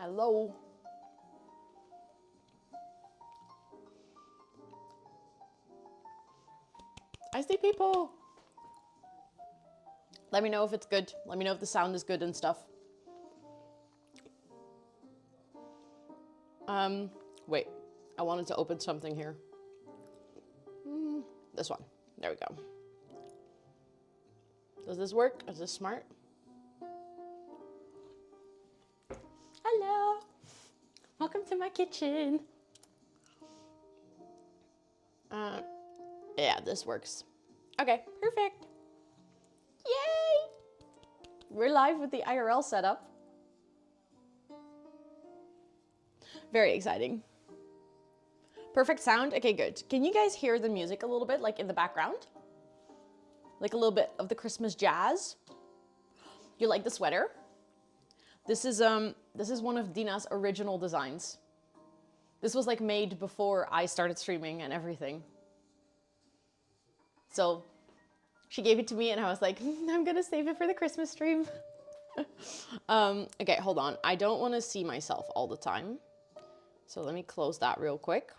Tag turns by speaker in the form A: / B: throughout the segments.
A: Hello. I see people. Let me know if it's good. Let me know if the sound is good and stuff. Wait, I wanted to open something here. This one. There we go. Does this work? Is this smart? Hello. Welcome to my kitchen. Yeah, this works. Okay, perfect. Yay! We're live with the IRL setup. Very exciting. Perfect sound? Okay, good. Can you guys hear the music a little bit, like in the background? Like a little bit of the Christmas jazz? You like the sweater? This is one of Dina's original designs. This was like made before I started streaming and everything. So she gave it to me and I was like, I'm gonna save it for the Christmas stream. Okay, hold on. I don't want to see myself all the time. So let me close that real quick.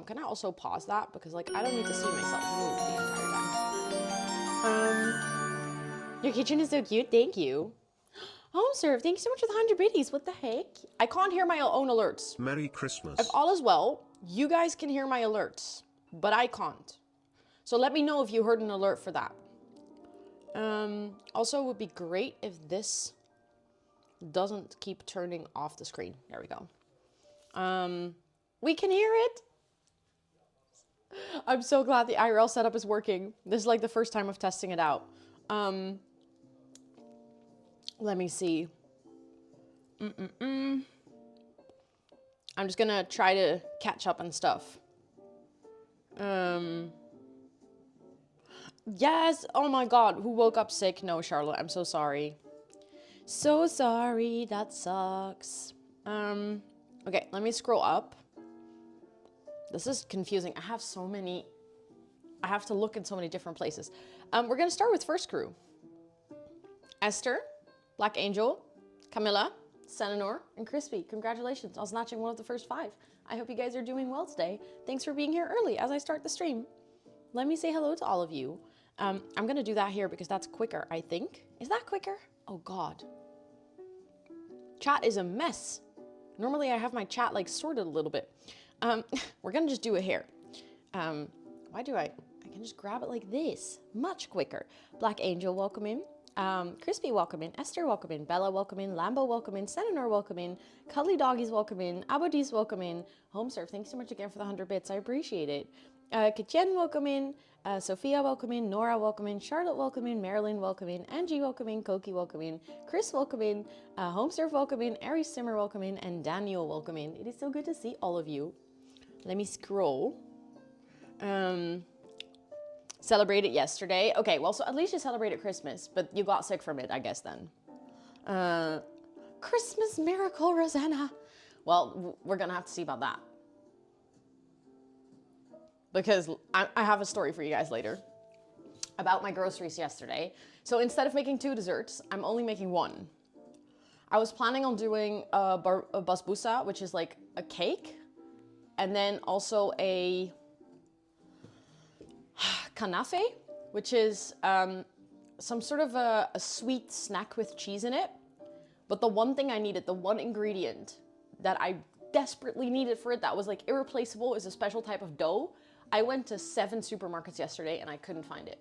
A: Can I also pause that? Because like, I don't need to see myself move the entire time. Your kitchen is so cute. Thank you. Home serve. Thank you so much for the 100 biddies. What the heck? I can't hear my own alerts.
B: Merry Christmas.
A: If all is well, you guys can hear my alerts, but I can't. So let me know if you heard an alert for that. Also, it would be great if this doesn't keep turning off the screen. There we go. We can hear it. I'm so glad the IRL setup is working. This is like the first time of testing it out. Let me see. I'm just gonna try to catch up and stuff. Yes, oh my God, who woke up sick? No, Charlotte, I'm so sorry. So sorry, that sucks. Okay, let me scroll up. This is confusing. I have so many, I have to look in so many different places. We're gonna start with first crew. Esther, Black Angel, Camilla, Senanor, and Crispy. Congratulations on snatching one of the first 5. I hope you guys are doing well today. Thanks for being here early as I start the stream. Let me say hello to all of you. I'm gonna do that here because that's quicker, I think. Is that quicker? Oh God. Chat is a mess. Normally I have my chat like sorted a little bit. We're gonna just do it here. Why do I can just grab it like this. Much quicker. Black Angel, welcome in. Crispy, welcome in. Esther, welcome in. Bella, welcome in. Lambo, welcome in. Senanor, welcome in. Cuddly Doggies, welcome in. Abodis, welcome in. Homeserve, thanks so much again for the 100 bits. I appreciate it. Kitchen, welcome in. Sophia, welcome in. Nora, welcome in. Charlotte, welcome in. Marilyn, welcome in. Angie, welcome in. Koki, welcome in. Chris, welcome in. Homeserve, welcome in. Aries Simmer, welcome in. And Daniel, welcome in. It is so good to see all of you. Let me scroll. Celebrated yesterday. Okay, well, so at least you celebrated Christmas, but you got sick from it, I guess, then. Christmas miracle, Rosanna. Well, we're gonna have to see about that. Because I have a story for you guys later about my groceries yesterday. So instead of making 2 desserts, I'm only making 1. I was planning on doing a basbousa, which is like a cake, and then also a kanafe, which is some sort of a sweet snack with cheese in it. But the one thing I needed, the one ingredient that I desperately needed for it that was like irreplaceable is a special type of dough. I went to 7 supermarkets yesterday and I couldn't find it.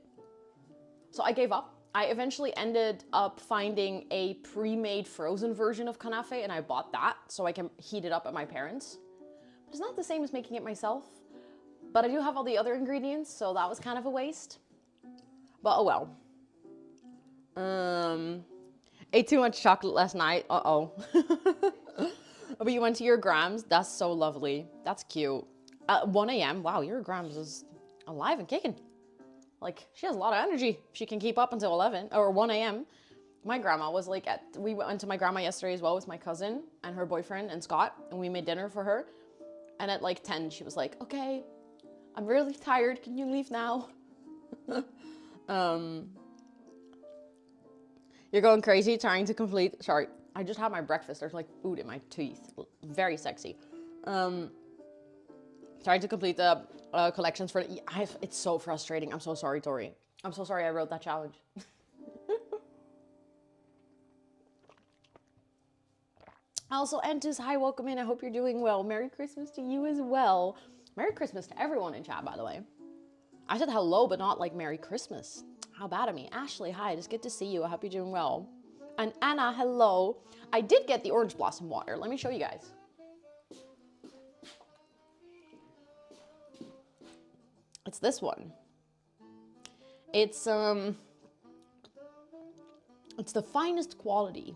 A: So I gave up. I eventually ended up finding a pre-made frozen version of kanafe and I bought that so I can heat it up at my parents'. But it's not the same as making it myself. But I do have all the other ingredients, so that was kind of a waste. But oh well. Ate too much chocolate last night. Uh-oh. But you went to your grams. That's so lovely. That's cute. 1 a.m. Wow, your grams is alive and kicking. Like, she has a lot of energy. She can keep up until 11 or 1 a.m. My grandma was like we went to my grandma yesterday as well with my cousin and her boyfriend and Scott, and we made dinner for her. And at like 10, she was like, okay, I'm really tired. Can you leave now? You're going crazy trying to complete. Sorry, I just had my breakfast. There's like food in my teeth. Very sexy. Trying to complete the collections for it's so frustrating. I'm so sorry, Tori. I'm so sorry I wrote that challenge. Also, Entus, hi, welcome in. I hope you're doing well. Merry Christmas to you as well. Merry Christmas to everyone in chat, by the way. I said hello, but not like Merry Christmas. How bad of me. Ashley, hi, it's good to see you. I hope you're doing well. And Anna, hello. I did get the orange blossom water. Let me show you guys. It's this one. It's the finest quality.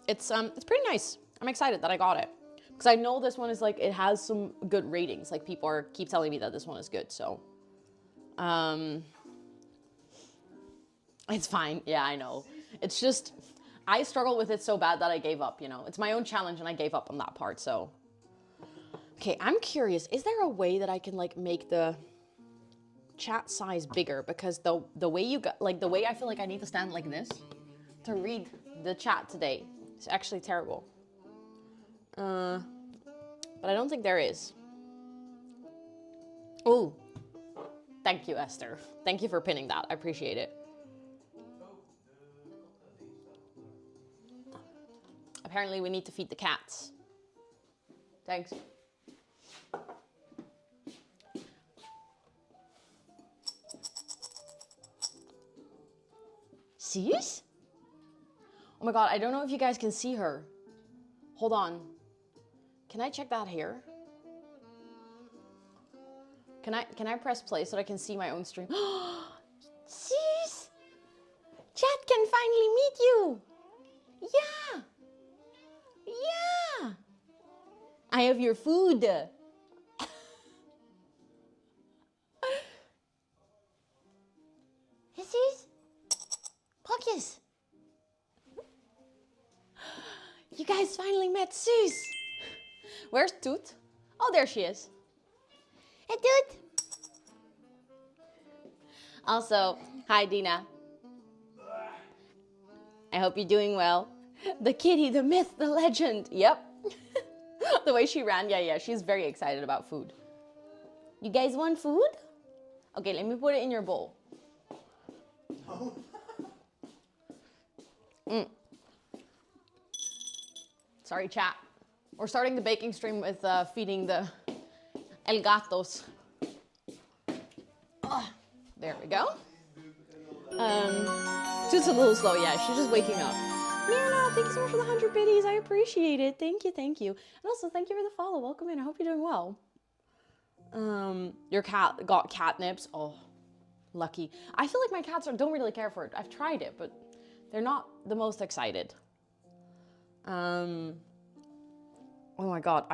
A: It's pretty nice. I'm excited that I got it. Because I know this one is like, it has some good ratings. Like people keep telling me that this one is good, so. It's fine. Yeah, I know. It's just, I struggled with it so bad that I gave up, you know. It's my own challenge and I gave up on that part, so. Okay, I'm curious, is there a way that I can like make the chat size bigger? Because the way you got, like the way I feel like I need to stand like this to read the chat today is actually terrible. But I don't think there is. Oh, thank you, Esther. Thank you for pinning that. I appreciate it. Apparently we need to feed the cats. Thanks. Sis? Oh my god, I don't know if you guys can see her. Hold on. Can I check that here? Can I press play so that I can see my own stream? Sis! Chat can finally meet you! Yeah! Yeah! I have your food! Sis? Pockets! You guys finally met Sis! Where's Toot? Oh, there she is. Hey, Toot! Also, hi, Dina. I hope you're doing well. The kitty, the myth, the legend. Yep. The way she ran, yeah, she's very excited about food. You guys want food? Okay, let me put it in your bowl. Sorry, chat. We're starting the baking stream with feeding the El Gatos. Oh, there we go. Just a little slow, yeah. She's just waking up. Mirna, thank you so much for the 100 biddies. I appreciate it. Thank you, thank you. And also, thank you for the follow. Welcome in. I hope you're doing well. Your cat got catnips. Oh, lucky. I feel like my cats don't really care for it. I've tried it, but they're not the most excited. Oh my god,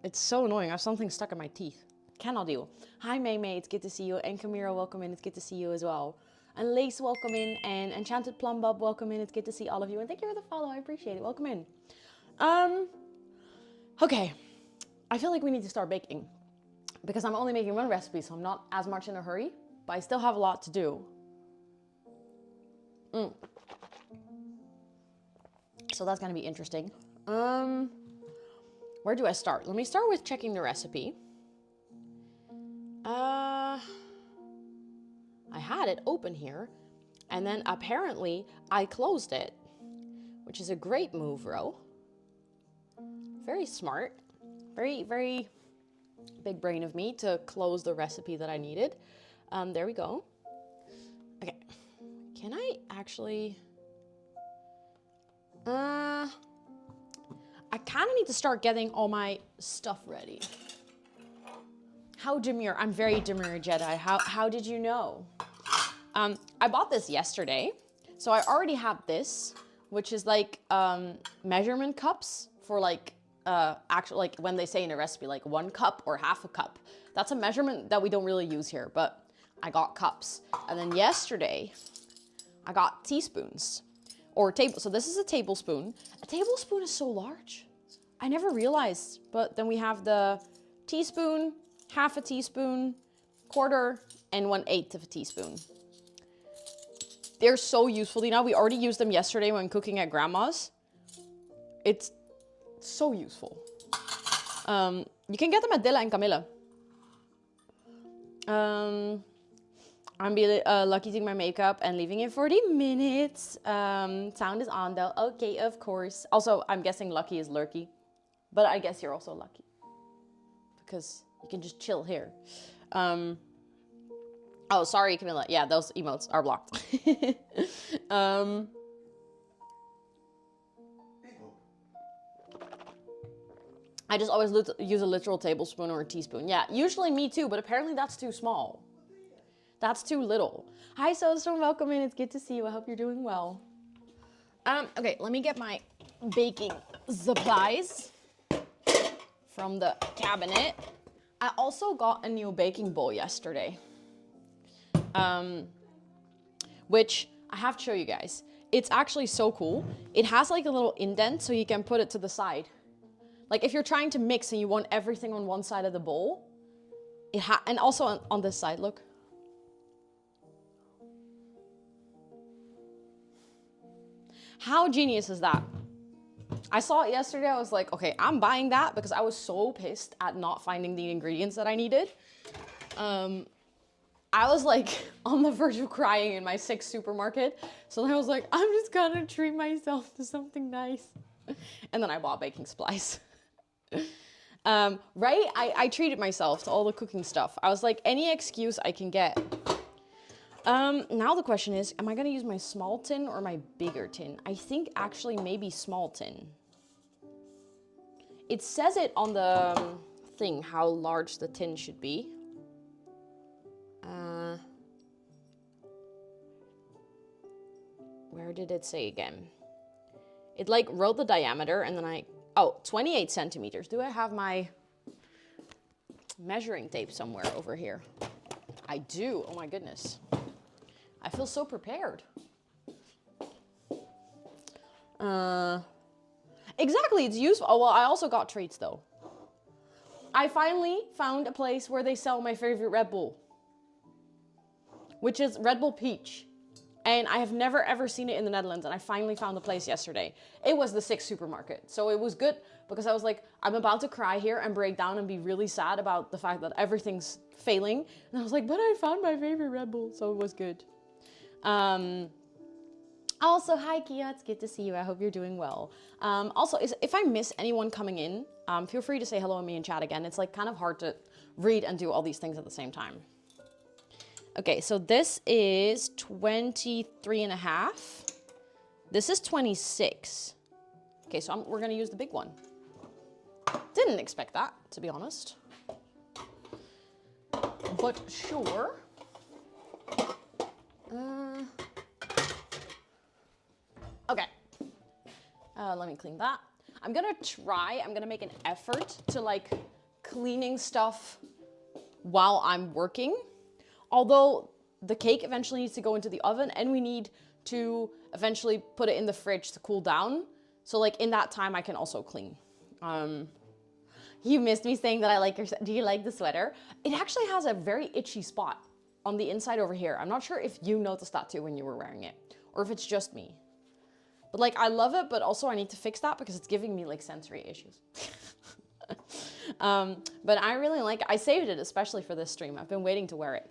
A: it's so annoying. I have something stuck in my teeth. Cannot deal. Hi, May May, it's good to see you. And Camira, welcome in. It's good to see you as well. And Lace, welcome in. And Enchanted Plum Bob, welcome in. It's good to see all of you. And thank you for the follow. I appreciate it. Welcome in. Okay. I feel like we need to start baking. Because I'm only making one recipe, so I'm not as much in a hurry. But I still have a lot to do. So that's going to be interesting. Where do I start? Let me start with checking the recipe. I had it open here, and then apparently I closed it, which is a great move, Ro. Very smart. Very, very big brain of me to close the recipe that I needed. There we go. Okay. Can I actually... I kind of need to start getting all my stuff ready. How demure? I'm very demure, Jedi. How did you know? I bought this yesterday. So I already have this, which is like measurement cups for like actual, like when they say in a recipe, like 1 cup or half a cup. That's a measurement that we don't really use here, but I got cups. And then yesterday, I got teaspoons. Or table, so this is a tablespoon. A tablespoon is so large. I never realized, but then we have the teaspoon, half a teaspoon, quarter, and 1/8 of a teaspoon. They're so useful, Dina. We already used them yesterday when cooking at Grandma's. It's so useful. You can get them at Dilla and Camilla. I'm lucky doing my makeup and leaving in 40 minutes. Sound is on though. Okay, of course. Also, I'm guessing lucky is lurky. But I guess you're also lucky. Because you can just chill here. Oh, sorry, Camilla. Yeah, those emotes are blocked. I just always use a literal tablespoon or a teaspoon. Yeah, usually me too, but apparently that's too small. That's too little. Hi, Sostrom, welcome in. It's good to see you. I hope you're doing well. Okay, let me get my baking supplies from the cabinet. I also got a new baking bowl yesterday, which I have to show you guys. It's actually so cool. It has like a little indent so you can put it to the side. Like if you're trying to mix and you want everything on one side of the bowl, and also on this side, look. How genius is that? I saw it yesterday. I was like, okay, I'm buying that because I was so pissed at not finding the ingredients that I needed. I was like on the verge of crying in my Six supermarket. So then I was like, I'm just gonna treat myself to something nice. And then I bought baking supplies. Right? I treated myself to all the cooking stuff. I was like, any excuse I can get. Now the question is, am I gonna use my small tin or my bigger tin? I think actually maybe small tin. It says it on the thing, how large the tin should be. Where did it say again? It like wrote the diameter and then 28 centimeters. Do I have my measuring tape somewhere over here? I do, oh my goodness. I feel so prepared. Exactly, it's useful. Oh, well, I also got treats though. I finally found a place where they sell my favorite Red Bull, which is Red Bull Peach. And I have never ever seen it in the Netherlands, and I finally found the place yesterday. It was the Six supermarket, so it was good because I was like, I'm about to cry here and break down and be really sad about the fact that everything's failing. And I was like, but I found my favorite Red Bull, so it was good. Also, hi Kia, it's good to see you. I hope you're doing well. Also, if I miss anyone coming in, feel free to say hello to me in chat again. It's like kind of hard to read and do all these things at the same time. Okay, so this is 23.5. This is 26. Okay, so we're gonna use the big one. Didn't expect that, to be honest. But sure. Okay, let me clean that. I'm gonna make an effort to like cleaning stuff while I'm working. Although the cake eventually needs to go into the oven and we need to eventually put it in the fridge to cool down. So like in that time I can also clean. You missed me saying that I like your, do you like the sweater? It actually has a very itchy spot on the inside over here. I'm not sure if you noticed that too when you were wearing it or if it's just me. But like I love it, but also I need to fix that because it's giving me like sensory issues. But I really like it. I saved it especially for this stream. I've been waiting to wear it.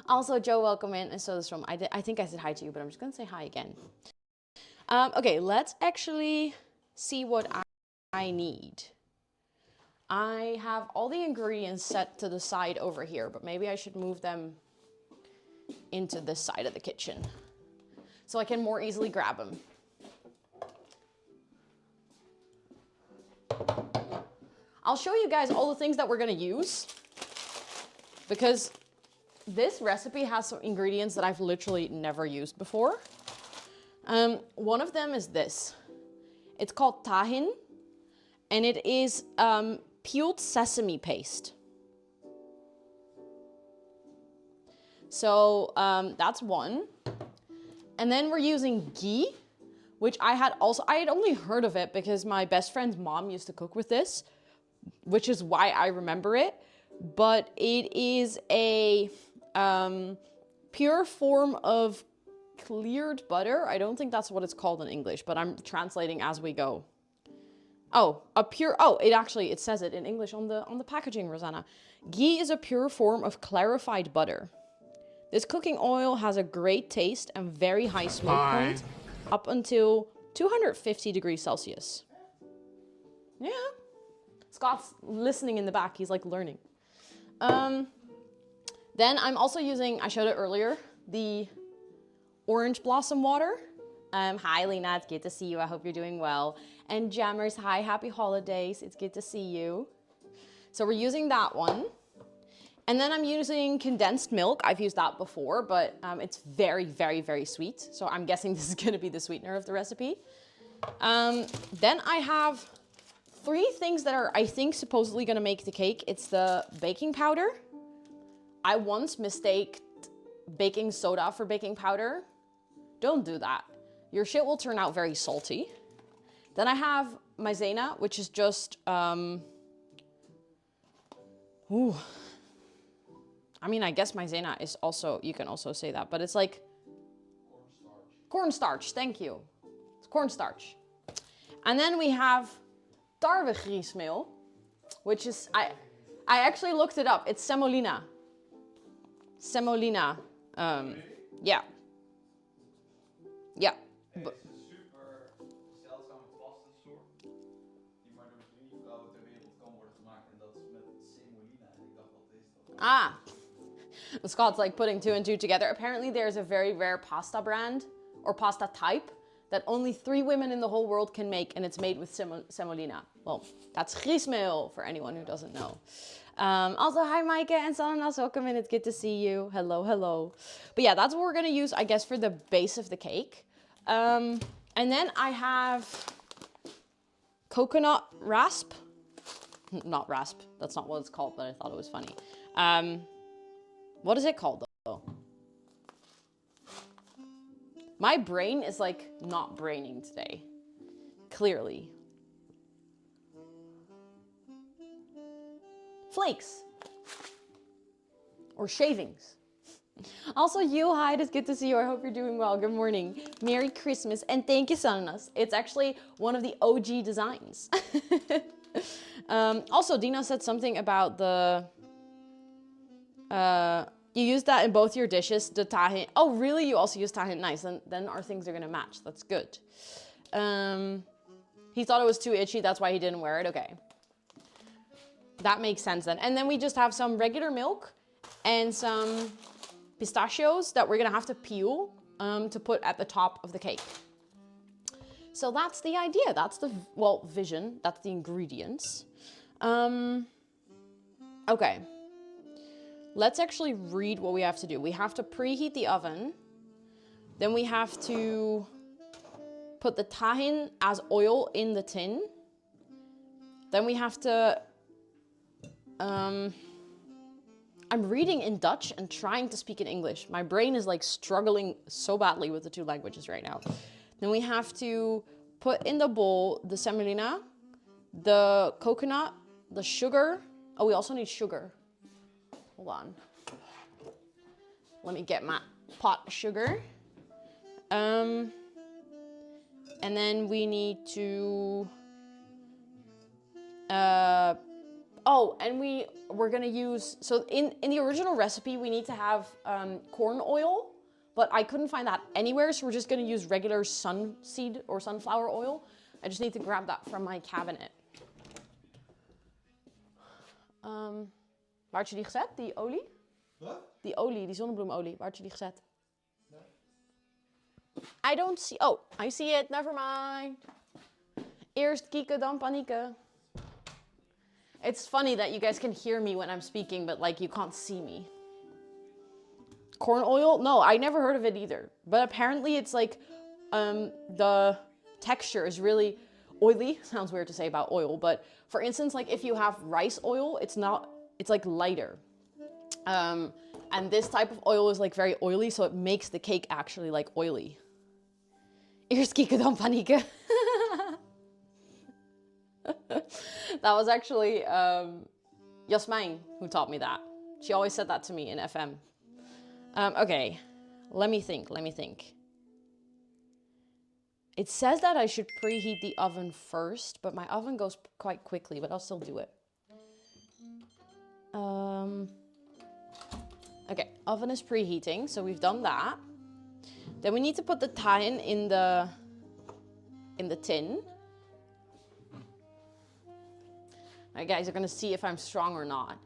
A: Also, Joe, welcome in, and so this from, I think I said hi to you, but I'm just gonna say hi again. Okay, let's actually see what I need. I have all the ingredients set to the side over here, but maybe I should move them into this side of the kitchen so I can more easily grab them. I'll show you guys all the things that we're gonna use because this recipe has some ingredients that I've literally never used before. One of them is this. It's called tahin, and it is peeled sesame paste. So that's one. And then we're using ghee, which I had only heard of it because my best friend's mom used to cook with this, which is why I remember it. But it is a pure form of cleared butter. I don't think that's what it's called in English, but I'm translating as we go. Oh, it says it in English on the packaging, Rosanna. Ghee is a pure form of clarified butter. This cooking oil has a great taste and very high smoke point, up until 250 degrees Celsius. Yeah. Scott's listening in the back. He's like learning. Then I'm also using, I showed it earlier, the orange blossom water. Hi, Lena. It's good to see you. I hope you're doing well. And Jammers, hi. Happy holidays. It's good to see you. So we're using that one. And then I'm using condensed milk. I've used that before, but it's very, very, very sweet. So I'm guessing this is going to be the sweetener of the recipe. Then I have 3 things that are, I think, supposedly going to make the cake. It's the baking powder. I once mistaked baking soda for baking powder. Don't do that. Your shit will turn out very salty. Then I have maizena, which is just, I mean, I guess maizena is also, you can also say that, but it's like cornstarch. Thank you. It's cornstarch. And then we have tarwegriesmeel, which is, I actually looked it up. It's semolina. Semolina. Yeah. Ja.
B: Het is een super zeldzame pastasoort die maar door 3 vrouwen ter wereld kan worden gemaakt. En dat is met semolina. En ik dacht, wat is dat?
A: Ah. Scott's like putting 2 and 2 together. Apparently there's a very rare pasta brand or pasta type that only 3 women in the whole world can make, and it's made with semolina. Well, that's griesmeel for anyone who doesn't know. Also, hi Maaike and Sananas, welcome in. It's good to see you. Hello, hello. But yeah, that's what we're gonna use, I guess, for the base of the cake. And then I have coconut rasp. Not rasp, that's not what it's called, but I thought it was funny. What is it called though? My brain is like not braining today, clearly. Flakes or shavings. Also, you, hi, it's good to see you. I hope you're doing well. Good morning. Merry Christmas and thank you, Sananas. It's actually one of the OG designs. Also, Dina said something about the, you use that in both your dishes, the tahin. Oh, really? You also use tahin? Nice. Then our things are going to match. That's good. He thought it was too itchy. That's why he didn't wear it. Okay. That makes sense then. And then we just have some regular milk and some pistachios that we're going to have to peel to put at the top of the cake. So that's the idea. That's the, well, vision. That's the ingredients. Okay. Let's actually read what we have to do. We have to preheat the oven. Then we have to put the tahin as oil in the tin. Then we have to, I'm reading in Dutch and trying to speak in English. My brain is like struggling so badly with the 2 languages right now. Then we have to put in the bowl the semolina, the coconut, the sugar. Oh, we also need sugar. Hold on. Let me get my pot of sugar. And then we need to, oh, and we're gonna use, so in the original recipe, we need to have corn oil, but I couldn't find that anywhere, so we're just gonna use regular sunseed or sunflower oil. I just need to grab that from my cabinet. Waar had je die gezet, die olie?
B: Wat?
A: Die olie, die zonnebloemolie, waar had je die gezet?
B: Nee.
A: I don't see, oh, I see it, never mind. Eerst kieken, dan panieken. It's funny that you guys can hear me when I'm speaking, but like you can't see me. Corn oil? No, I never heard of it either. But apparently it's like, the texture is really oily. Sounds weird to say about oil, but for instance, like if you have rice oil, it's like lighter. And this type of oil is like very oily, so it makes the cake actually like oily. Eerst kieken, dan panieken. That was actually Jasmijn who taught me that. She always said that to me in FM. Okay, let me think. It says that I should preheat the oven first, but my oven goes quite quickly, but I'll still do it. Okay, oven is preheating, so we've done that. Then we need to put the tahin in the tin. Alright guys, you're gonna see if I'm strong or not.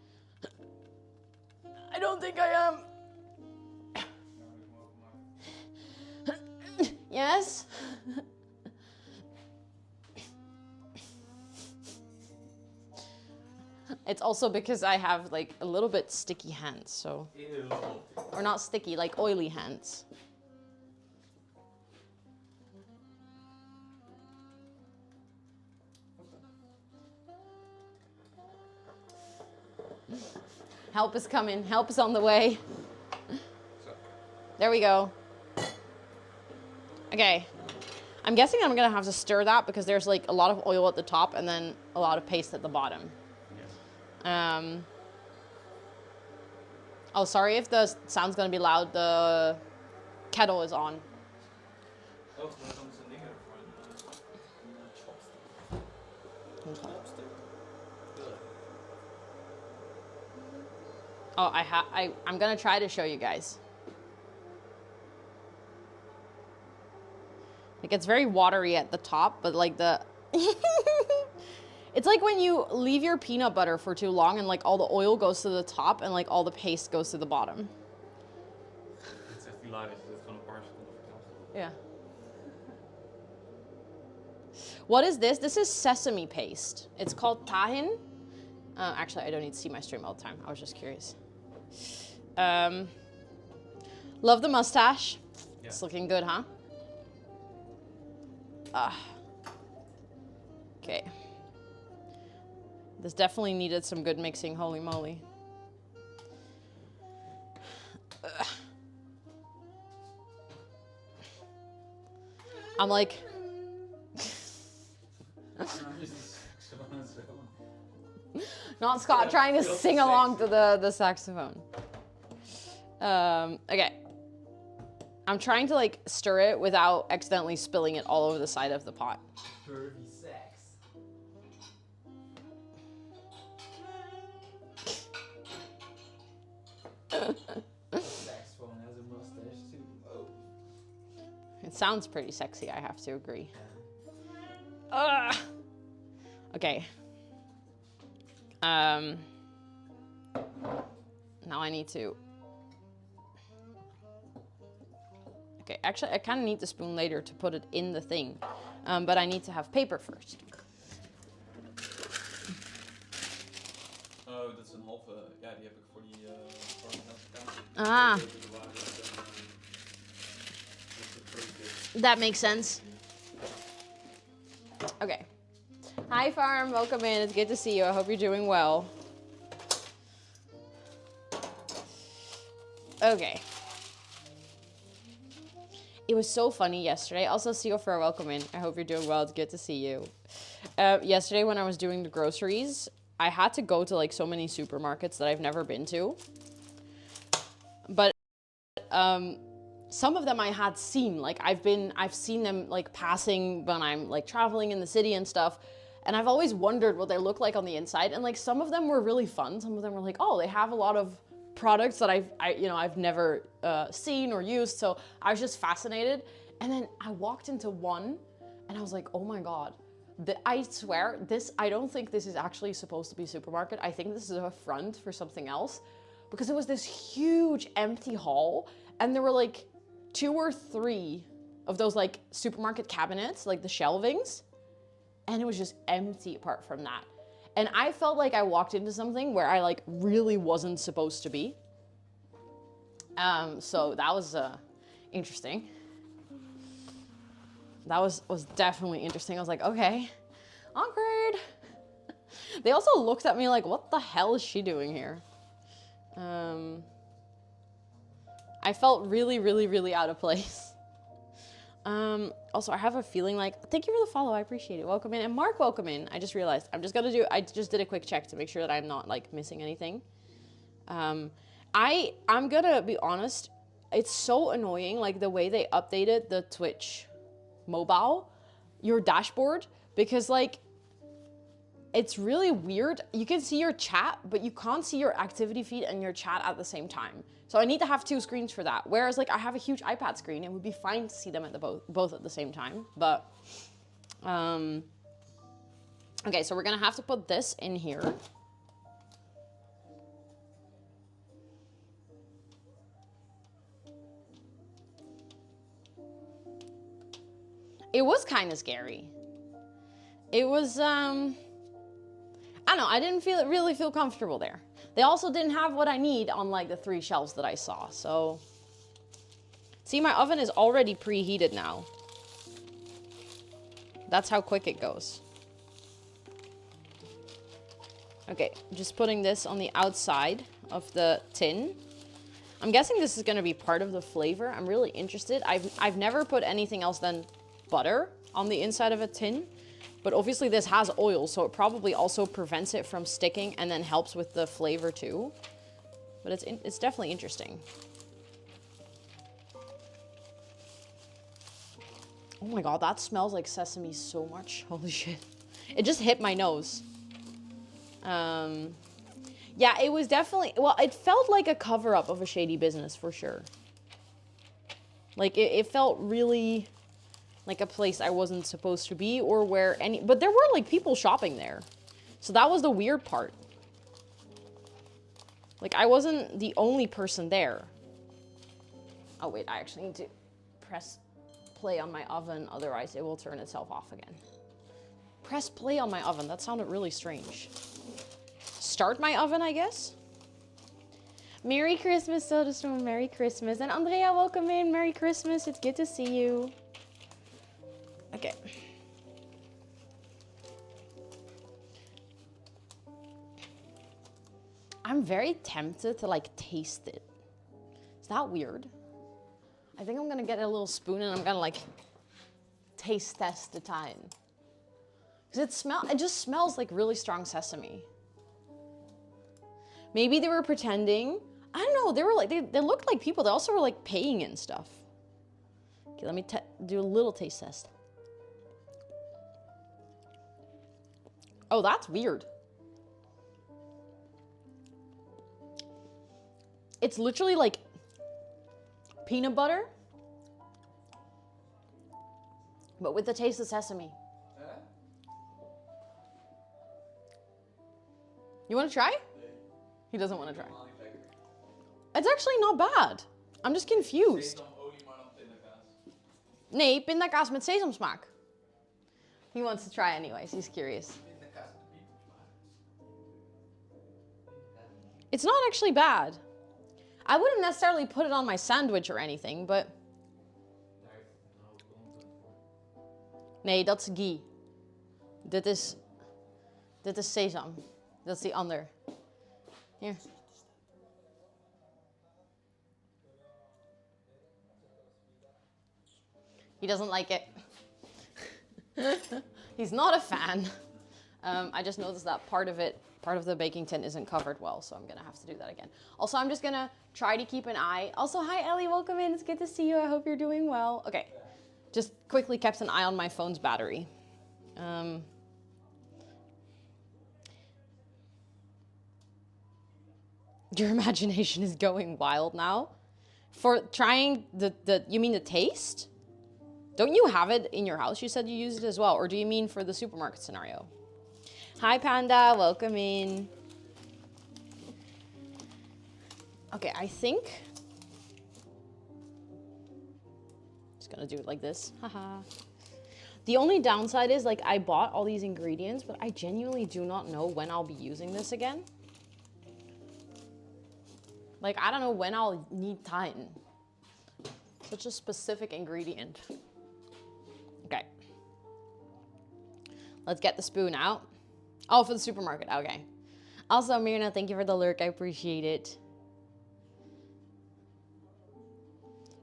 A: I don't think I am. Yes? It's also because I have like a little bit sticky hands, so.
B: Ew.
A: Or not sticky, like oily hands. Help is coming, help is on the way. There we go. Okay. I'm guessing I'm gonna have to stir that because there's like a lot of oil at the top and then a lot of paste at the bottom. Yeah. Oh, sorry if the sound's gonna be loud. The kettle is on.
B: Oh, daar komt zo'n ding ervoor. Een chopstick.
A: Oh, I'm gonna try to show you guys. It gets very watery at the top, but like the... It's like when you leave your peanut butter for too long and like all the oil goes to the top and like all the paste goes to the bottom.
B: Het is echt hilarisch. Het is gewoon een paar seconden verteld.
A: Yeah. What is this? This is sesame paste. It's called tahin. Actually, I don't need to see my stream all the time. I was just curious. Love the mustache. Yeah. It's looking good, huh? Okay. This definitely needed some good mixing, holy moly. I'm like... Not Scott trying to sing along to the saxophone. Okay. I'm trying to like stir it without accidentally spilling it all over the side of the pot.
B: Pervy sex. The saxophone has a mustache too. Oh.
A: It sounds pretty sexy, I have to agree. Okay. Now I need to... Okay, actually, I kind of need the spoon later to put it in the thing. But I need to have paper first.
B: Oh, dat is een halve... Ja, die heb ik voor die...
A: Ah. That makes sense. Okay. Hi, Farm. Welcome in. It's good to see you. I hope you're doing well. Okay. It was so funny yesterday. Also, Sio for a welcome in. I hope you're doing well. It's good to see you. Yesterday when I was doing the groceries, I had to go to like so many supermarkets that I've never been to. But some of them I had seen. Like I've seen them like passing when I'm like traveling in the city and stuff. And I've always wondered what they look like on the inside. And like some of them were really fun. Some of them were like, oh, they have a lot of products that I've never seen or used. So I was just fascinated. And then I walked into one and I was like, oh my God, I swear I don't think this is actually supposed to be a supermarket. I think this is a front for something else, because it was this huge empty hall and there were like 2 or 3 of those like supermarket cabinets, like the shelvings. And it was just empty apart from that. And I felt like I walked into something where I like really wasn't supposed to be. So that was interesting. That was definitely interesting. I was like, okay, awkward. They also looked at me like, what the hell is she doing here? I felt really, really, really out of place. Also, I have a feeling like, thank you for the follow, I appreciate it. Welcome in. And Mark, welcome in. I just realized I just did a quick check to make sure that I'm not like missing anything. I'm gonna be honest, it's so annoying, like the way they updated the Twitch mobile, your dashboard, because like, it's really weird. You can see your chat, but you can't see your activity feed and your chat at the same time. So I need to have 2 screens for that. Whereas like I have a huge iPad screen, it would be fine to see them at the both at the same time. But, okay, so we're gonna have to put this in here. It was kind of scary. It was, I don't know, I didn't really feel comfortable there. They also didn't have what I need on like the 3 shelves that I saw, so. See, my oven is already preheated now. That's how quick it goes. Okay, just putting this on the outside of the tin. I'm guessing this is gonna be part of the flavor. I'm really interested. I've never put anything else than butter on the inside of a tin. But obviously this has oil, so it probably also prevents it from sticking and then helps with the flavor too. But it's definitely interesting. Oh my god, that smells like sesame so much. Holy shit. It just hit my nose. Yeah, it was definitely, well, it felt like a cover-up of a shady business for sure. Like, it felt really like a place I wasn't supposed to be, or where but there were like people shopping there. So that was the weird part. Like, I wasn't the only person there. Oh wait, I actually need to press play on my oven, otherwise it will turn itself off again. Press play on my oven, that sounded really strange. Start my oven, I guess? Merry Christmas, Soderstorm, Merry Christmas. And Andrea, welcome in, Merry Christmas, it's good to see you. Okay. I'm very tempted to like taste it. Is that weird? I think I'm gonna get a little spoon and I'm gonna like taste test the time. Because it just smells like really strong sesame. Maybe they were pretending. I don't know, they were like, they looked like people. They also were like paying and stuff. Okay, let me do a little taste test. Oh, that's weird. It's literally like peanut butter, but with the taste of sesame. You want to try? He doesn't want to try. It's actually not bad. I'm just confused. Nee, pindakaas met sesamsmaak. He wants to try anyways, he's curious. It's not actually bad. I wouldn't necessarily put it on my sandwich or anything, but... Nee, dat is ghee. Dit is sesam. Dat is die ander. Here. He doesn't like it. He's not a fan. I just noticed that part of the baking tin isn't covered well, so I'm gonna have to do that again. Also, I'm just gonna try to keep an eye. Also, hi Ellie, welcome in. It's good to see you. I hope you're doing well. Okay, just quickly kept an eye on my phone's battery. Your imagination is going wild now. For trying you mean the taste? Don't you have it in your house? You said you use it as well. Or do you mean for the supermarket scenario? Hi, Panda. Welcome in. Okay, I think... Just gonna do it like this. Haha. The only downside is, like, I bought all these ingredients, but I genuinely do not know when I'll be using this again. Like, I don't know when I'll need Titan. Such a specific ingredient. Okay. Let's get the spoon out. Oh, for the supermarket. Okay. Also, Mirna, thank you for the lurk. I appreciate it.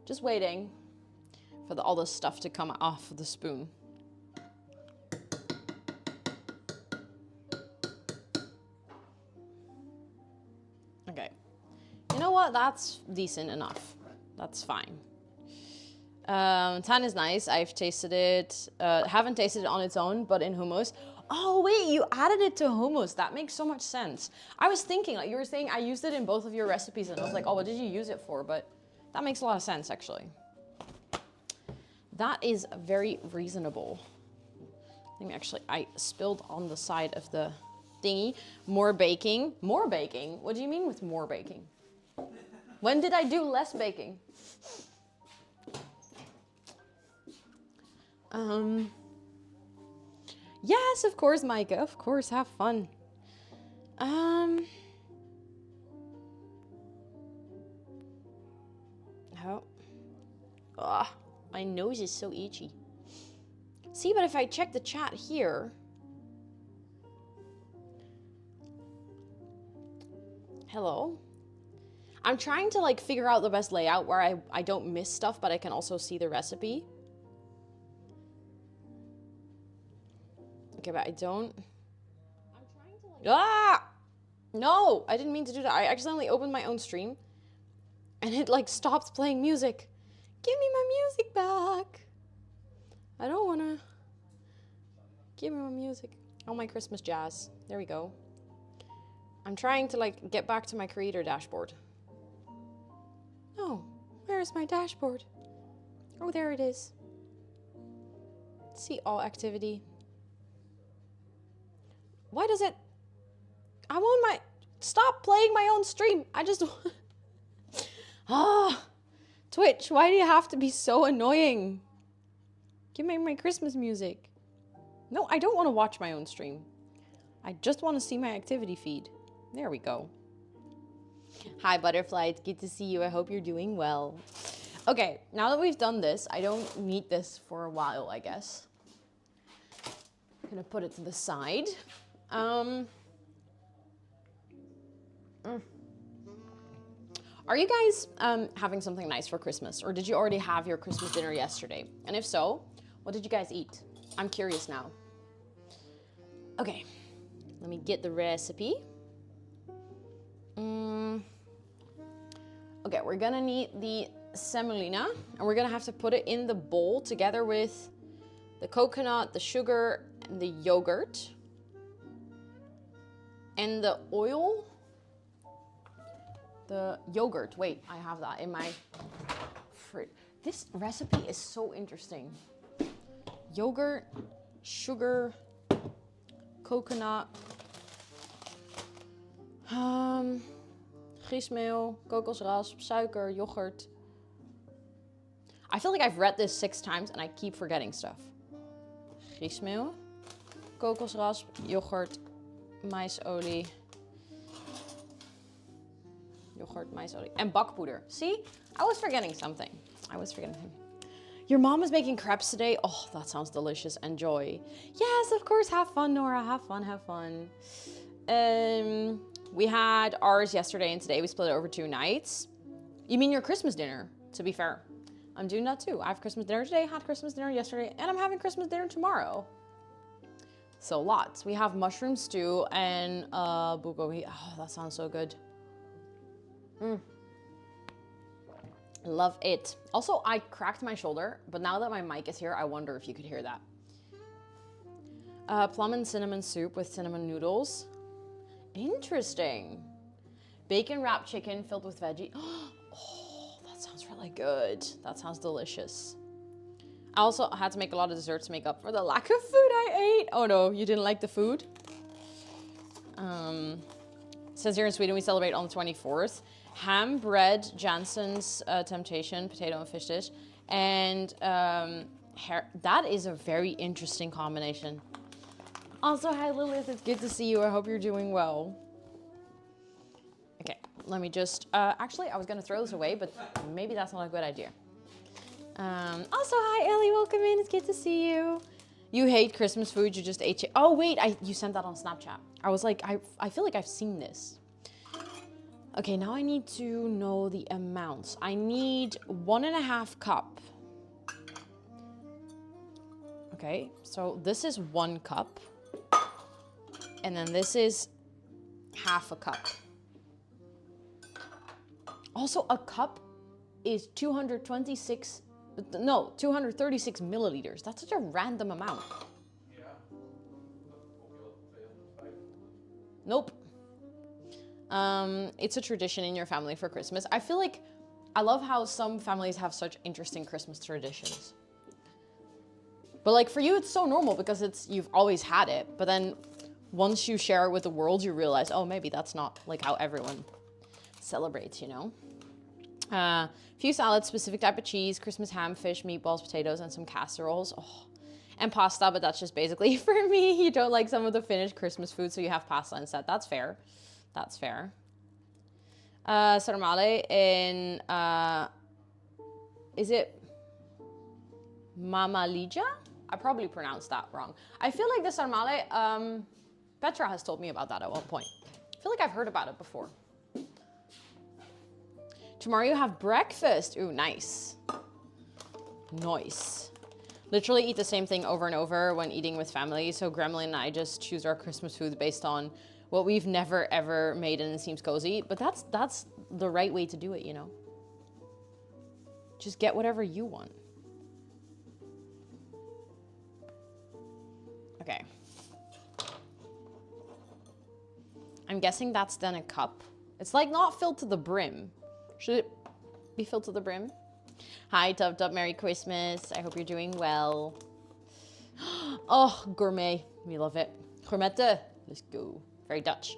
A: Just waiting for all the stuff to come off of the spoon. Okay. You know what? That's decent enough. That's fine. Tan is nice. I've tasted it. Haven't tasted it on its own, but in hummus. Oh, wait, you added it to hummus. That makes so much sense. I was thinking, like you were saying, I used it in both of your recipes, and I was like, oh, what did you use it for? But that makes a lot of sense, actually. That is very reasonable. I spilled on the side of the thingy. More baking. More baking? What do you mean with more baking? When did I do less baking? Yes, of course, Micah. Of course, have fun. Oh, my nose is so itchy. See, but if I check the chat here. Hello. I'm trying to like figure out the best layout where I don't miss stuff, but I can also see the recipe. Okay, but I don't. I'm trying to like. No, I didn't mean to do that. I accidentally opened my own stream and it like stopped playing music. Give me my music back. I don't wanna. Give me my music. Oh, my Christmas jazz. There we go. I'm trying to like get back to my creator dashboard. Oh, where is my dashboard? Oh, there it is. See all activity. Why does it... I want my... Stop playing my own stream. I just... Twitch, why do you have to be so annoying? Give me my Christmas music. No, I don't want to watch my own stream. I just want to see my activity feed. There we go. Hi, Butterfly. It's good to see you. I hope you're doing well. Okay, now that we've done this, I don't need this for a while, I guess. I'm gonna put it to the side. Are you guys having something nice for Christmas? Or did you already have your Christmas dinner yesterday? And if so, what did you guys eat? I'm curious now. Okay, let me get the recipe. Okay, we're gonna need the semolina, and we're gonna have to put it in the bowl together with the coconut, the sugar, and the yogurt. And the oil. The yogurt, wait, I have that in my fridge. This recipe is so interesting. Yogurt, sugar, coconut, griesmeel, kokosrasp, suiker, yoghurt. I feel like I've read this 6 times and I keep forgetting stuff. Griesmeel, kokosrasp, yoghurt, maisolie. Yoghurt, maisolie, and bakpoeder. See? I was forgetting something. Your mom is making crepes today. Oh, that sounds delicious. Enjoy. Yes, of course. Have fun, Nora. Have fun. We had ours yesterday and today we split it over 2 nights. You mean your Christmas dinner, to be fair. I'm doing that too. I have Christmas dinner today, had Christmas dinner yesterday, and I'm having Christmas dinner tomorrow. So lots. We have mushroom stew and bulgogi. Oh, that sounds so good. Love it. Also, I cracked my shoulder, but now that my mic is here, I wonder if you could hear that. Plum and cinnamon soup with cinnamon noodles. Interesting. Bacon wrapped chicken filled with veggie. Oh, that sounds really good. That sounds delicious. I also had to make a lot of desserts to make up for the lack of food I ate. Oh no, you didn't like the food? Says here in Sweden we celebrate on the 24th. Ham, bread, Jansen's temptation, potato and fish dish. And that is a very interesting combination. Also, hi Lilith, it's good to see you. I hope you're doing well. Okay, let me just, actually I was gonna throw this away, but maybe that's not a good idea. Also, hi Ellie, welcome in, it's good to see you. You hate Christmas food, you just ate it. Oh wait, you sent that on Snapchat. I was like, I feel like I've seen this. Okay, now I need to know the amounts. I need 1.5 cup. Okay, so this is 1 cup. And then this is 1/2 cup. Also, a cup is 236 milliliters. That's such a random amount.
B: Ja, dat kom je wel 205.
A: Nope. It's a tradition in your family for Christmas. I feel like I love how some families have such interesting Christmas traditions. But like for you, it's so normal because you've always had it. But then once you share it with the world, you realize, oh, maybe that's not like how everyone celebrates, you know? Few salads, specific type of cheese, Christmas ham, fish, meatballs, potatoes, and some casseroles. Oh, and pasta, but that's just basically for me. You don't like some of the Finnish Christmas food, so you have pasta instead. That's fair. That's fair. Sarmale in, is it Mamalija? I probably pronounced that wrong. I feel like the sarmale, Petra has told me about that at one point. I feel like I've heard about it before. Tomorrow you have breakfast. Ooh, nice. Nice. Literally eat the same thing over and over when eating with family. So Gremlin and I just choose our Christmas foods based on what we've never ever made and it seems cozy. But that's the right way to do it, you know? Just get whatever you want. Okay. I'm guessing that's then a cup. It's like not filled to the brim. Should it be filled to the brim? Hi, Tub Tub. Merry Christmas. I hope you're doing well. Oh, gourmet. We love it. Gourmette. Let's go. Very Dutch.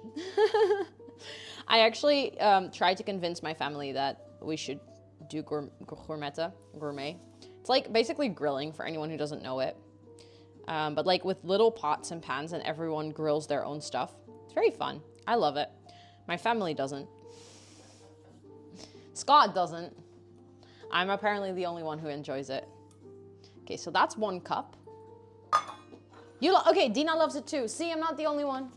A: I actually tried to convince my family that we should do gourmet. It's like basically grilling for anyone who doesn't know it. But like with little pots and pans and everyone grills their own stuff. It's very fun. I love it. My family doesn't. Scott doesn't. I'm apparently the only one who enjoys it. Okay, so that's 1 cup. Okay, Dina loves it too. See, I'm not the only one.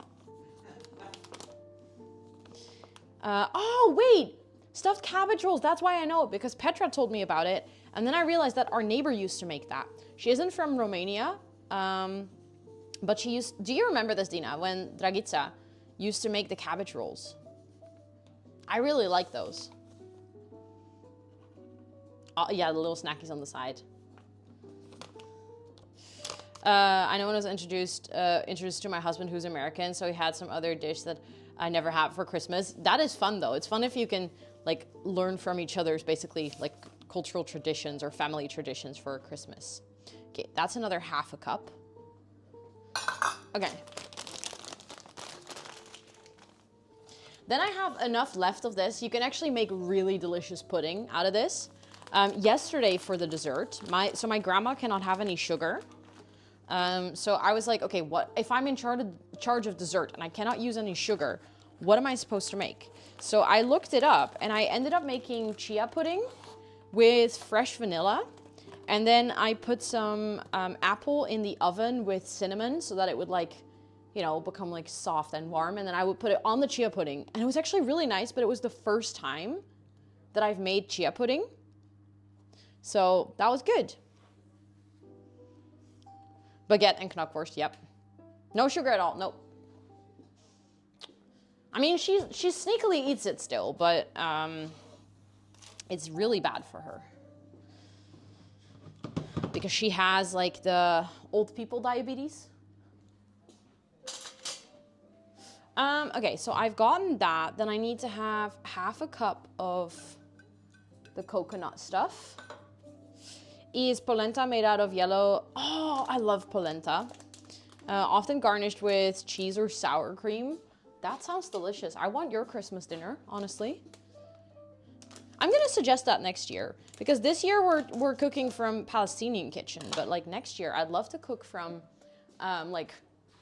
A: Oh, wait. Stuffed cabbage rolls. That's why I know it, because Petra told me about it. And then I realized that our neighbor used to make that. She isn't from Romania, but she used... Do you remember this, Dina, when Dragica used to make the cabbage rolls? I really like those. Oh, yeah, the little snackies on the side. I know when I was introduced to my husband who's American, so he had some other dish that I never had for Christmas. That is fun, though. It's fun if you can, like, learn from each other's, basically, like, cultural traditions or family traditions for Christmas. Okay, that's another 1/2 cup. Okay. Then I have enough left of this. You can actually make really delicious pudding out of this. Yesterday for the dessert, my grandma cannot have any sugar. So I was like, okay, what if I'm in charge of dessert and I cannot use any sugar? What am I supposed to make? So I looked it up and I ended up making chia pudding with fresh vanilla. And then I put some apple in the oven with cinnamon so that it would, like, you know, become like soft and warm. And then I would put it on the chia pudding. And it was actually really nice, but it was the first time that I've made chia pudding. So that was good. Baguette and knackwurst, yep. No sugar at all, nope. I mean, she sneakily eats it still, but it's really bad for her. Because she has, like, the old people diabetes. Okay, so I've gotten that. Then I need to have 1/2 cup of the coconut stuff. Is polenta made out of yellow? Oh, I love polenta. Often garnished with cheese or sour cream. That sounds delicious. I want your Christmas dinner, honestly. I'm gonna suggest that next year, because this year we're cooking from Palestinian kitchen, but like next year I'd love to cook from like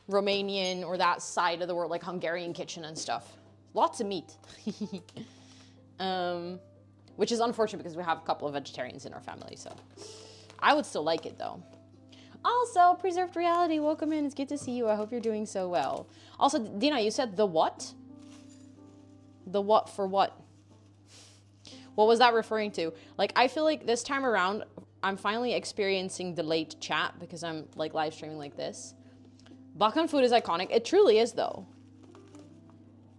A: Romanian or that side of the world, like Hungarian kitchen and stuff. Lots of meat. Which is unfortunate because we have a couple of vegetarians in our family, so I would still like it though. Also, Preserved Reality, welcome in. It's good to see you. I hope you're doing so well. Also, Dina, you said the what? The what for what? What was that referring to? Like, I feel like this time around, I'm finally experiencing delayed chat because I'm like live streaming like this. Balkan food is iconic. It truly is though.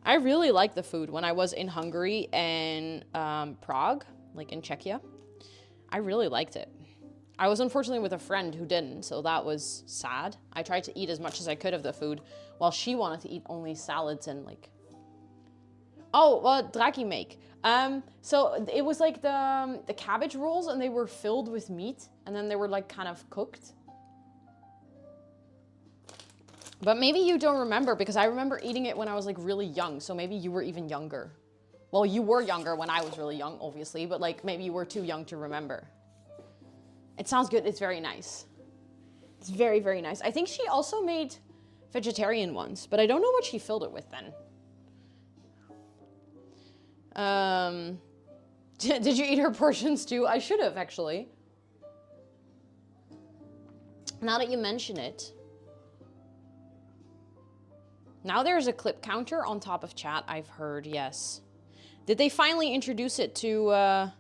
A: I really like the food when I was in Hungary and Prague. like in Czechia. I really liked it. I was unfortunately with a friend who didn't, so that was sad. I tried to eat as much as I could of the food, while she wanted to eat only salads and like... Oh, what did Draki make? So it was like the cabbage rolls, and they were filled with meat, and then they were like kind of cooked. But maybe you don't remember, because I remember eating it when I was like really young, so maybe you were even younger. Well, you were younger when I was really young, obviously, but like maybe you were too young to remember. It sounds good. It's very nice. It's very, very nice. I think she also made vegetarian ones, but I don't know what she filled it with then. Did you eat her portions too? I should have, actually. Now that you mention it. Now there's a clip counter on top of chat, I've heard, yes. Did they finally introduce it to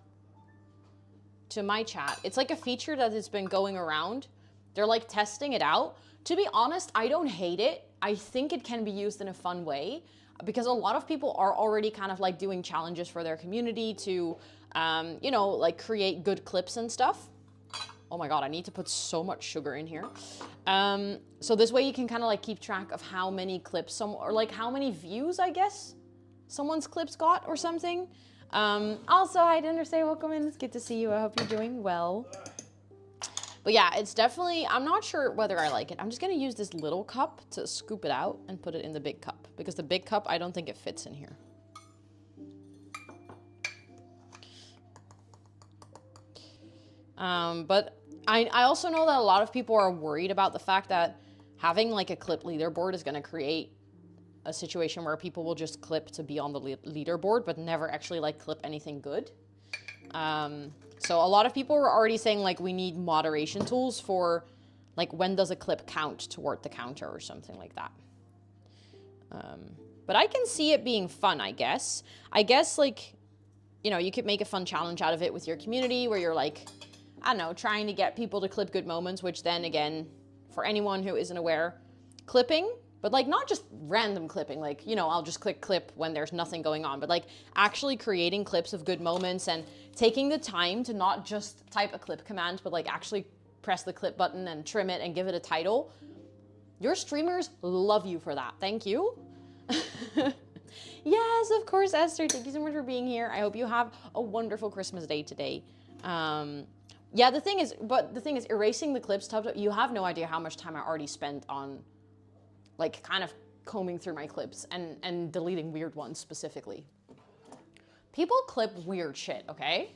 A: my chat? It's like a feature that has been going around. They're like testing it out. To be honest, I don't hate it. I think it can be used in a fun way, because a lot of people are already kind of like doing challenges for their community to, you know, like create good clips and stuff. Oh my God, I need to put so much sugar in here. So this way you can kind of like keep track of how many clips, or like how many views, I guess, someone's clips got or something. Also, hi Understay, welcome in. It's good to see you. I hope you're doing well. But yeah, it's definitely, I'm not sure whether I like it. I'm just gonna use this little cup to scoop it out and put it in the big cup, because the big cup, I don't think it fits in here. But I also know that a lot of people are worried about the fact that having like a clip leaderboard is gonna create a situation where people will just clip to be on the leaderboard, but never actually like clip anything good. So a lot of people were already saying like we need moderation tools for like when does a clip count toward the counter or something like that. But I can see it being fun, I guess. I guess like, you know, you could make a fun challenge out of it with your community where you're like, I don't know, trying to get people to clip good moments, which then again, for anyone who isn't aware, clipping, but like not just random clipping, like, you know, I'll just click clip when there's nothing going on, but like actually creating clips of good moments and taking the time to not just type a clip command, but like actually press the clip button and trim it and give it a title. Your streamers love you for that. Thank you. Yes, of course, Esther. Thank you so much for being here. I hope you have a wonderful Christmas day today. Yeah, the thing is, erasing the clips, you have no idea how much time I already spent on like kind of combing through my clips and deleting weird ones specifically. People clip weird shit, okay?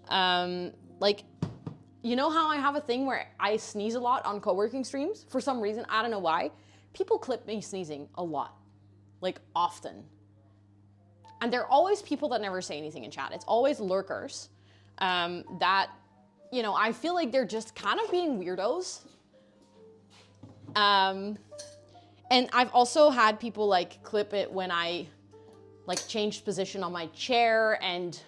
A: Like, you know how I have a thing where I sneeze a lot on co-working streams? For some reason, I don't know why. People clip me sneezing a lot, like often. And there are always people that never say anything in chat. It's always lurkers that, you know, I feel like they're just kind of being weirdos. And I've also had people like clip it when I like changed position on my chair, and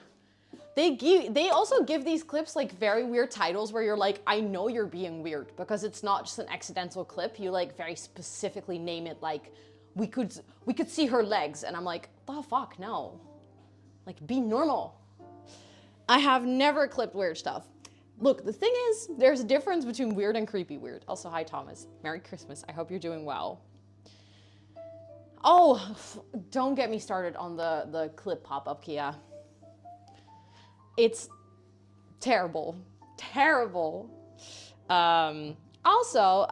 A: they also give these clips like very weird titles where you're like, I know you're being weird because it's not just an accidental clip. You like very specifically name it like, we could see her legs, and I'm like, the fuck, no. Like, be normal. I have never clipped weird stuff. Look, the thing is, there's a difference between weird and creepy weird. Also, hi Thomas. Merry Christmas. I hope you're doing well. Oh, don't get me started on the clip pop-up, Kia. It's terrible. Terrible. Also,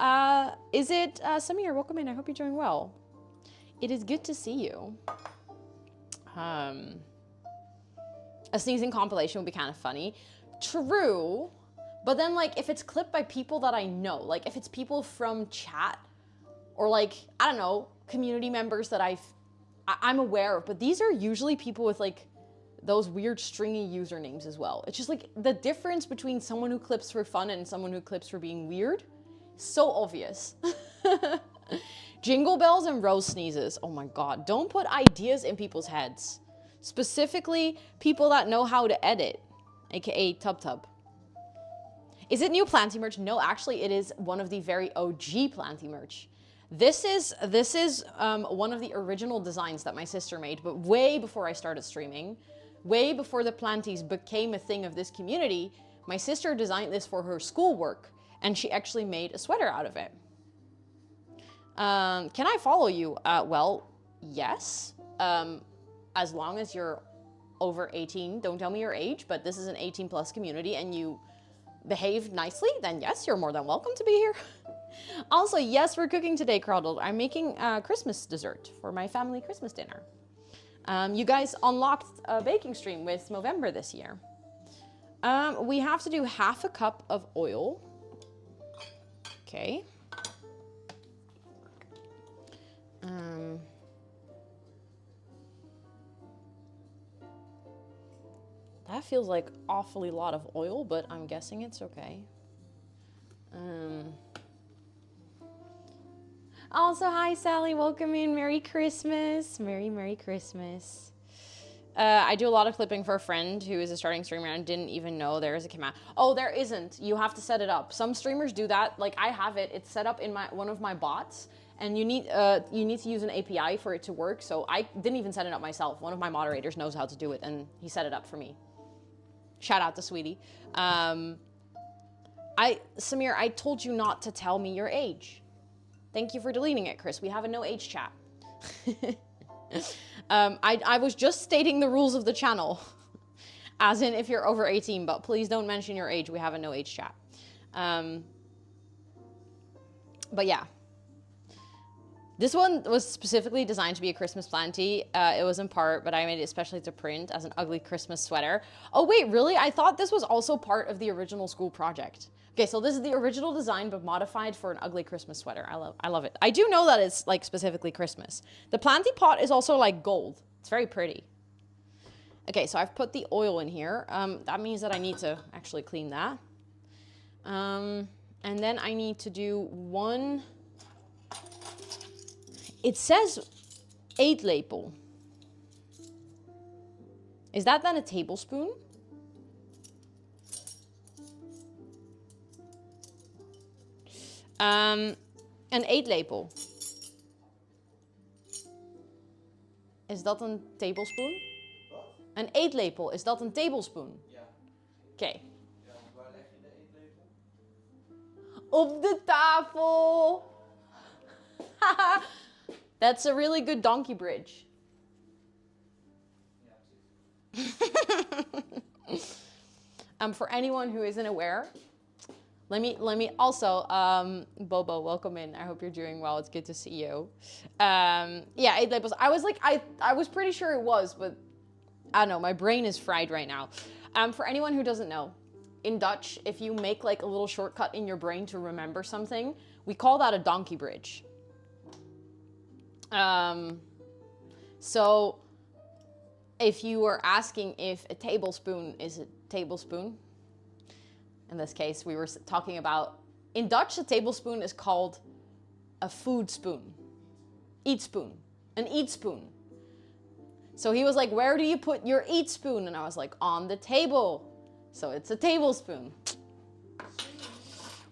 A: is it Samir? Welcome in. I hope you're doing well. It is good to see you. A sneezing compilation would be kind of funny. True. But then, like, if it's clipped by people that I know, like, if it's people from chat or, like, I don't know, community members that I'm aware of, but these are usually people with, like, those weird stringy usernames as well. It's just, like, the difference between someone who clips for fun and someone who clips for being weird, so obvious. Jingle bells and rose sneezes. Oh my God. Don't put ideas in people's heads. Specifically, people that know how to edit, aka Tub. Is it new Planty merch? No, actually, it is one of the very OG Planty merch. This is one of the original designs that my sister made, but way before I started streaming. way before the planties became a thing of this community, my sister designed this for her schoolwork, and she actually made a sweater out of it. Can I follow you? Well, yes. As long as you're over 18, don't tell me your age, but this is an 18 plus community and you behave nicely, then yes, you're more than welcome to be here. Also, yes, we're cooking today, Crawdled. I'm making Christmas dessert for my family Christmas dinner. You guys unlocked a baking stream with Movember this year. We have to do 1/2 cup of oil. Okay. That feels like awfully lot of oil, but I'm guessing it's okay. Also, hi Sally, welcome in. Merry Christmas. Merry Christmas. I do a lot of clipping for a friend who is a starting streamer and didn't even know there is a command. Oh, there isn't. You have to set it up. Some streamers do that. Like I have it. It's set up in one of my bots, and you need to use an API for it to work. So I didn't even set it up myself. One of my moderators knows how to do it, and he set it up for me. Shout out to Sweetie. Samir, I told you not to tell me your age. Thank you for deleting it, Chris. We have a no age chat. I was just stating the rules of the channel. As in if you're over 18, but please don't mention your age. We have a no age chat. But yeah. This one was specifically designed to be a Christmas planty. It was in part, but I made it especially to print as an ugly Christmas sweater. Oh wait, really? I thought this was also part of the original school project. Okay, so this is the original design, but modified for an ugly Christmas sweater. I love it. I do know that it's like specifically Christmas. The planty pot is also like gold. It's very pretty. Okay, so I've put the oil in here. That means that I need to actually clean that. And then I need to do one. It says 8-lepel. Is that then a tablespoon? An 8-lepel. Is dat een tablespoon?
B: Wat?
A: Een eetlepel, is dat een tablespoon?
B: Ja.
A: Oké.
B: Ja, want waar leg je de eetlepel?
A: Op de tafel! That's a really good donkey bridge.
B: Ja, precies.
A: For anyone who isn't aware, let me also, Bobo, welcome in. I hope you're doing well. It's good to see you. Yeah, 8-lepels. I was like, I was pretty sure it was, but I don't know. My brain is fried right now. For anyone who doesn't know, in Dutch, if you make like a little shortcut in your brain to remember something, we call that a donkey bridge. So if you were asking if a tablespoon is a tablespoon, in this case, we were talking about, in Dutch, a tablespoon is called a food spoon. Eat spoon. An eat spoon. So he was like, where do you put your eat spoon? And I was like, on the table. So it's a tablespoon.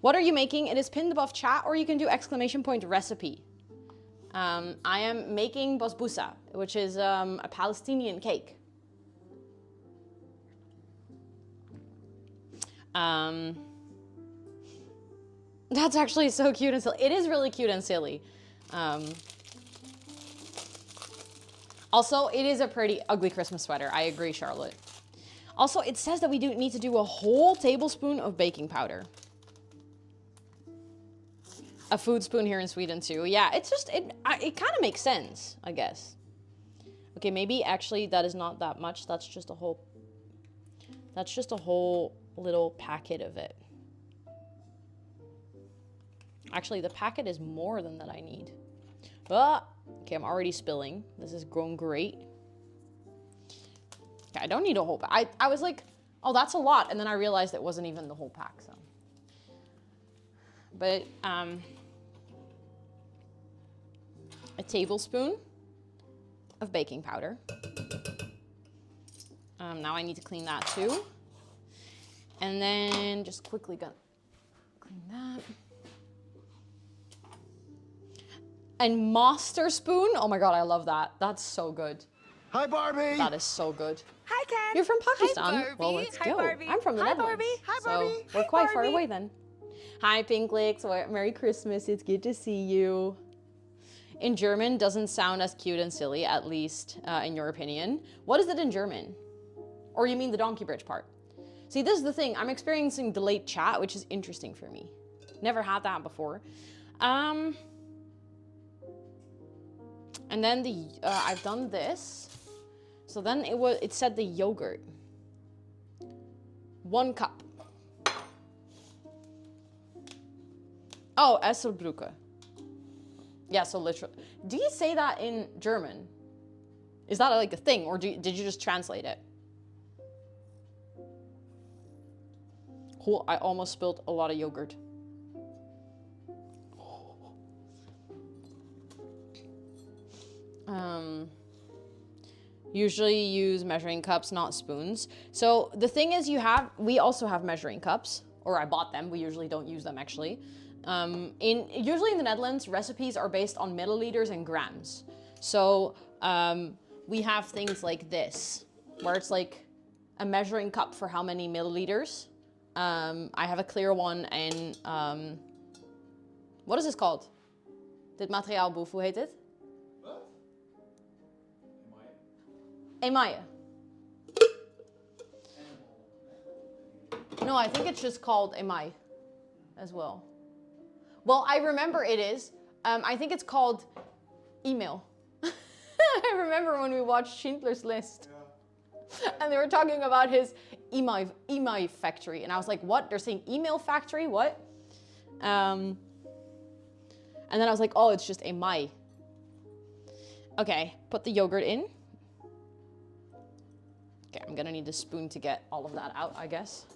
A: What are you making? It is pinned above chat, or you can do ! recipe. I am making basbousa, which is a Palestinian cake. That's actually so cute and silly. It is really cute and silly. Also, it is a pretty ugly Christmas sweater. I agree, Charlotte. Also, it says that we do need to do a whole tablespoon of baking powder. A food spoon here in Sweden too. Yeah, it's just, it kind of makes sense, I guess. Okay, maybe actually that is not that much. That's just a whole little packet of it. Actually, the packet is more than that I need. Ah, okay, I'm already spilling. This is going great. Okay, I don't need a whole pack. I was like, oh, that's a lot. And then I realized it wasn't even the whole pack, so. But, a tablespoon of baking powder. Now I need to clean that too. And then just quickly gonna clean that. And master spoon. Oh my God, I love that. That's so good.
C: Hi, Barbie.
A: That is so good.
D: Hi, Ken.
A: You're from Pakistan?
D: Hi, Barbie.
A: Well, let's
D: Hi,
A: go.
D: Barbie.
A: I'm from the
D: Hi,
A: Netherlands.
D: Barbie. Hi,
A: So
D: Barbie.
A: we're
D: Hi,
A: quite far
D: Barbie.
A: away then. Hi, Pinklix. Merry Christmas. It's good to see you. In German doesn't sound as cute and silly, at least in your opinion. What is it in German? Or you mean the donkey bridge part? See, this is the thing. I'm experiencing delayed chat, which is interesting for me. Never had that before. And then I've done this. So then it said the yogurt. 1 cup. Oh, Esselbrücke. Yeah, so literally. Do you say that in German? Is that like a thing, or did you just translate it? Oh, I almost spilled a lot of yogurt. Usually use measuring cups, not spoons. So the thing is, we also have measuring cups, or I bought them. We usually don't use them actually. Usually in the Netherlands, recipes are based on milliliters and grams. So we have things like this, where it's like a measuring cup for how many milliliters. I have a clear one and what is this called? Dit materiaalboef, hoe heet het?
B: Wat?
A: Emaille. No, I think it's just called emaille as well. Well, I remember it is. I think it's called email. I remember when we watched Schindler's List. Yeah. And they were talking about his email factory. And I was like, what? They're saying email factory? What? And then I was like, oh, it's just emaille. Okay, put the yogurt in. Okay, I'm gonna need a spoon to get all of that out, I guess.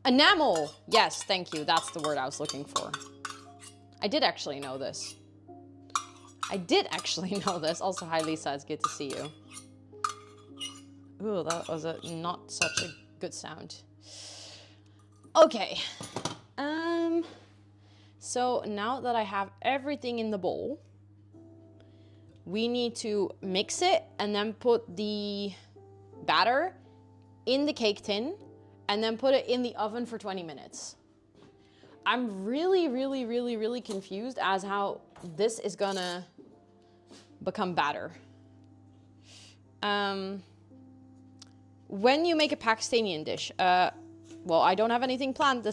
A: Enamel! Yes, thank you. That's the word I was looking for. I did actually know this. Also, hi Lisa, it's good to see you. Ooh, that was not such a good sound. Okay. So now that I have everything in the bowl, we need to mix it and then put the batter in the cake tin and then put it in the oven for 20 minutes. I'm really confused as how this is gonna become batter. When you make a Pakistani dish, well, I don't have anything planned.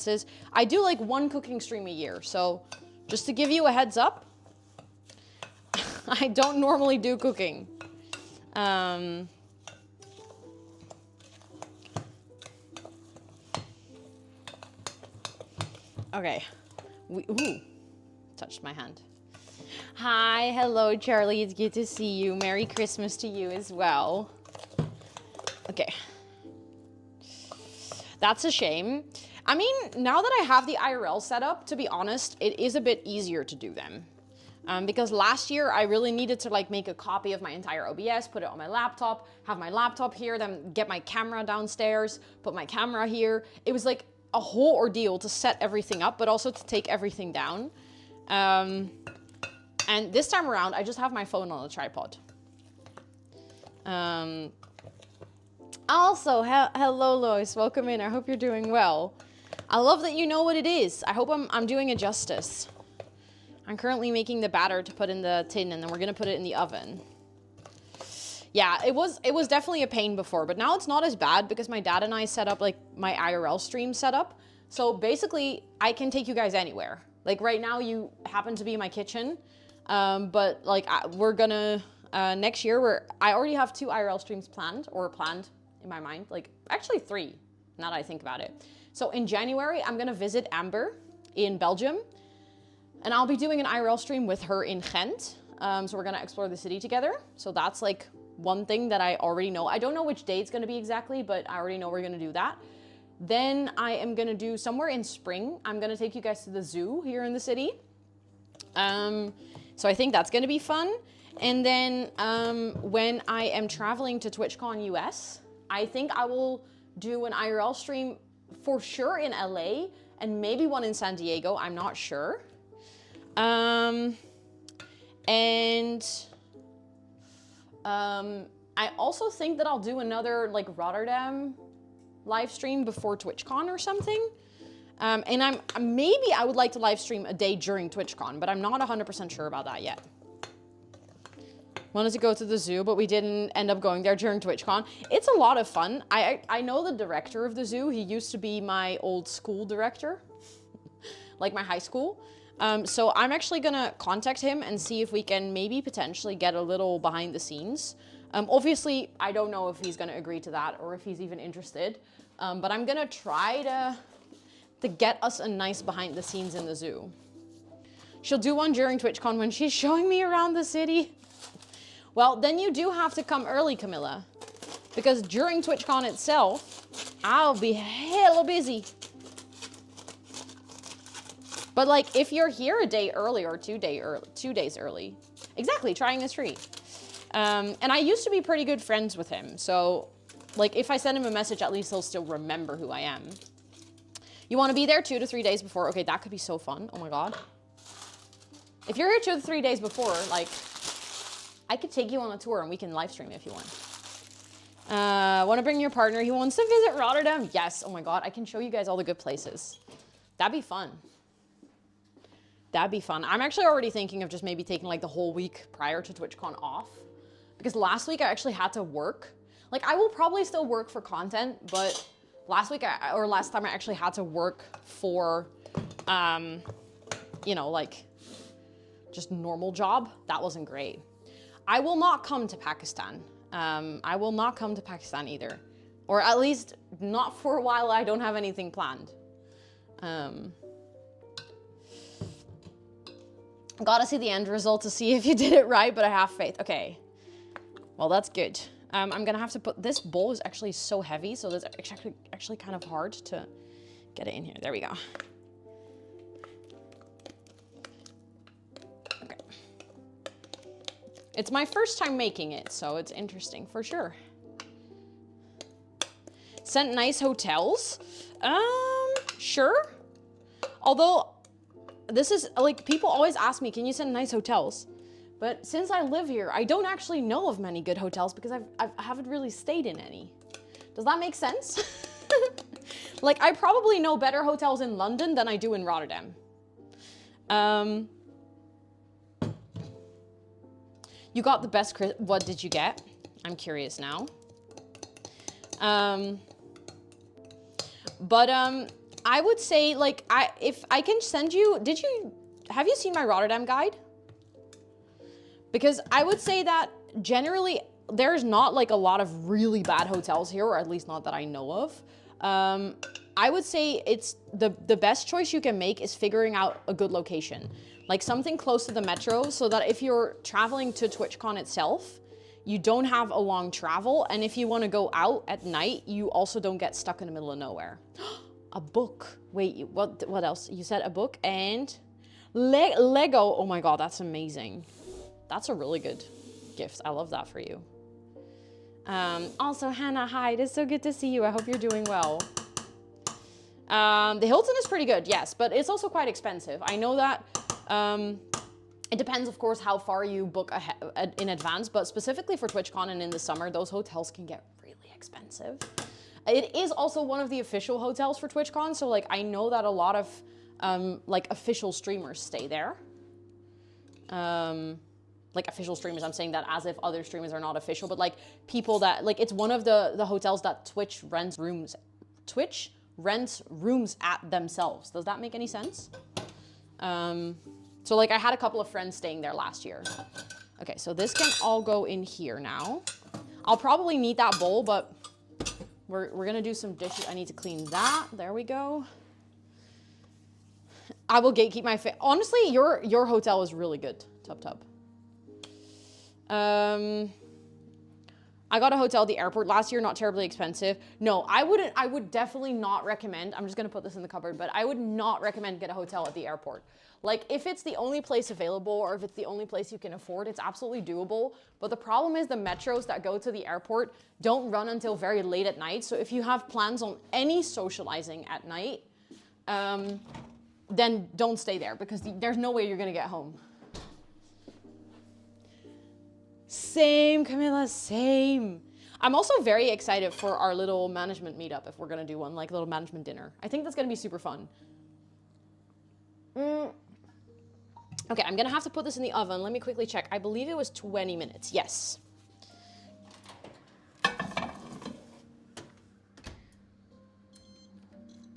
A: I do like 1 cooking stream a year. So just to give you a heads up, I don't normally do cooking. Okay. Ooh, touched my hand. Hi, hello, Charlie. It's good to see you. Merry Christmas to you as well. Okay. That's a shame. I mean, now that I have the IRL set up, to be honest, it is a bit easier to do them. Because last year I really needed to like make a copy of my entire OBS, put it on my laptop, have my laptop here, then get my camera downstairs, put my camera here. It was like a whole ordeal to set everything up, but also to take everything down. And this time around, I just have my phone on a tripod. Also, hello Lois, welcome in. I hope you're doing well. I love that you know what it is. I hope I'm doing it justice. I'm currently making the batter to put in the tin, and then we're gonna put it in the oven. Yeah, it was definitely a pain before, but now it's not as bad because my dad and I set up like my IRL stream setup. So basically, I can take you guys anywhere. Like right now, you happen to be in my kitchen, but like we're gonna next year. I already have 2 IRL streams planned in my mind. Like actually 3, now that I think about it. So in January, I'm gonna visit Amber in Belgium. And I'll be doing an IRL stream with her in Ghent. So we're gonna explore the city together. So that's like one thing that I already know. I don't know which day it's gonna be exactly, but I already know we're gonna do that. Then I am gonna do somewhere in spring. I'm gonna take you guys to the zoo here in the city. So I think that's gonna be fun. And then when I am traveling to TwitchCon US, I think I will do an IRL stream for sure in LA and maybe one in San Diego, I'm not sure. And I also think that I'll do another like Rotterdam live stream before TwitchCon or something. And maybe I would like to live stream a day during TwitchCon, but I'm not 100% sure about that yet. Wanted to go to the zoo, but we didn't end up going there during TwitchCon. It's a lot of fun. I know the director of the zoo. He used to be my old school director, like my high school. So I'm actually gonna contact him and see if we can maybe potentially get a little behind the scenes. Obviously, I don't know if he's gonna agree to that or if he's even interested, but I'm gonna try to get us a nice behind the scenes in the zoo. She'll do one during TwitchCon when she's showing me around the city. Well, then you do have to come early, Camilla, because during TwitchCon itself, I'll be hella busy. But like, if you're here a day early or 2 days early, exactly, trying is free. And I used to be pretty good friends with him. So like, if I send him a message, at least he'll still remember who I am. You want to be there 2 to 3 days before? Okay, that could be so fun. Oh my God. If you're here 2 to 3 days before, like, I could take you on a tour and we can live stream if you want. Want to bring your partner? He wants to visit Rotterdam. Yes. Oh my God. I can show you guys all the good places. That'd be fun. That'd be fun. I'm actually already thinking of just maybe taking like the whole week prior to TwitchCon off, because last week I actually had to work. Like, I will probably still work for content, but last time I actually had to work for, you know, like just normal job. That wasn't great. I will not come to Pakistan. I will not come to Pakistan either. Or at least not for a while. I don't have anything planned. Gotta see the end result to see if you did it right, but I have faith. Okay. Well, that's good. I'm gonna have to put, this bowl is actually so heavy, so it's actually kind of hard to get it in here. There we go. Okay. It's my first time making it, so it's interesting for sure. Sent nice hotels? Sure. Although, this is, like, people always ask me, can you send nice hotels? But since I live here, I don't actually know of many good hotels because I haven't really stayed in any. Does that make sense? Like, I probably know better hotels in London than I do in Rotterdam. You got the best, what did you get? I'm curious now. I would say, like, if I can send you, have you seen my Rotterdam guide? Because I would say that generally there's not like a lot of really bad hotels here, or at least not that I know of. I would say it's the best choice you can make is figuring out a good location. Like something close to the metro, so that if you're traveling to TwitchCon itself, you don't have a long travel. And if you want to go out at night, you also don't get stuck in the middle of nowhere. A book. Wait, what else? You said a book and Lego. Oh my God, that's amazing. That's a really good gift. I love that for you. Also, Hannah, hi. It is so good to see you. I hope you're doing well. The Hilton is pretty good, yes, but it's also quite expensive. I know that it depends, of course, how far you book in advance, but specifically for TwitchCon and in the summer, those hotels can get really expensive. It is also one of the official hotels for TwitchCon, so like I know that a lot of like official streamers stay there. Like official streamers, I'm saying that as if other streamers are not official, but like people that, like it's one of the hotels that Twitch rents rooms at themselves. Does that make any sense? So like I had a couple of friends staying there last year. Okay, so this can all go in here now. I'll probably need that bowl, but we're gonna do some dishes. I need to clean that. There we go. I will gatekeep my honestly, your hotel is really good, Tub. I got a hotel at the airport last year, not terribly expensive. No, I would definitely not recommend, I'm just gonna put this in the cupboard, but I would not recommend get a hotel at the airport. Like if it's the only place available or if it's the only place you can afford, it's absolutely doable. But the problem is the metros that go to the airport don't run until very late at night. So if you have plans on any socializing at night, then don't stay there because there's no way you're gonna get home. Same, Camilla, same. I'm also very excited for our little management meetup if we're gonna do one, like little management dinner. I think that's gonna be super fun. Okay, I'm gonna have to put this in the oven. Let me quickly check. I believe it was 20 minutes. Yes.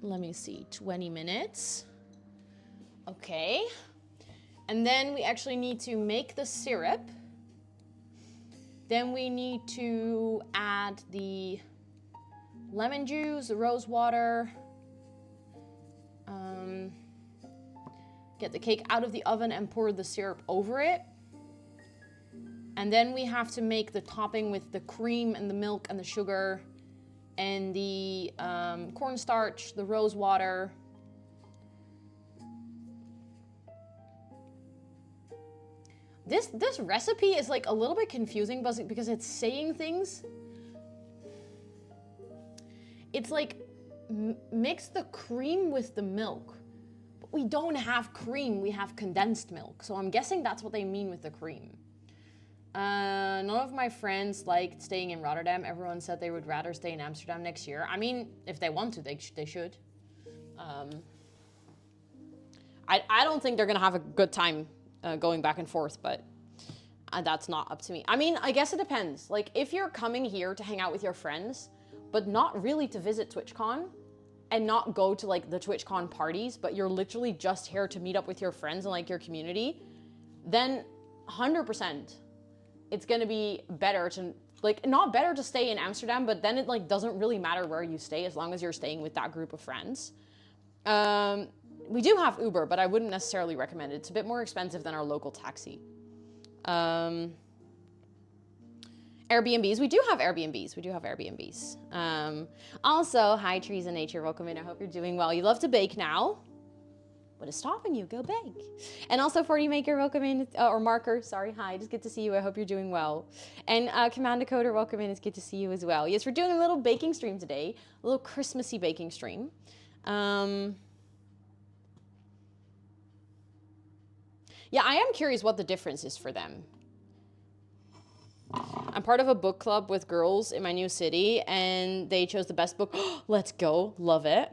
A: Let me see, 20 minutes. Okay. And then we actually need to make the syrup. Then we need to add the lemon juice, the rose water. Get the cake out of the oven and pour the syrup over it. And then we have to make the topping with the cream and the milk and the sugar and the cornstarch, the rose water. This recipe is like a little bit confusing because it's saying things. It's like mix the cream with the milk. But we don't have cream, we have condensed milk. So I'm guessing that's what they mean with the cream. None of my friends liked staying in Rotterdam. Everyone said they would rather stay in Amsterdam next year. I mean, if they want to, they should. I don't think they're gonna have a good time going back and forth, but that's not up to me. I mean, I guess it depends. Like, if you're coming here to hang out with your friends, but not really to visit TwitchCon, and not go to like the TwitchCon parties, but you're literally just here to meet up with your friends and like your community, then 100%. It's gonna be better to, like, not better to stay in Amsterdam, but then it like doesn't really matter where you stay as long as you're staying with that group of friends. We do have Uber, but I wouldn't necessarily recommend it. It's a bit more expensive than our local taxi. Airbnbs, we do have Airbnbs. Also, hi Trees and Nature, welcome in. I hope you're doing well. You love to bake now. What is stopping you? Go bake. And also 40 Maker, welcome in, or Marker, sorry, hi, just good to see you. I hope you're doing well. And Command Decoder, welcome in, it's good to see you as well. Yes, we're doing a little baking stream today, a little Christmassy baking stream. Yeah, I am curious what the difference is for them. I'm part of a book club with girls in my new city, and they chose the best book. Let's go, love it.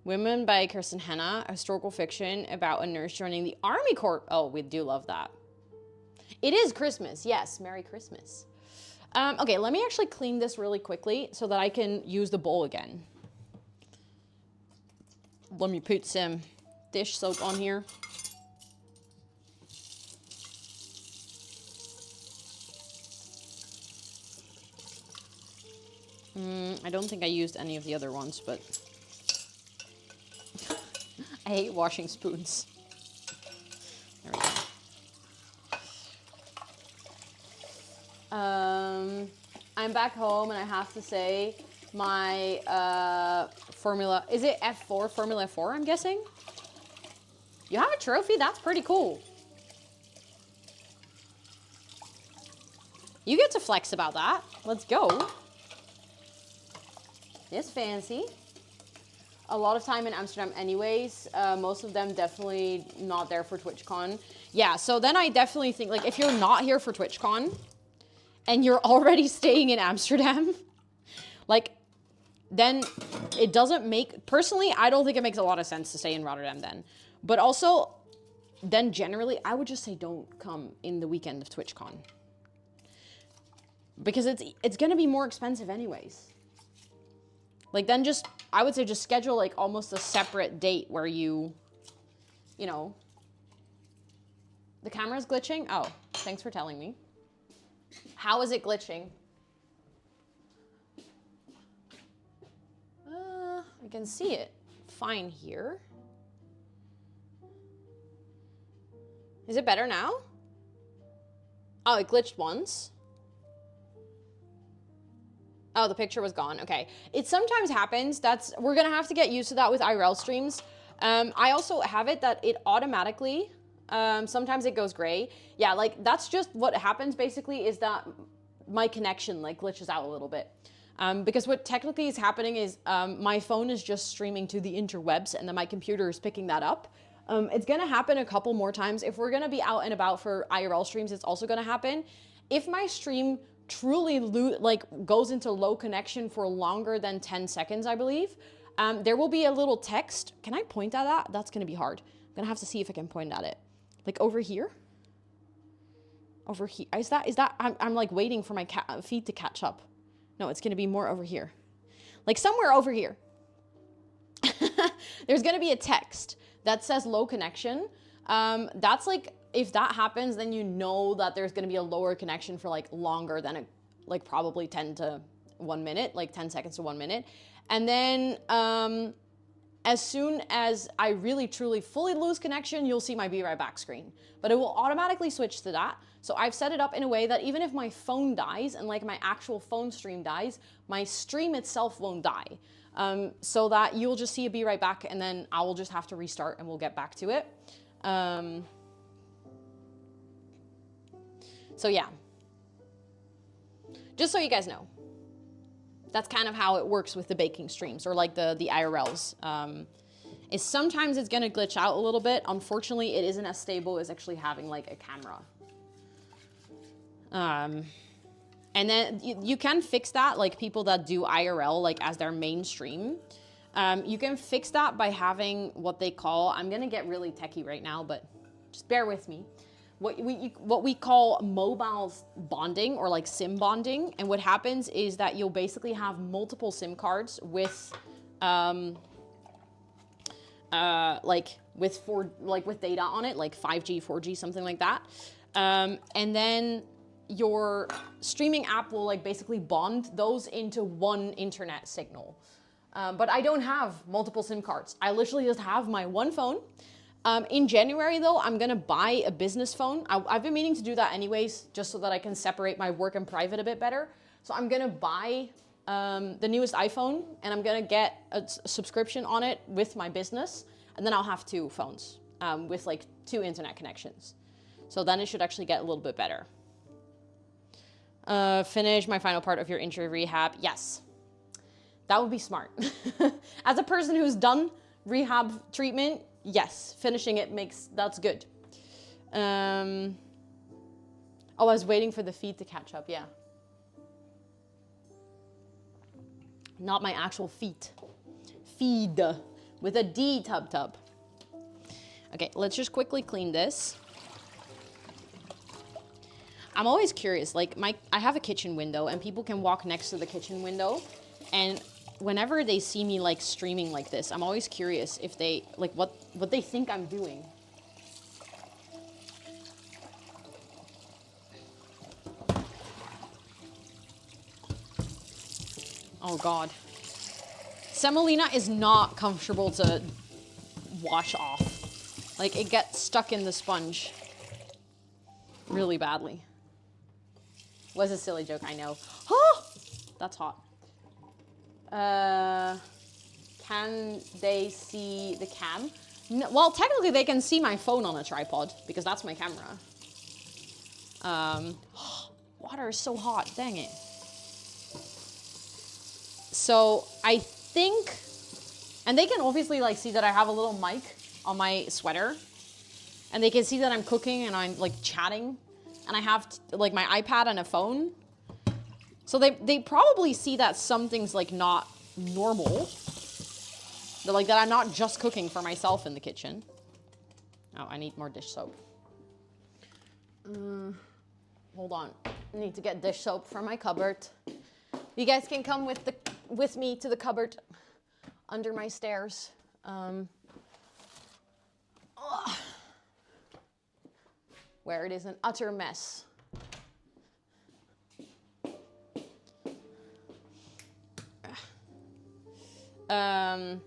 A: Women by Kirsten Hanna, a historical fiction about a nurse joining the Army Corps. Oh, we do love that. It is Christmas, yes, Merry Christmas. Okay, let me actually clean this really quickly so that I can use the bowl again. Let me put some dish soap on here. I don't think I used any of the other ones, but I hate washing spoons. There we go. I'm back home and I have to say my Formula, is it F4, Formula 4, I'm guessing? You have a trophy? That's pretty cool. You get to flex about that. Let's go. It's fancy. A lot of time in Amsterdam anyways. Most of them definitely not there for TwitchCon. Yeah, so then I definitely think, like, if you're not here for TwitchCon and you're already staying in Amsterdam, like, then it doesn't make, personally, I don't think it makes a lot of sense to stay in Rotterdam then. But also, then generally, I would just say don't come in the weekend of TwitchCon. Because it's gonna be more expensive anyways. Like, then just, I would say just schedule, like, almost a separate date where you know. The camera's glitching? Oh, thanks for telling me. How is it glitching? I can see it fine here. Is it better now? Oh, it glitched once. Oh, the picture was gone. Okay. It sometimes happens. We're going to have to get used to that with IRL streams. I also have it that it automatically, sometimes it goes gray. Yeah, like that's just what happens basically is that my connection like glitches out a little bit. Because what technically is happening is my phone is just streaming to the interwebs and then my computer is picking that up. It's gonna happen a couple more times. If we're gonna be out and about for IRL streams, it's also gonna happen. If my stream truly goes into low connection for longer than 10 seconds, I believe, there will be a little text. Can I point at that? That's gonna be hard. I'm gonna have to see if I can point at it. Like over here? Over here, is that, I'm like waiting for my feed to catch up. No, it's gonna be more over here. Like somewhere over here. There's gonna be a text that says low connection. That's like, if that happens, then you know that there's gonna be a lower connection for like longer than like probably 10 to 1 minute, like 10 seconds to 1 minute. And then as soon as I really truly fully lose connection, you'll see my be right back screen. But it will automatically switch to that. So I've set it up in a way that even if my phone dies and like my actual phone stream dies, my stream itself won't die. So that you'll just see a be right back, and then I will just have to restart and we'll get back to it. So yeah, just so you guys know, that's kind of how it works with the baking streams or like the IRLs. Is sometimes it's gonna glitch out a little bit. Unfortunately, it isn't as stable as actually having like a camera. And then you can fix that, like people that do IRL like as their main stream. You can fix that by having what they call, I'm gonna get really techie right now, but just bear with me. What we call mobile bonding, or like SIM bonding. And what happens is that you'll basically have multiple SIM cards with with data on it, like 5G, 4G, something like that. And then your streaming app will like basically bond those into one internet signal. But I don't have multiple SIM cards. I literally just have my one phone. In January though, I'm gonna buy a business phone. I've been meaning to do that anyways, just so that I can separate my work and private a bit better. So I'm gonna buy the newest iPhone, and I'm gonna get a subscription on it with my business. And then I'll have two phones with like 2 internet connections. So then it should actually get a little bit better. Finish my final part of your injury rehab. Yes, that would be smart. As a person who's done rehab treatment, yes, finishing it that's good. Oh, I was waiting for the feed to catch up, yeah. Not my actual feet. Feed, with a D, tub. Okay, let's just quickly clean this. I'm always curious, like I have a kitchen window and people can walk next to the kitchen window, and whenever they see me like streaming like this, I'm always curious if they like what they think I'm doing. Oh God. Semolina is not comfortable to wash off. Like it gets stuck in the sponge really badly. Was a silly joke, I know. Oh, that's hot. Can they see the cam? No, well, technically they can see my phone on a tripod because that's my camera. Water is so hot, dang it. So I think, and they can obviously like see that I have a little mic on my sweater, and they can see that I'm cooking and I'm like chatting, and I have like my iPad and a phone. So they probably see that something's like not normal. They're like that I'm not just cooking for myself in the kitchen. Oh, I need more dish soap. Hold on, I need to get dish soap from my cupboard. You guys can come with me to the cupboard under my stairs. Where it is an utter mess. Then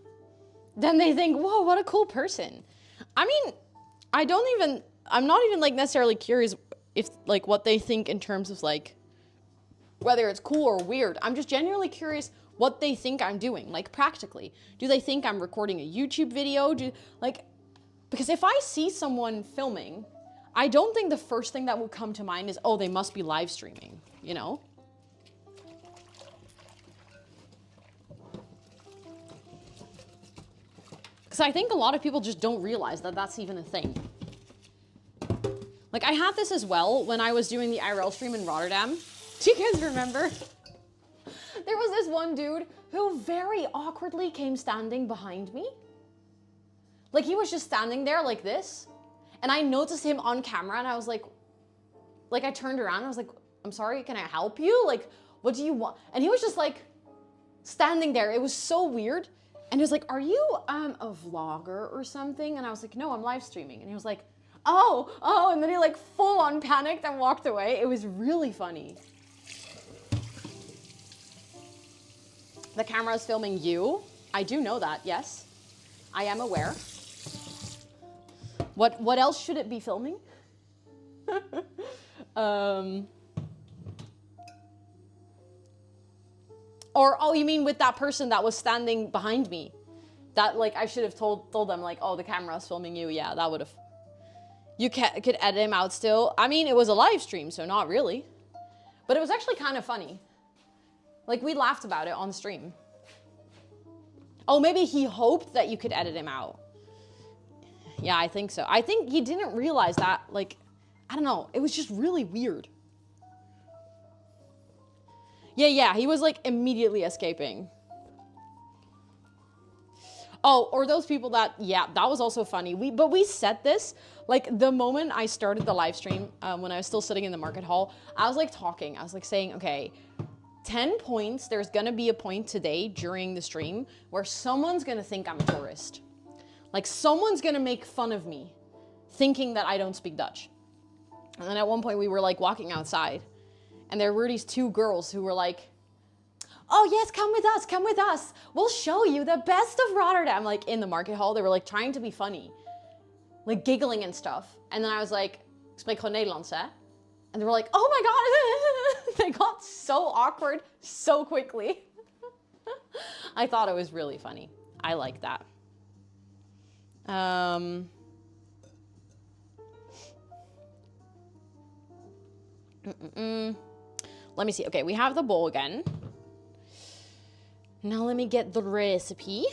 A: they think, whoa, what a cool person. I mean, I'm not even like necessarily curious if like what they think in terms of like whether it's cool or weird. I'm just genuinely curious what they think I'm doing, like practically. Do they think I'm recording a YouTube video? Because if I see someone filming, I don't think the first thing that would come to mind is, oh, they must be live streaming, you know? Because Because I think a lot of people just don't realize that that's even a thing. Like, I had this as well when I was doing the IRL stream in Rotterdam. Do you guys remember? There was this one dude who very awkwardly came standing behind me. Like, he was just standing there like this. And I noticed him on camera and I was like, I turned around and I was like, I'm sorry, can I help you? Like, what do you want? And he was just like standing there. It was so weird. And he was like, are you a vlogger or something? And I was like, no, I'm live streaming. And he was like, oh. And then he like full on panicked and walked away. It was really funny. The camera is filming you. I do know that, yes. I am aware. What else should it be filming? Or, oh, you mean with that person that was standing behind me? That, like, I should have told them, like, oh, the camera's filming you. Yeah, that would have. You could edit him out still. I mean, it was a live stream, so not really. But it was actually kind of funny. Like, we laughed about it on stream. Oh, maybe he hoped that you could edit him out. Yeah, I think so. I think he didn't realize that, like, I don't know. It was just really weird. Yeah, he was like immediately escaping. Oh, or those people that, yeah, that was also funny. But we said this, like the moment I started the live stream, when I was still sitting in the market hall, I was like talking, I was like saying, okay, 10 points, there's gonna be a point today during the stream where someone's gonna think I'm a tourist. Like someone's gonna make fun of me thinking that I don't speak Dutch. And then at one point we were like walking outside and there were these two girls who were like, oh yes, come with us. We'll show you the best of Rotterdam. Like in the market hall, they were like trying to be funny, like giggling and stuff. And then I was like, ik spreek gewoon Nederlands, hè? And they were like, oh my God. They got so awkward so quickly. I thought it was really funny. I like that. Let me see. Okay, we have the bowl again. Now let me get the recipe.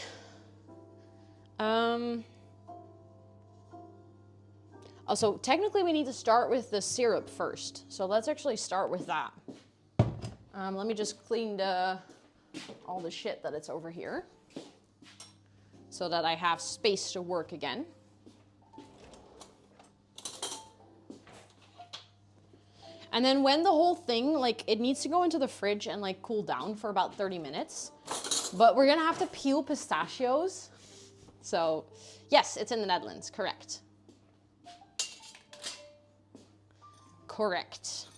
A: Oh, so technically we need to start with the syrup first. So let's actually start with that. Let me just clean all the shit that it's over here so that I have space to work again. And then when the whole thing, like it needs to go into the fridge and like cool down for about 30 minutes. But we're gonna have to peel pistachios. So yes, it's in the Netherlands, correct. Correct.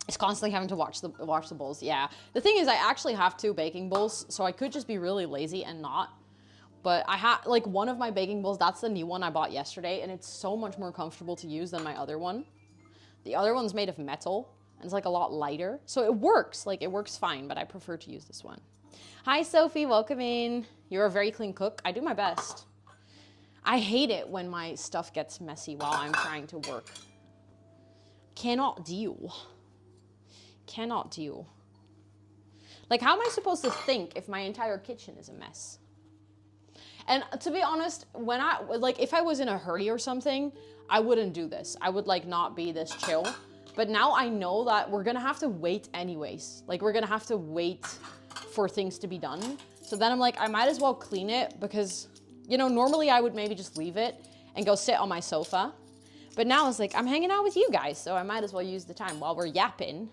A: It's constantly having to wash the bowls. Yeah. The thing is I actually have 2 baking bowls, so I could just be really lazy and not. But I have like one of my baking bowls, that's the new one I bought yesterday, and it's so much more comfortable to use than my other one. The other one's made of metal and it's like a lot lighter. So it works, like it works fine, but I prefer to use this one. Hi Sophie, welcome in. You're a very clean cook. I do my best. I hate it when my stuff gets messy while I'm trying to work. Cannot deal. Cannot deal. Like how am I supposed to think if my entire kitchen is a mess? And to be honest, when if I was in a hurry or something, I wouldn't do this. I would like not be this chill. But now I know that we're gonna have to wait anyways. Like we're gonna have to wait for things to be done. So then I'm like, I might as well clean it because, you know, normally I would maybe just leave it and go sit on my sofa. But now it's like, I'm hanging out with you guys, so I might as well use the time while we're yapping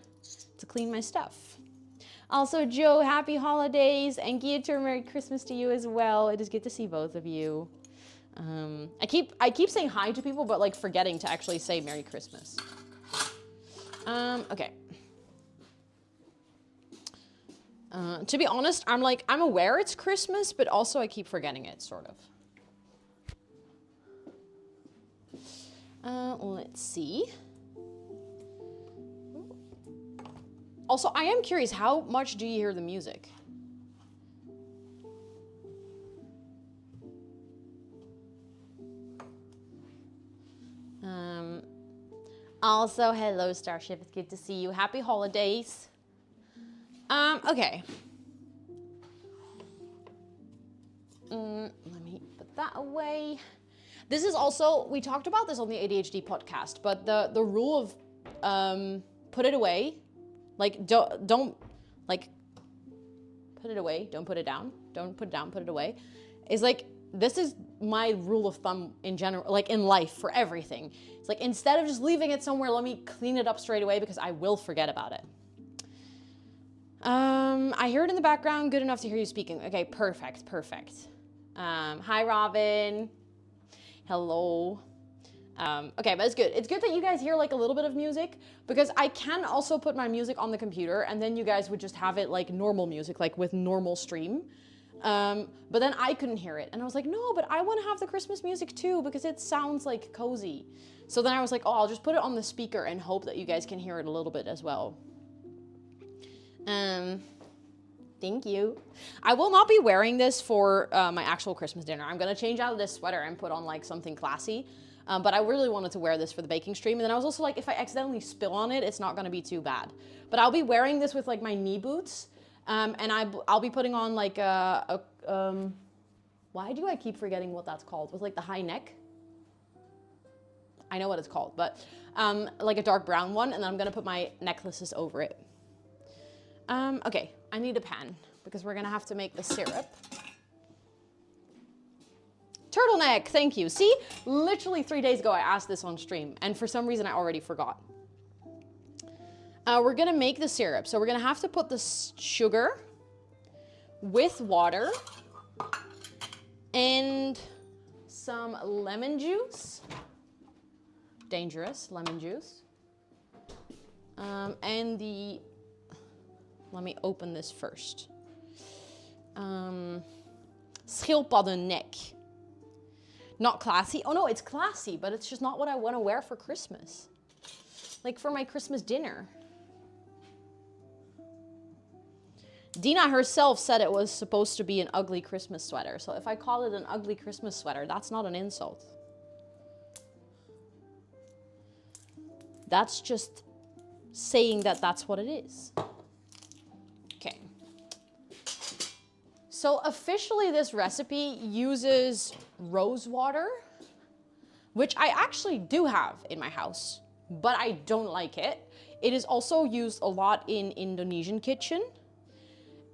A: to clean my stuff. Also, Joe, happy holidays, and Guillermo, Merry Christmas to you as well. It is good to see both of you. I keep saying hi to people, but like forgetting to actually say Merry Christmas. Okay. To be honest, I'm aware it's Christmas, but also I keep forgetting it, sort of. Let's see. Also, I am curious, how much do you hear the music? Also, hello, Starship. It's good to see you. Happy holidays. Okay. Let me put that away. This is also, we talked about this on the ADHD podcast, but the rule of put it away, like don't like put it away, don't put it down, don't put it down, put it away, is like, this is my rule of thumb in general, like in life for everything. It's like, instead of just leaving it somewhere, let me clean it up straight away because I will forget about it. I hear it in the background, good enough to hear you speaking. Okay, perfect. Hi, Robin. Hello. Okay, but it's good. It's good that you guys hear like a little bit of music, because I can also put my music on the computer and then you guys would just have it like normal music, like with normal stream. But then I couldn't hear it. And I was like, no, but I want to have the Christmas music too, because it sounds like cozy. So then I was like, oh, I'll just put it on the speaker and hope that you guys can hear it a little bit as well. Thank you. I will not be wearing this for my actual Christmas dinner. I'm going to change out of this sweater and put on like something classy. But I really wanted to wear this for the baking stream. And then I was also like, if I accidentally spill on it, it's not going to be too bad. But I'll be wearing this with like my knee boots. And I'll be putting on like why do I keep forgetting what that's called? With like the high neck? I know what it's called, but like a dark brown one. And then I'm going to put my necklaces over it. Okay, I need a pan because we're going to have to make the syrup. Turtleneck, thank you. See, literally 3 days ago I asked this on stream, and for some reason I already forgot. We're gonna make the syrup, so we're gonna have to put the sugar with water and some lemon juice. Dangerous lemon juice. And let me open this first. Schildpaddennek. Not classy. Oh no, it's classy, but it's just not what I want to wear for Christmas. Like for my Christmas dinner. Dina herself said it was supposed to be an ugly Christmas sweater. So if I call it an ugly Christmas sweater, that's not an insult. That's just saying that that's what it is. Okay. So officially this recipe uses rose water, which I actually do have in my house, but I don't like it. It is also used a lot in Indonesian kitchen,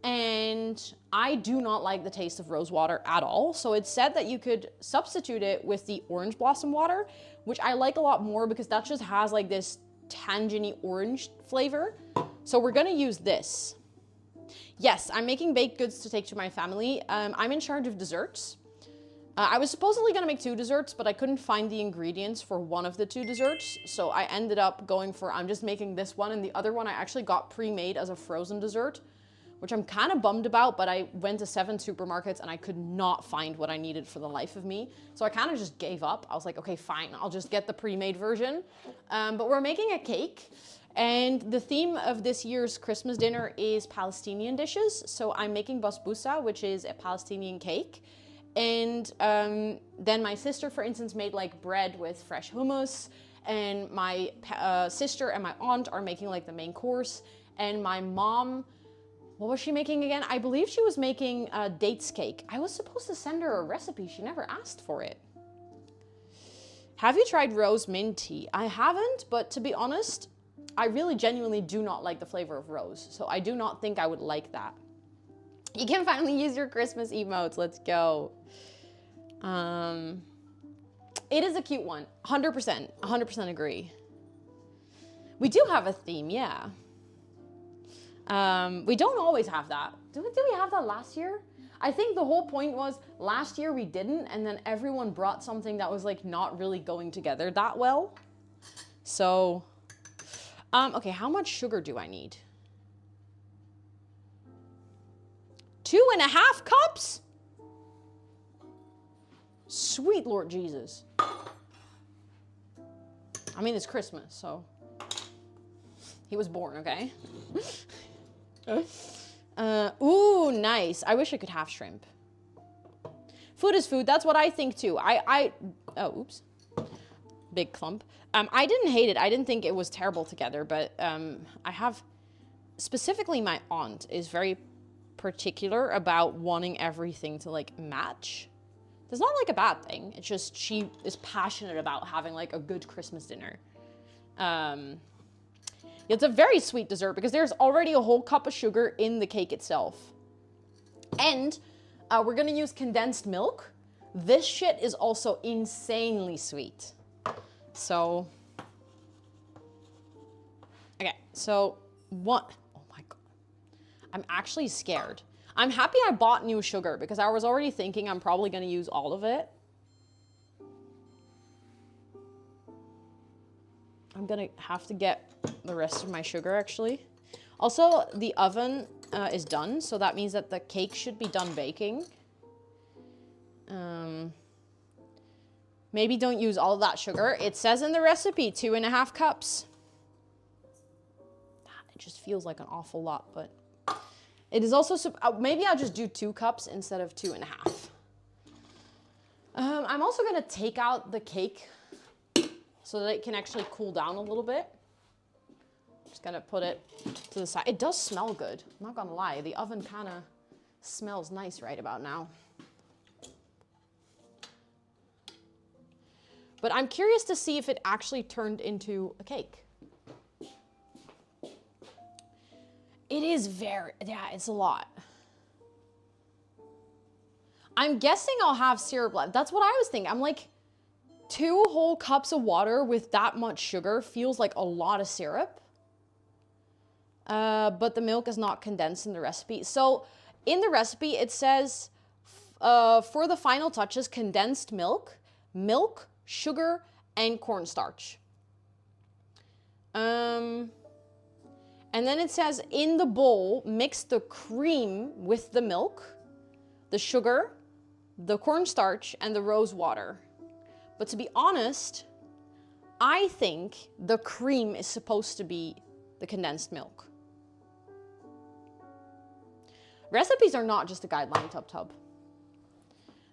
A: and I do not like the taste of rose water at all. So it said that you could substitute it with the orange blossom water, which I like a lot more because that just has like this tangerine orange flavor. So we're gonna use this. Yes, I'm making baked goods to take to my family. I'm in charge of desserts. I was supposedly gonna make 2 desserts, but I couldn't find the ingredients for one of the 2 desserts. So I ended up going for, I'm just making this one, and the other one I actually got pre-made as a frozen dessert, which I'm kind of bummed about, but I went to 7 supermarkets and I could not find what I needed for the life of me. So I kind of just gave up. I was like, okay, fine, I'll just get the pre-made version. But we're making a cake. And the theme of this year's Christmas dinner is Palestinian dishes. So I'm making basbousa, which is a Palestinian cake. And then my sister, for instance, made like bread with fresh hummus. And my sister and my aunt are making like the main course. And my mom, what was she making again? I believe she was making dates cake. I was supposed to send her a recipe. She never asked for it. Have you tried rose mint tea? I haven't, but to be honest, I really genuinely do not like the flavor of rose. So I do not think I would like that. You can finally use your Christmas emotes. Let's go. It is a cute one. 100% agree. We do have a theme, yeah. We don't always have that. Did we have that last year? I think the whole point was last year we didn't, and then everyone brought something that was like not really going together that well. So, okay, how much sugar do I need? 2.5 cups? Sweet Lord Jesus. I mean, it's Christmas, so he was born, okay? Ooh, nice. I wish I could have shrimp. Food is food. That's what I think too. Oh, oops. Big clump. I didn't hate it. I didn't think it was terrible together, but I have, specifically my aunt is very particular about wanting everything to like match. It's not like a bad thing. It's just she is passionate about having like a good Christmas dinner. It's a very sweet dessert because there's already a whole cup of sugar in the cake itself. And we're gonna use condensed milk. This shit is also insanely sweet. So, okay, so what? Oh my God. I'm actually scared. I'm happy I bought new sugar because I was already thinking I'm probably gonna use all of it. I'm gonna have to get the rest of my sugar actually. Also, the oven is done, so that means that the cake should be done baking. Maybe don't use all of that sugar. It says in the recipe 2.5 cups. It just feels like an awful lot, but it is also, maybe I'll just do 2 cups instead of 2.5. I'm also gonna take out the cake so that it can actually cool down a little bit. Just gonna put it to the side. It does smell good, I'm not gonna lie. The oven kind of smells nice right about now. But I'm curious to see if it actually turned into a cake. It is very, yeah, it's a lot. I'm guessing I'll have syrup left. That's what I was thinking. I'm like, 2 whole cups of water with that much sugar feels like a lot of syrup. But the milk is not condensed in the recipe. So in the recipe, it says, for the final touches, condensed milk, sugar, and cornstarch. And then it says in the bowl, mix the cream with the milk, the sugar, the cornstarch, and the rose water. But to be honest, I think the cream is supposed to be the condensed milk. Recipes are not just a guideline, tub.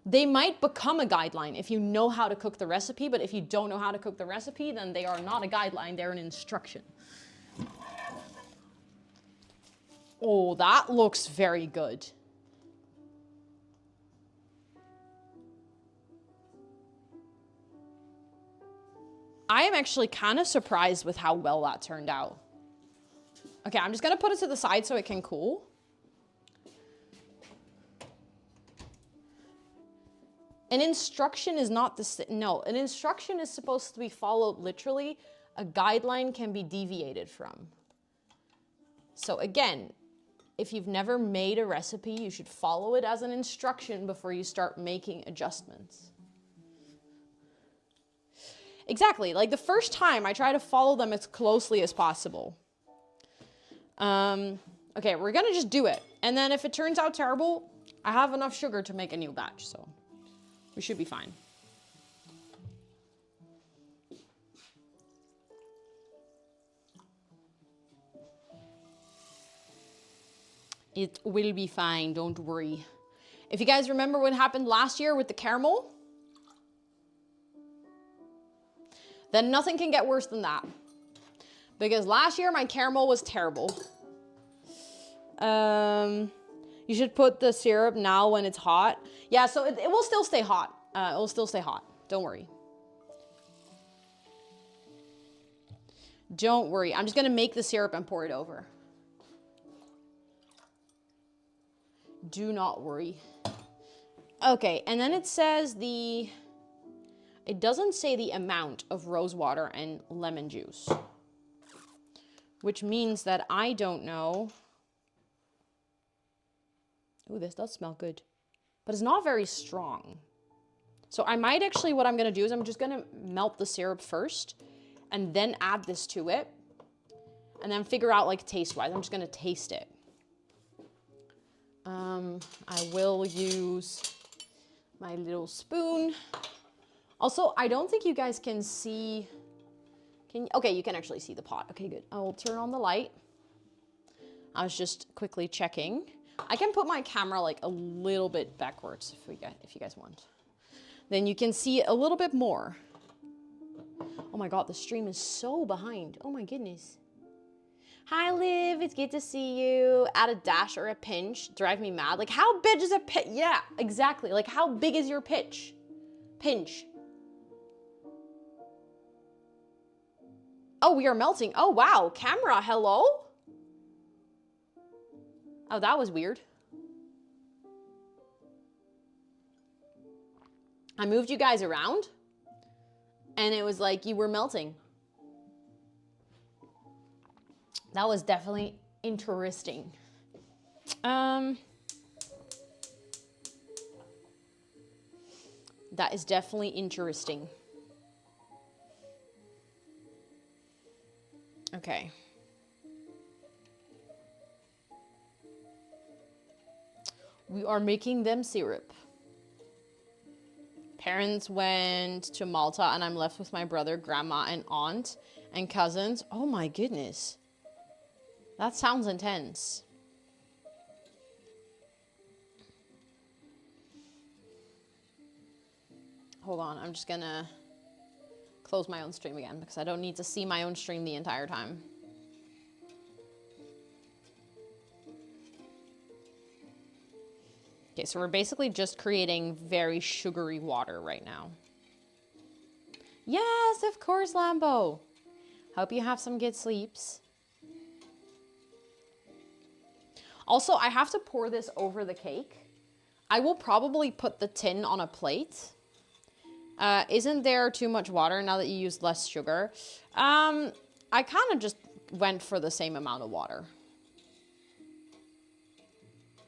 A: They might become a guideline if you know how to cook the recipe, but if you don't know how to cook the recipe, then they are not a guideline, they're an instruction. Oh, that looks very good. I am actually kind of surprised with how well that turned out. Okay, I'm just gonna put it to the side so it can cool. An instruction is not the no, an instruction is supposed to be followed literally. A guideline can be deviated from. So again, if you've never made a recipe, you should follow it as an instruction before you start making adjustments. Exactly, like the first time I try to follow them as closely as possible. Okay, we're gonna just do it. And then if it turns out terrible, I have enough sugar to make a new batch, so we should be fine. It will be fine, don't worry. If you guys remember what happened last year with the caramel, then nothing can get worse than that. Because last year my caramel was terrible. You should put the syrup now when it's hot. Yeah, so it will still stay hot. It will still stay hot. Don't worry. Don't worry. I'm just going to make the syrup and pour it over. Do not worry. Okay, and then it says it doesn't say the amount of rose water and lemon juice, which means that I don't know. Ooh, this does smell good, but it's not very strong. So I might actually, what I'm gonna do is I'm just gonna melt the syrup first and then add this to it and then figure out like taste-wise. I'm just gonna taste it. I will use my little spoon. Also, I don't think you guys can see, okay, you can actually see the pot. Okay, good. I will turn on the light. I was just quickly checking. I can put my camera like a little bit backwards if you guys want. Then you can see a little bit more. Oh my God, the stream is so behind. Oh my goodness. Hi, Liv. It's good to see you. Add a dash or a pinch. Drive me mad. Like, how big is a pitch? Yeah, exactly. Like, how big is your pitch? Pinch. Oh, we are melting. Oh, wow. Camera, hello? Oh, that was weird. I moved you guys around, and it was like you were melting. That was definitely interesting. That is definitely interesting. Okay. We are making them syrup. Parents went to Malta and I'm left with my brother, grandma, and aunt and cousins. Oh my goodness. That sounds intense. Hold on, I'm just gonna close my own stream again because I don't need to see my own stream the entire time. Okay, so we're basically just creating very sugary water right now. Yes, of course, Lambo. Hope you have some good sleeps. Also, I have to pour this over the cake. I will probably put the tin on a plate. Isn't there too much water now that you used less sugar? I kind of just went for the same amount of water.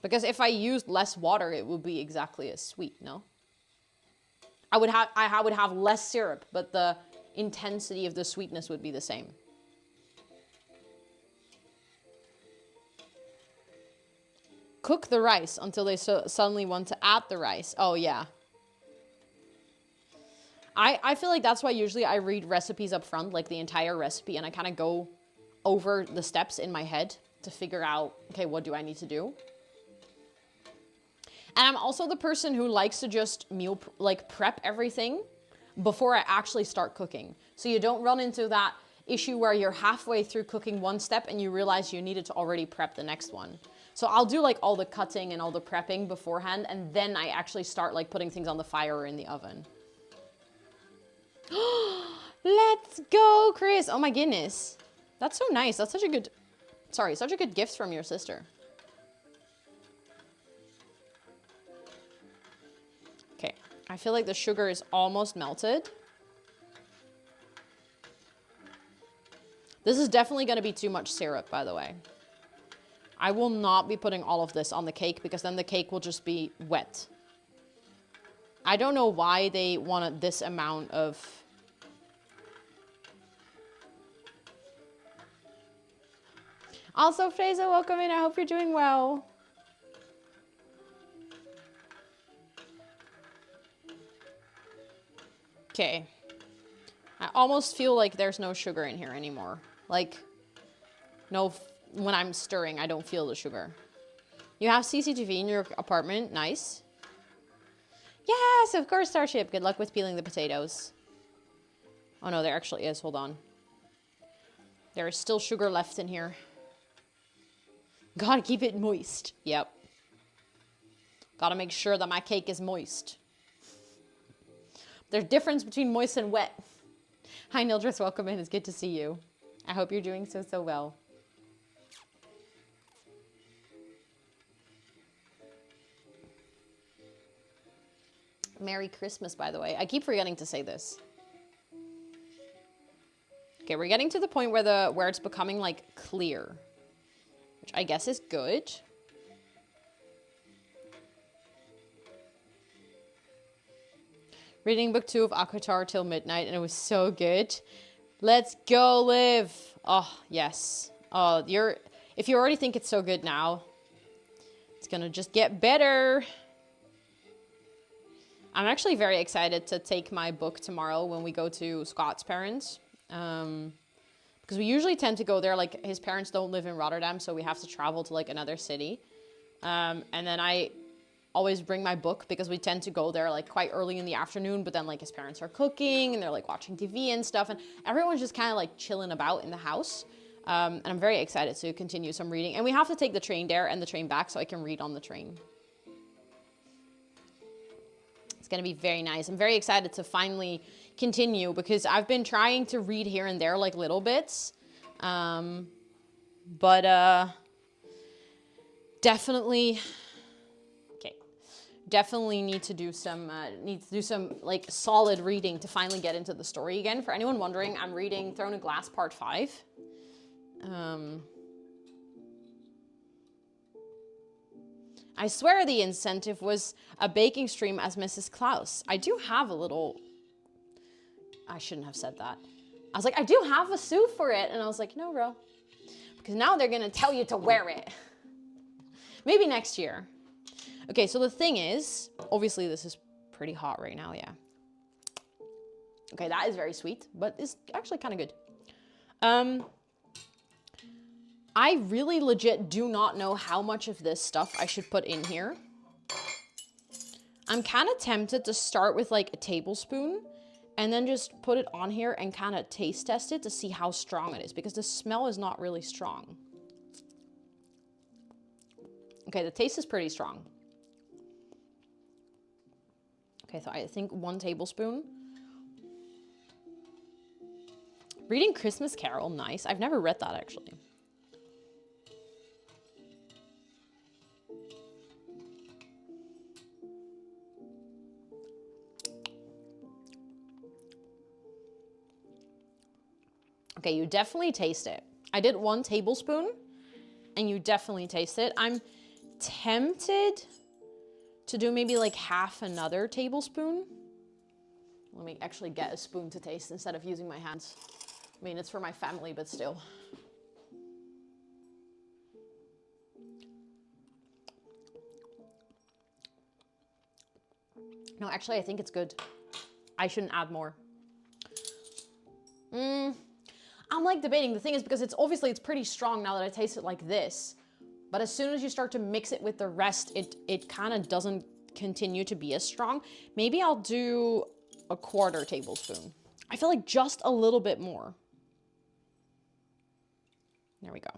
A: Because if I used less water, it would be exactly as sweet, no? I would have less syrup, but the intensity of the sweetness would be the same. Cook the rice until they suddenly want to add the rice. Oh, yeah. I feel like that's why usually I read recipes up front, like the entire recipe, and I kind of go over the steps in my head to figure out, okay, what do I need to do? And I'm also the person who likes to just prep everything before I actually start cooking. So you don't run into that issue where you're halfway through cooking one step and you realize you needed to already prep the next one. So I'll do like all the cutting and all the prepping beforehand, and then I actually start like putting things on the fire or in the oven. Let's go, Chris. Oh my goodness. That's so nice. That's such a good gift from your sister. Okay, I feel like the sugar is almost melted. This is definitely going to be too much syrup, by the way. I will not be putting all of this on the cake because then the cake will just be wet. I don't know why they wanted this amount of... Also, Fraser, welcome in. I hope you're doing well. Okay. I almost feel like there's no sugar in here anymore. Like, no, when I'm stirring, I don't feel the sugar. You have CCTV in your apartment? Nice. Yes, of course, Starship. Good luck with peeling the potatoes. Oh no, there actually is. Hold on. There is still sugar left in here. Gotta keep it moist. Yep. Gotta make sure that my cake is moist. There's a difference between moist and wet. Hi, Nildress. Welcome in. It's good to see you. I hope you're doing so well. Merry Christmas, by the way. I keep forgetting to say this. Okay, we're getting to the point where it's becoming like clear, which I guess is good. Reading book 2 of Akatar till midnight, and it was so good. Let's go, Liv. Oh, yes. Oh, if you already think it's so good now, it's gonna just get better. I'm actually very excited to take my book tomorrow when we go to Scott's parents. Because we usually tend to go there, like his parents don't live in Rotterdam, so we have to travel to like another city. And then I always bring my book because we tend to go there like quite early in the afternoon, but then like his parents are cooking and they're like watching TV and stuff, and everyone's just kind of like chilling about in the house. And I'm very excited to continue some reading. And we have to take the train there and the train back so I can read on the train. It's going to be very nice. I'm very excited to finally continue because I've been trying to read here and there like little bits. Definitely need to do some like solid reading to finally get into the story again. For anyone wondering, I'm reading Throne of Glass Part 5. I swear the incentive was a baking stream as Mrs. Klaus. I do have a little... I shouldn't have said that. I was like, I do have a suit for it. And I was like, no, bro. Because now they're going to tell you to wear it. Maybe next year. Okay, so the thing is, obviously this is pretty hot right now, yeah. Okay, that is very sweet, but it's actually kind of good. I really legit do not know how much of this stuff I should put in here. I'm kind of tempted to start with like a tablespoon and then just put it on here and kind of taste test it to see how strong it is because the smell is not really strong. Okay, the taste is pretty strong. Okay, so I think 1 tablespoon. Reading Christmas Carol, nice. I've never read that actually. Okay, you definitely taste it. I did 1 tablespoon and you definitely taste it. I'm tempted to do maybe like half another tablespoon. Let me actually get a spoon to taste instead of using my hands. I mean, it's for my family, but still. No, actually, I think it's good. I shouldn't add more. I'm like debating. The thing is because it's pretty strong now that I taste it like this. But as soon as you start to mix it with the rest, it kind of doesn't continue to be as strong. Maybe I'll do a 1/4 tablespoon. I feel like just a little bit more. There we go.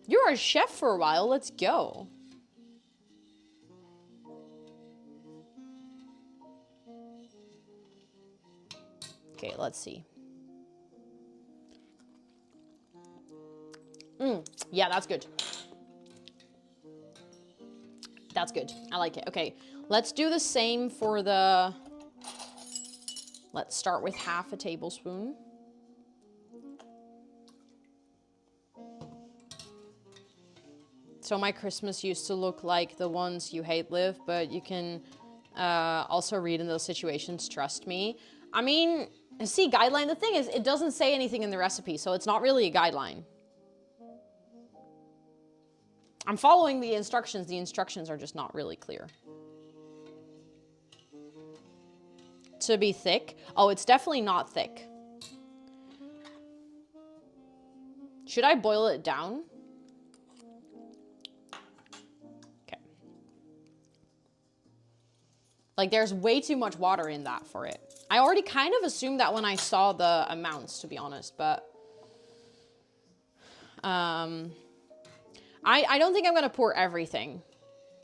A: You were a chef for a while. Let's go. Okay, let's see. Yeah, that's good. That's good. I like it. Okay, let's do the same for the... Let's start with half a tablespoon. So my Christmas used to look like the ones you hate live, but you can also read in those situations, trust me. I mean, see, guideline, the thing is, it doesn't say anything in the recipe, so it's not really a guideline. I'm following the instructions are just not really clear. To be thick? Oh, it's definitely not thick. Should I boil it down? Like, there's way too much water in that for it. I already kind of assumed that when I saw the amounts, to be honest, but... I don't think I'm going to pour everything.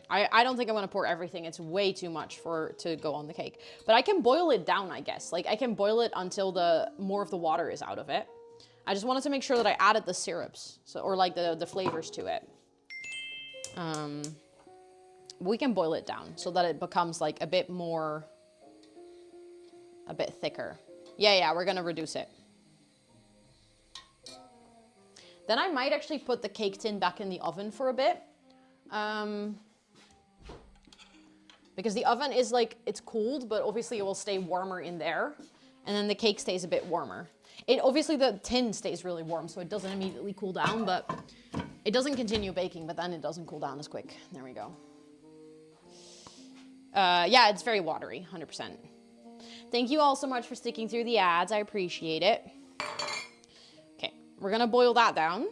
A: I don't think I'm going to pour everything. It's way too much to go on the cake. But I can boil it down, I guess. Like, I can boil it until more of the water is out of it. I just wanted to make sure that I added the syrups, or like the flavors to it. We can boil it down so that it becomes like a bit thicker. Yeah, we're gonna reduce it. Then I might actually put the cake tin back in the oven for a bit. Because the oven is like, it's cooled, but obviously it will stay warmer in there. And then the cake stays a bit warmer. Obviously the tin stays really warm, so it doesn't immediately cool down, but it doesn't continue baking, but then it doesn't cool down as quick. There we go. Yeah, it's very watery, 100%. Thank you all so much for sticking through the ads. I appreciate it. Okay, we're gonna boil that down.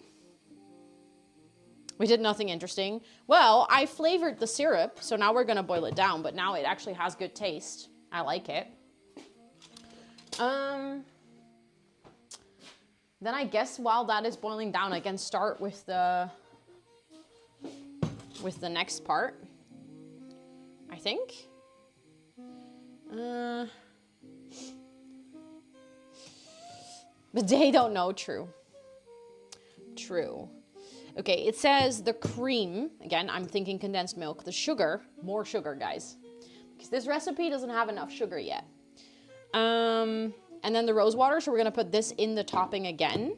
A: We did nothing interesting. Well, I flavored the syrup, so now we're gonna boil it down, but now it actually has good taste. I like it. Then I guess while that is boiling down, I can start with the next part, I think. But they don't know. True. True. Okay, it says the cream, again, I'm thinking condensed milk, the sugar, more sugar, guys, because this recipe doesn't have enough sugar yet. And then the rose water, so we're gonna put this in the topping again.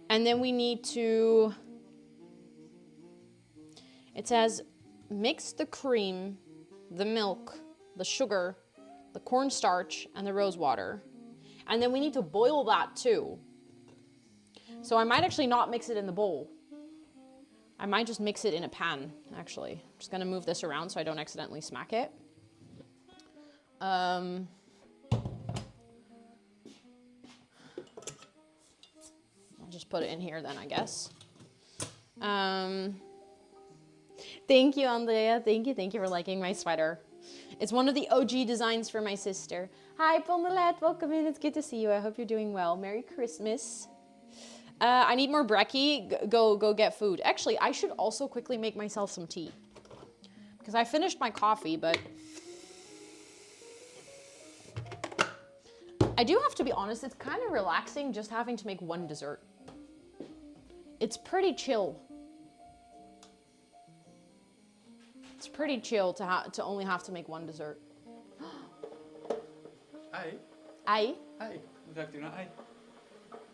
A: And then we need to, it says mix the cream, the milk, the sugar, the cornstarch, and the rose water. And then we need to boil that too. So I might actually not mix it in the bowl. I might just mix it in a pan, actually. I'm just gonna move this around so I don't accidentally smack it. I'll just put it in here then, I guess. Thank you, Andrea. Thank you for liking my sweater. It's one of the OG designs for my sister. Hi, Pondelet, welcome in. It's good to see you. I hope you're doing well. Merry Christmas. I need more brekkie. Go get food. Actually, I should also quickly make myself some tea. Because I finished my coffee, but I do have to be honest, it's kind of relaxing just having to make one dessert. It's pretty chill. It's pretty chill to only have to make one dessert.
B: Ei?
A: Ei?
B: Ei. Ruikt u naar ei?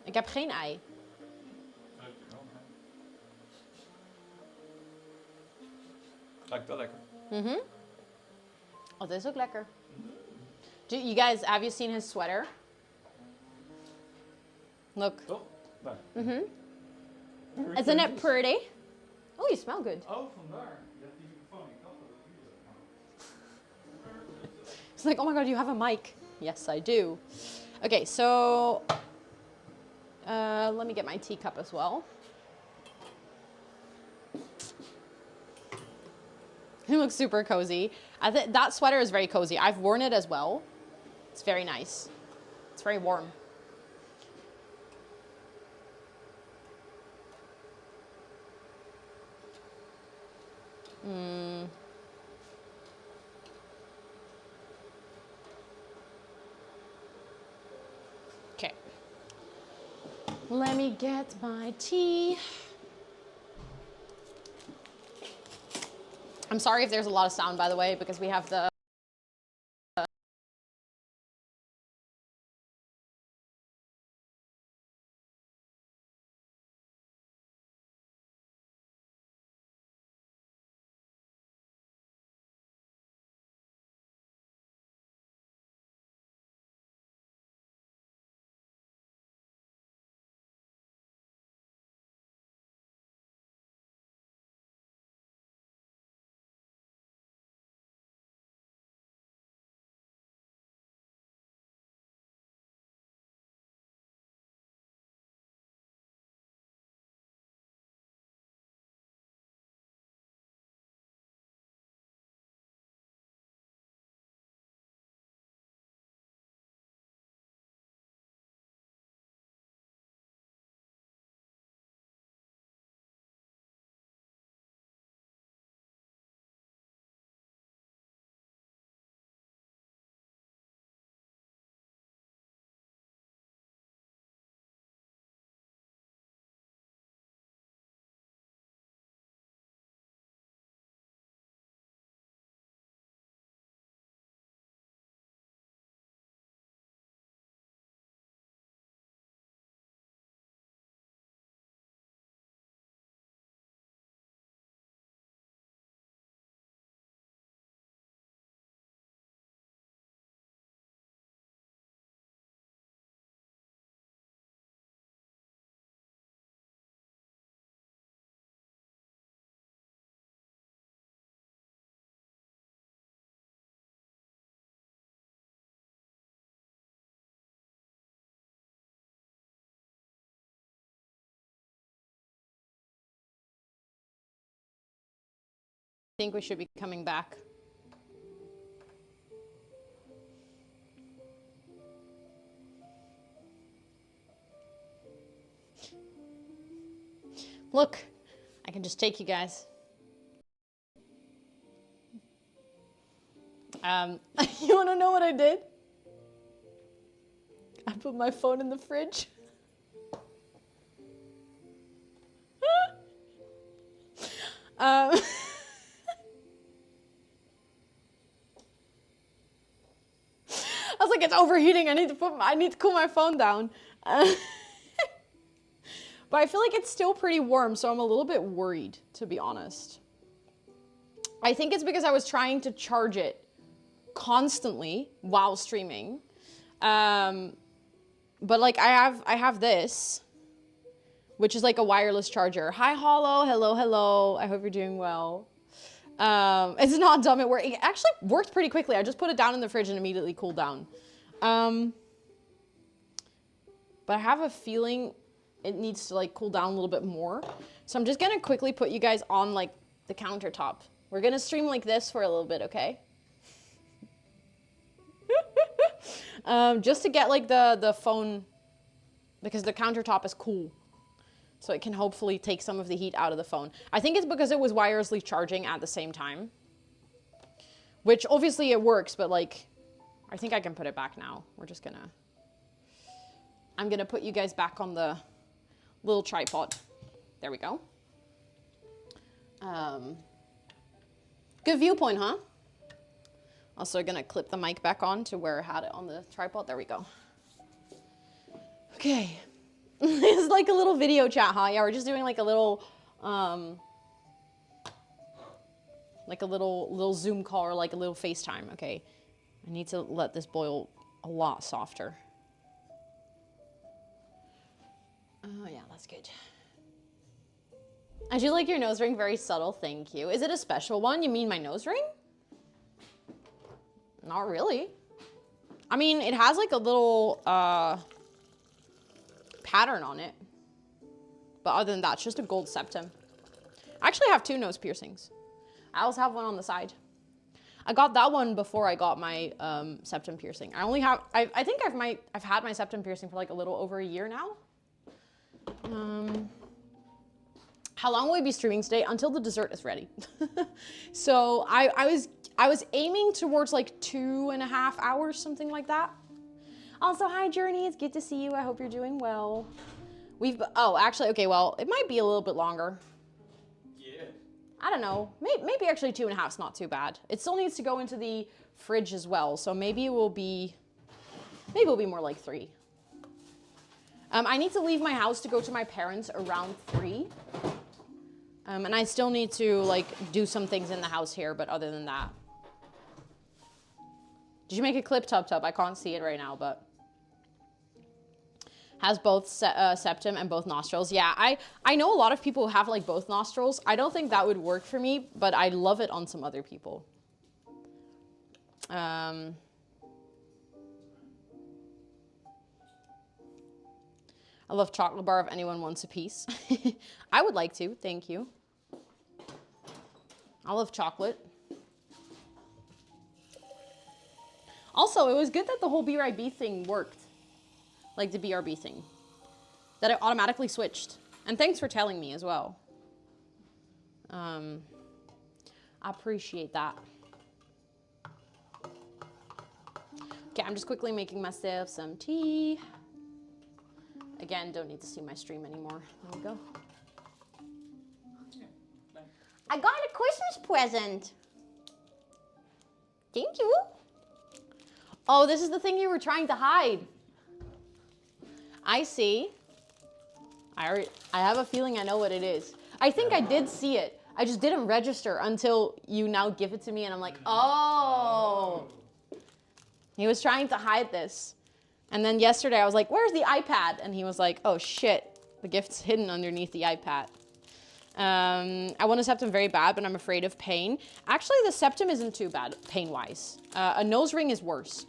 A: Ik heb geen ei.
B: Ruikt u wel naar ei? Ruikt wel lekker.
A: Mhm. Oh, this is ook lekker. Do you guys, have you seen his sweater? Look.
B: Toch? Daar.
A: Mhm. Isn't it pretty? Oh, you smell good.
B: Oh, vandaar. Je hebt die microfoon. Ik dacht dat het hier was.
A: It's like, oh my god, you have a mic. Yes, I do. Okay, so let me get my teacup as well. He looks super cozy. I think that sweater is very cozy. I've worn it as well. It's very nice. It's very warm. Okay. Let me get my tea. I'm sorry if there's a lot of sound, by the way, because we have the think we should be coming back. Look, I can just take you guys. You want to know what I did? I put my phone in the fridge. I was like, it's overheating. I need to cool my phone down. But I feel like it's still pretty warm, so I'm a little bit worried, to be honest. I think it's because I was trying to charge it constantly while streaming. But like I have this, which is like a wireless charger. Hi, Hollow. Hello, hello. I hope you're doing well. It's not dumb. It actually worked pretty quickly. I just put it down in the fridge and immediately cooled down. But I have a feeling it needs to like cool down a little bit more. So I'm just gonna quickly put you guys on like the countertop. We're gonna stream like this for a little bit, okay? Just to get like the phone, because the countertop is cool. So it can hopefully take some of the heat out of the phone. I think it's because it was wirelessly charging at the same time. Which obviously it works, but like, I think I can put it back now. I'm gonna put you guys back on the little tripod. There we go. Good viewpoint, huh? Also gonna clip the mic back on to where I had it on the tripod. There we go. Okay. It's like a little video chat, huh? Yeah, we're just doing like a little Zoom call or like a little FaceTime. Okay. I need to let this boil a lot softer. Oh yeah, that's good. I do like your nose ring, very subtle, thank you. Is it a special one? You mean my nose ring? Not really. I mean, it has like a little pattern on it. But other than that, it's just a gold septum. I actually have 2 nose piercings. I also have one on the side. I got that one before I got my septum piercing. I think I've had my septum piercing for like a little over a year now. How long will we be streaming today? Until the dessert is ready. So I was aiming towards like 2.5 hours, something like that. Also, hi Journey, it's good to see you. I hope you're doing well. Actually, okay, well, it might be a little bit longer.
B: Yeah.
A: I don't know. Maybe actually 2.5 is not too bad. It still needs to go into the fridge as well, so maybe it will be more like 3. I need to leave my house to go to my parents around 3. And I still need to like do some things in the house here, but other than that. Did you make a clip, Tub? I can't see it right now, but has both septum and both nostrils. Yeah, I know a lot of people who have like both nostrils. I don't think that would work for me, but I love it on some other people. I love chocolate bar if anyone wants a piece. I would like to, thank you. I love chocolate. Also, it was good that the whole BRB thing worked. Like the BRB thing. That it automatically switched. And thanks for telling me as well. I appreciate that. Okay, I'm just quickly making myself some tea. Again, don't need to see my stream anymore. There we go. I got a Christmas present. Thank you. Oh, this is the thing you were trying to hide. I see. I have a feeling I know what it is. I think I did see it. I just didn't register until you now give it to me and I'm like, oh. He was trying to hide this. And then yesterday I was like, where's the iPad? And he was like, oh shit, the gift's hidden underneath the iPad. I want a septum very bad, but I'm afraid of pain. Actually, the septum isn't too bad pain-wise. A nose ring is worse.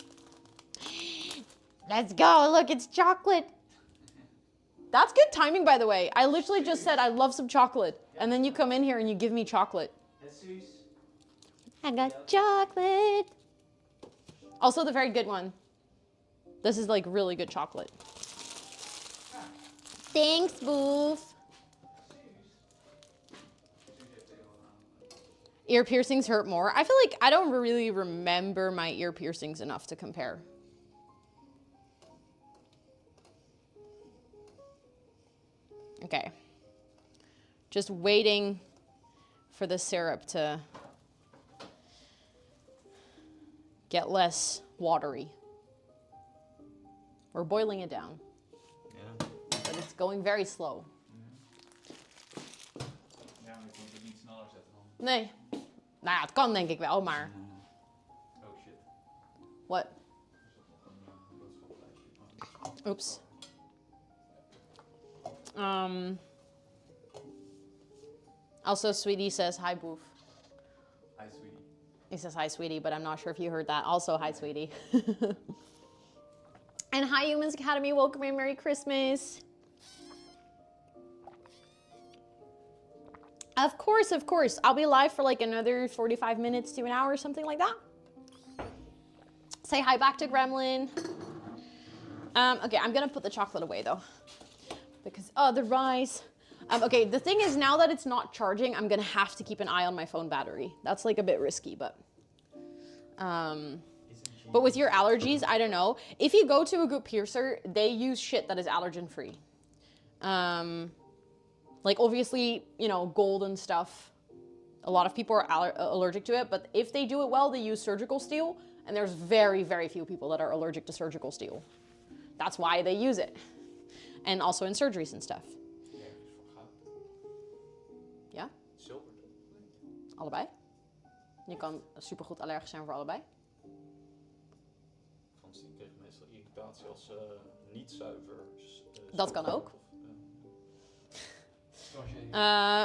A: Let's go, look, it's chocolate. That's good timing, by the way. I literally just said I love some chocolate. And then you come in here and you give me chocolate.
B: Jesus.
A: I got chocolate. Also the very good one. This is like really good chocolate. Thanks, Boof. Ear piercings hurt more. I feel like I don't really remember my ear piercings enough to compare. Okay. Just waiting for the syrup to get less watery. We're boiling it down.
B: Ja.
A: But it's going very slow.
B: Ja, maar ik moet het niet sneller zetten dan.
A: Nee. Nou ja, het kan denk ik wel, maar...
B: Oh shit.
A: What?
B: Er zat nog een boodschappenlijstje.
A: Oops. Also, Sweetie says, hi, Boof.
B: Hi, sweetie.
A: He says, hi, Sweetie, but I'm not sure if you heard that. Also, hi, Sweetie. And hi, Humans Academy. Welcome and Merry Christmas. Of course, of course. I'll be live for like another 45 minutes to an hour or something like that. Say hi back to Gremlin. Okay, I'm gonna put the chocolate away though. Because, oh, the rice. Okay, the thing is now that it's not charging, I'm gonna have to keep an eye on my phone battery. That's like a bit risky, but with your allergies, I don't know. If you go to a good piercer, they use shit that is allergen free. Like obviously, you know, gold and stuff. A lot of people are allergic to it, but if they do it well, they use surgical steel. And there's very, very few people that are allergic to surgical steel. That's why they use it. And also in surgeries and stuff. Ja?
B: Zilver.
A: Allebei? Je kan supergoed allergisch zijn voor allebei.
B: Frans die kreeg meestal irritatie als niet zuiver.
A: Dat kan ook.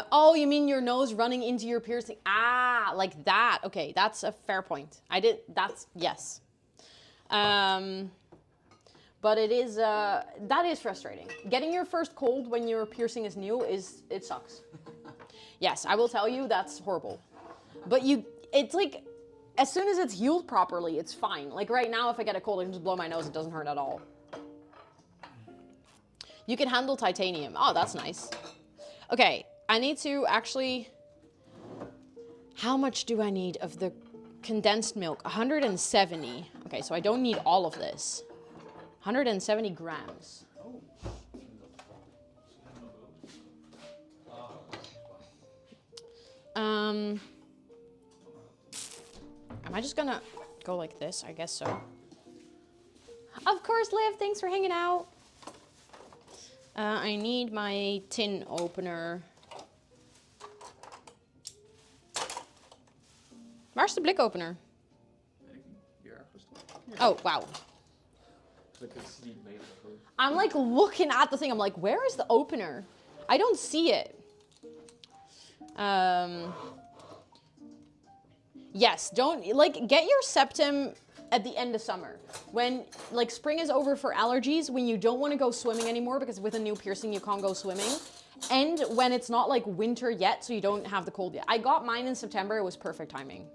A: Oh, you mean your nose running into your piercing? Ah, like that. Okay, that's a fair point. Yes. But it is, that is frustrating. Getting your first cold when your piercing is new it sucks. Yes, I will tell you, that's horrible. But it's like, as soon as it's healed properly, it's fine. Like right now, if I get a cold, I can just blow my nose, it doesn't hurt at all. You can handle titanium. Oh, that's nice. Okay, I need to actually, how much do I need of the condensed milk? 170. Okay, so I don't need all of this. 170 grams. Am I just gonna go like this? I guess so. Of course, Liv, thanks for hanging out. I need my tin opener. Where's the blikopener?
B: Hier ergens toch?
A: Oh, wow. I'm like looking at the thing. I'm like, where is the opener? I don't see it. Yes, don't, like, get your septum at the end of summer. When, like, spring is over for allergies, when you don't want to go swimming anymore because with a new piercing you can't go swimming. And when it's not, like, winter yet, so you don't have the cold yet. I got mine in September. It was perfect timing.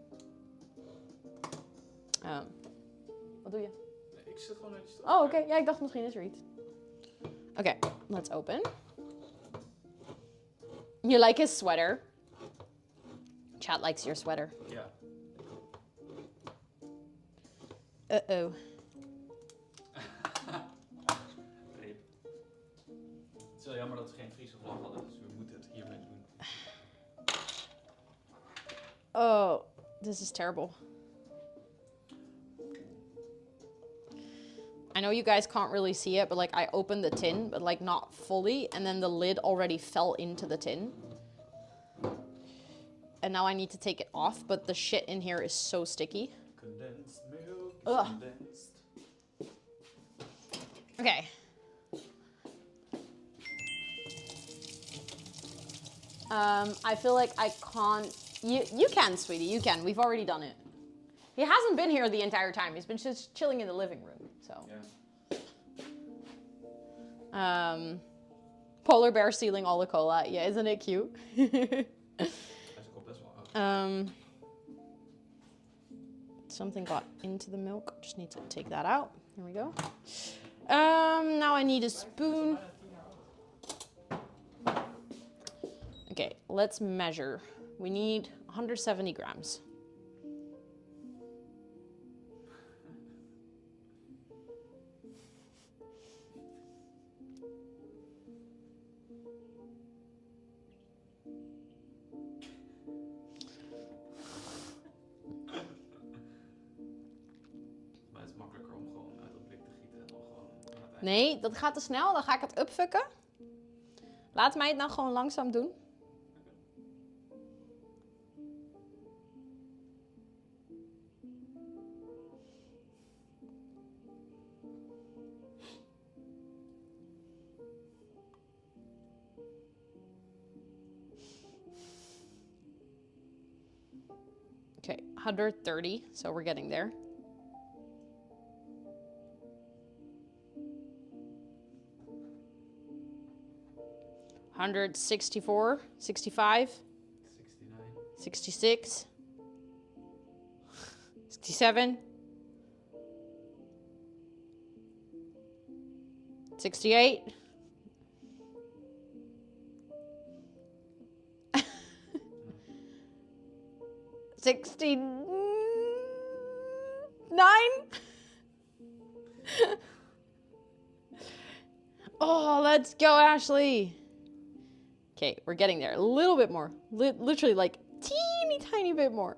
A: Wat doe je?
B: Ik zit gewoon netjes.
A: Oh, oké. Ja, ik dacht misschien is er iets. Okay, let's open. You like his sweater? Chat likes your sweater.
B: Ja.
A: Uh-oh.
B: Rip. Het is wel jammer dat we geen Friese vlag hadden, dus we moeten het hiermee doen.
A: Oh, this is terrible. I know you guys can't really see it, but like I opened the tin, but like not fully, and then the lid already fell into the tin. And now I need to take it off, but the shit in here is so sticky.
B: Condensed milk.
A: Ugh.
B: Condensed.
A: Okay. I feel like I can't. You can, sweetie. You can. We've already done it. He hasn't been here the entire time. He's been just chilling in the living room. So.
B: Yeah.
A: Polar bear stealing all the cola. Yeah, isn't it cute?
B: Hij is ook al best wel oud.
A: Something got into the milk. Just need to take that out. There we go. Now I need a spoon. Okay, let's measure. We need 170 grams.
B: Maar het is makkelijker om gewoon uit dat blik te gieten en dan gewoon aan het eind.
A: Nee, dat gaat te snel. Dan ga ik het upfucken. Laat mij het nou gewoon langzaam doen. Okay, 130, so we're getting there. $164, 65,
B: 69.
A: 66, 67, 68. $69. Oh, let's go, Ashley. Okay, we're getting there. A little bit more. Literally like teeny tiny bit more.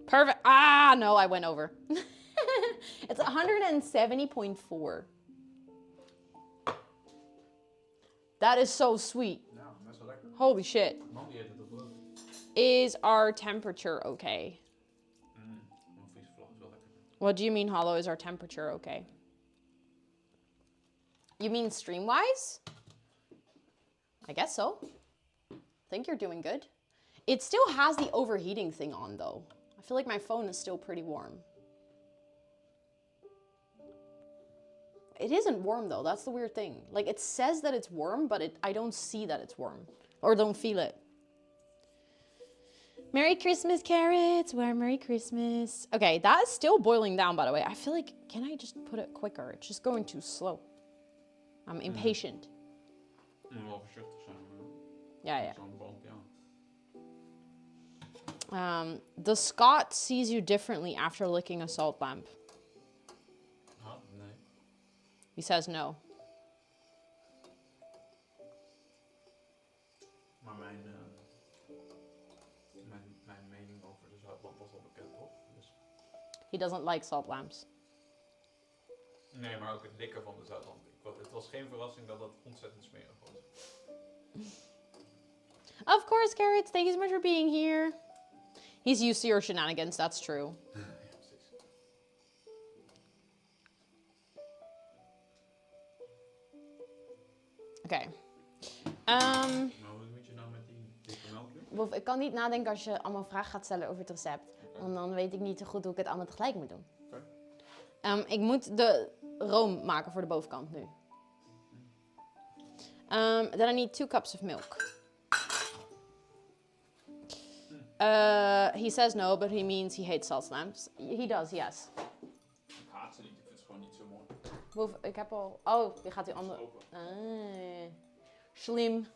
A: Perfect. Ah, no, I went over. It's 170.4. That is so sweet.
B: Nou, best wel lekker.
A: Holy shit.
B: Man, die eet het op brood.
A: Is our temperature okay?
B: Een Friese vlag is wel lekker.
A: What do you mean, Hollow? Is our temperature okay? You mean stream-wise? I guess so. I think you're doing good. It still has the overheating thing on, though. I feel like my phone is still pretty warm. It isn't warm, though. That's the weird thing. Like, it says that it's warm, but I don't see that it's warm. Or don't feel it. Merry Christmas, carrots. Well, Merry Christmas. Okay, that is still boiling down, by the way. I feel like, can I just put it quicker? It's just going too slow. I'm impatient.
B: Moet wel voorzichtig zijn.
A: Ja.
B: Zo'n brand, ja.
A: The Scot sees you differently after licking a salt lamp.
B: Nee.
A: He says no.
B: Maar mijn mening over de zoutlamp was al bekend, toch? Dus...
A: He doesn't like salt lamps.
B: Nee, maar ook het likken van de zoutlamp. Het was geen verrassing dat dat ontzettend smerig was.
A: Of course, carrots. Thank you so much for being here. He's used to your shenanigans. That's true.
B: Ja, precies.
A: Oké.
B: Maar hoe moet je nou met die dikke melkje?
A: Wolf, ik kan niet nadenken als je allemaal vragen gaat stellen over het recept. Want dan weet ik niet zo goed hoe ik het allemaal tegelijk moet doen.
B: Oké.
A: Ik moet de room maken voor de bovenkant nu. Then I need 2 cups of milk. He says no, but he means he hates salt lamps. He does, yes.
B: Ik haat ze niet, ik vind ze gewoon niet zo mooi.
A: Wolf, ik heb al... Oh, die gaat die andere... Slim.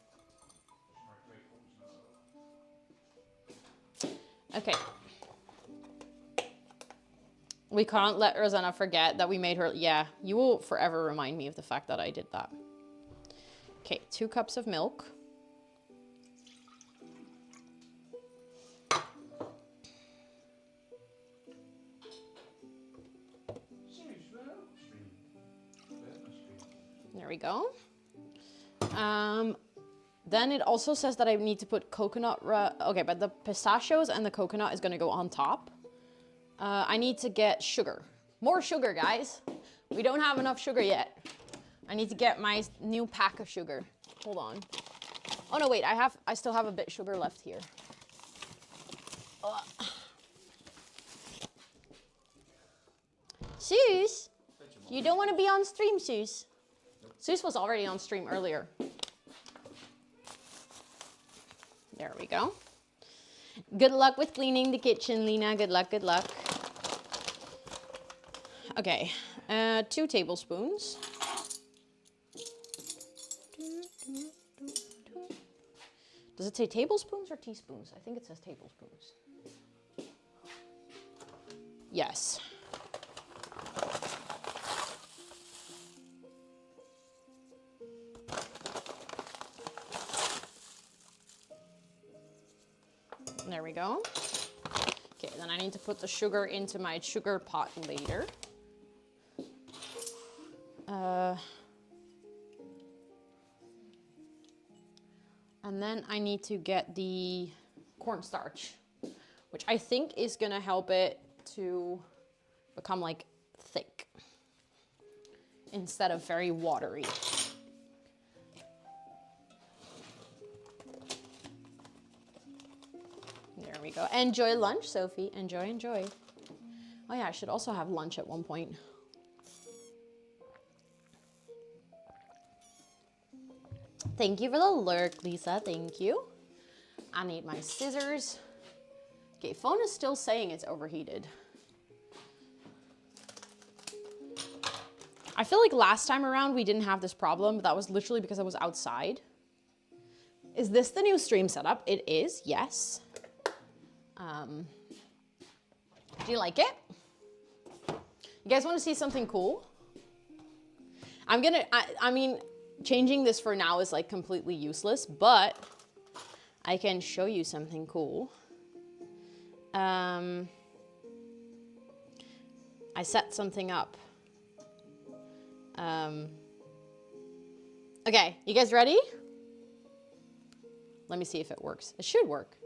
A: Okay. We can't let Rosanna forget that we made her... Yeah, you will forever remind me of the fact that I did that. Okay, 2 cups of milk. There we go. Then it also says that I need to put coconut... okay, but the pistachios and the coconut is going to go on top. I need to get sugar. More sugar, guys. We don't have enough sugar yet. I need to get my new pack of sugar. Hold on. Oh, no, wait. I still have a bit of sugar left here. Suus? You don't want to be on stream, Suus? Suus was already on stream earlier. There we go. Good luck with cleaning the kitchen, Lena. Good luck, good luck. Okay, 2 tablespoons. Does it say tablespoons or teaspoons? I think it says tablespoons. Yes. There we go. Okay, then I need to put the sugar into my sugar pot later. And then I need to get the cornstarch, which I think is gonna help it to become like thick instead of very watery. There we go. Enjoy lunch, Sophie. Enjoy, enjoy. Oh yeah, I should also have lunch at one point. Thank you for the lurk, Lisa. Thank you. I need my scissors. Okay, phone is still saying it's overheated. I feel like last time around we didn't have this problem, but that was literally because I was outside. Is this the new stream setup? It is, yes. Do you like it? You guys want to see something cool? I mean, changing this for now is like completely useless, but I can show you something cool. I set something up. Okay, you guys ready? Let me see if it works. It should work.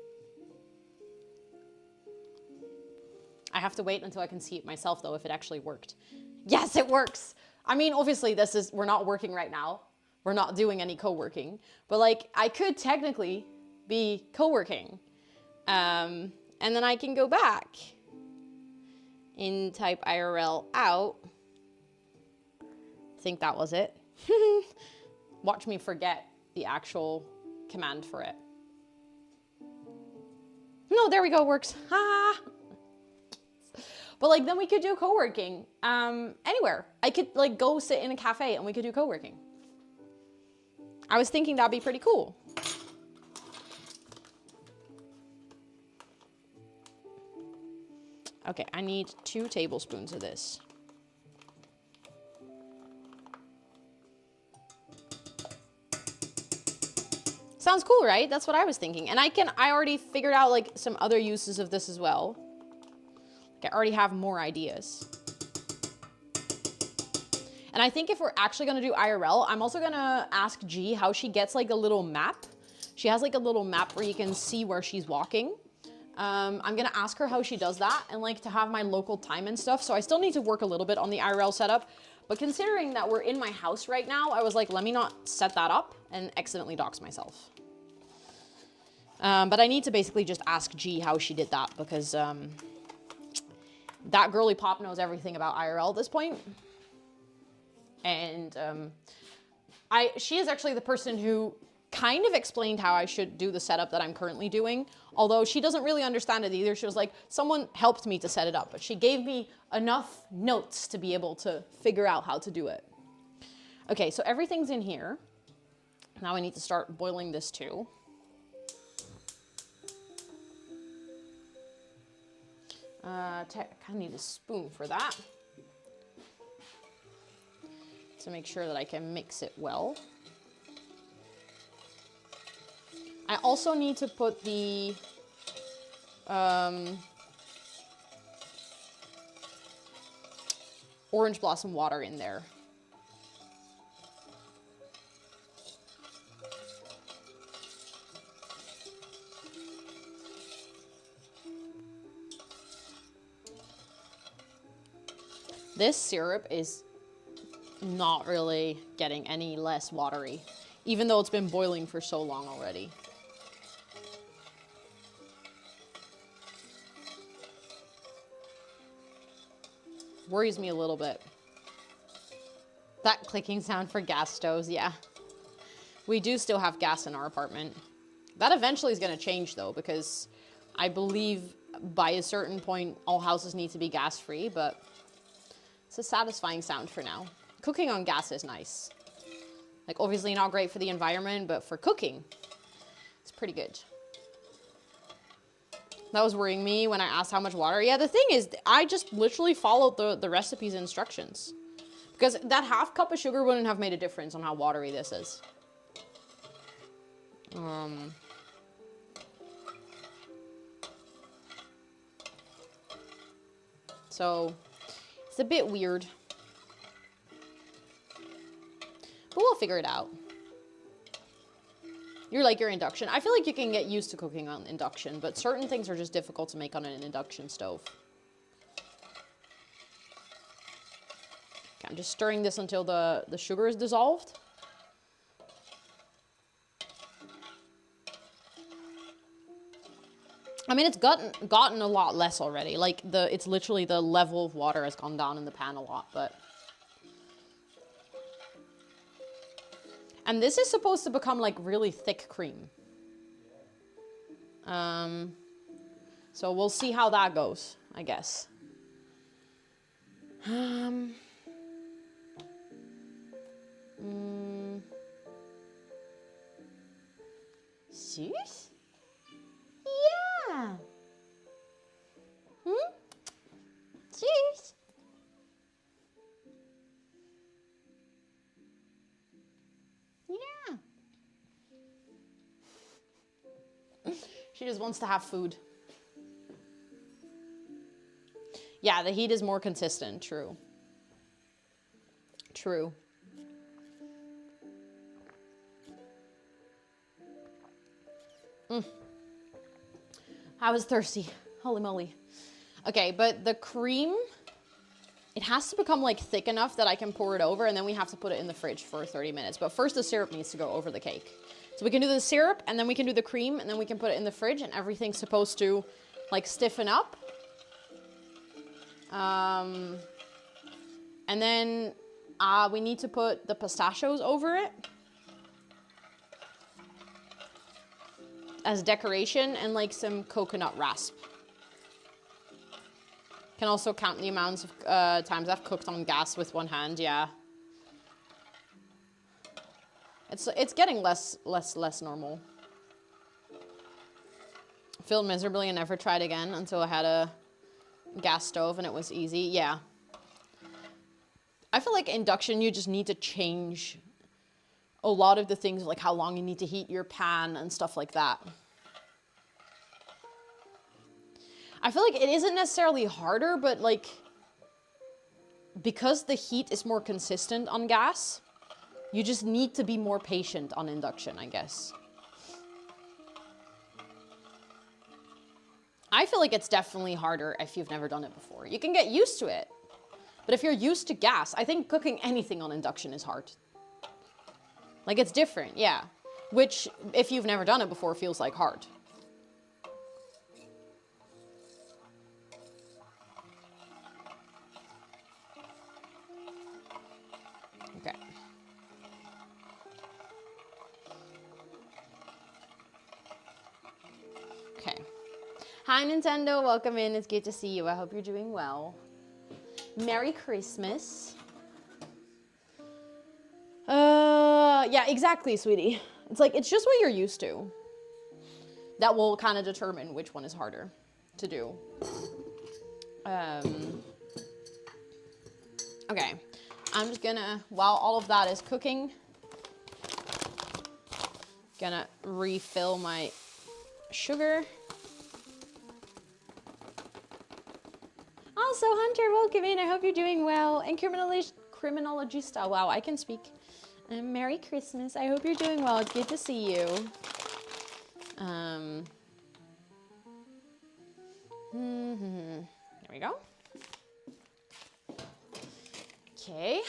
A: I have to wait until I can see it myself though, if it actually worked. Yes, it works. I mean, obviously we're not working right now. We're not doing any co-working, but like I could technically be co-working. And then I can go back and type IRL out. I think that was it. Watch me forget the actual command for it. No, there we go, works. Ha! But like then we could do co-working anywhere. I could like go sit in a cafe and we could do co-working. I was thinking that'd be pretty cool. Okay, I need 2 tablespoons of this. Sounds cool, right? That's what I was thinking. And I already figured out like some other uses of this as well. Like I already have more ideas. And I think if we're actually gonna do IRL, I'm also gonna ask G how she gets like a little map. She has like a little map where you can see where she's walking. I'm gonna ask her how she does that and like to have my local time and stuff. So I still need to work a little bit on the IRL setup. But considering that we're in my house right now, I was like, let me not set that up and accidentally dox myself. But I need to basically just ask G how she did that because that girly pop knows everything about IRL at this point. And she is actually the person who kind of explained how I should do the setup that I'm currently doing. Although she doesn't really understand it either. She was like, someone helped me to set it up, but she gave me enough notes to be able to figure out how to do it. Okay, so everything's in here. Now I need to start boiling this too. I kind of need a spoon for that to make sure that I can mix it well. I also need to put the orange blossom water in there. This syrup is not really getting any less watery, even though it's been boiling for so long already. Worries me a little bit. That clicking sound for gas stoves, yeah. We do still have gas in our apartment. That eventually is going to change though, because I believe by a certain point, all houses need to be gas-free, but it's a satisfying sound for now. Cooking on gas is nice. Like, obviously not great for the environment, but for cooking, it's pretty good. That was worrying me when I asked how much water. Yeah, the thing is, I just literally followed the recipe's instructions. Because that half cup of sugar wouldn't have made a difference on how watery this is. So, it's a bit weird. But we'll figure it out. You're like your induction. I feel like you can get used to cooking on induction, but certain things are just difficult to make on an induction stove. Okay, I'm just stirring this until the sugar is dissolved. I mean, it's gotten a lot less already. Like, it's literally the level of water has gone down in the pan a lot, but... And this is supposed to become, like, really thick cream. So we'll see how that goes, I guess. Sus? Yeah. Sus? Yeah. She just wants to have food. Yeah, the heat is more consistent. True. True. I was thirsty. Holy moly. Okay, but the cream, it has to become like thick enough that I can pour it over, and then we have to put it in the fridge for 30 minutes. But first the syrup needs to go over the cake. So we can do the syrup, and then we can do the cream, and then we can put it in the fridge, and everything's supposed to like stiffen up. And then we need to put the pistachios over it as decoration, and like some coconut rasp. Can also count the amounts of times I've cooked on gas with one hand. Yeah, it's getting less normal. Failed miserably and never tried again until I had a gas stove and it was easy. Yeah, I feel like induction, you just need to change a lot of the things, like how long you need to heat your pan and stuff like that. I feel like it isn't necessarily harder, but like, because the heat is more consistent on gas, you just need to be more patient on induction, I guess. I feel like it's definitely harder if you've never done it before. You can get used to it, but if you're used to gas, I think cooking anything on induction is hard. Like, it's different, yeah. Which, if you've never done it before, feels like hard. Okay. Okay. Hi, Nintendo. Welcome in. It's good to see you. I hope you're doing well. Merry Christmas. Yeah, exactly, sweetie. It's like, it's just what you're used to. That will kind of determine which one is harder to do. Okay. I'm just gonna, while all of that is cooking, gonna refill my sugar. Also, Hunter, welcome in. I hope you're doing well. And Criminologista, wow, I can speak. And Merry Christmas. I hope you're doing well. It's good to see you. There we go. Okay.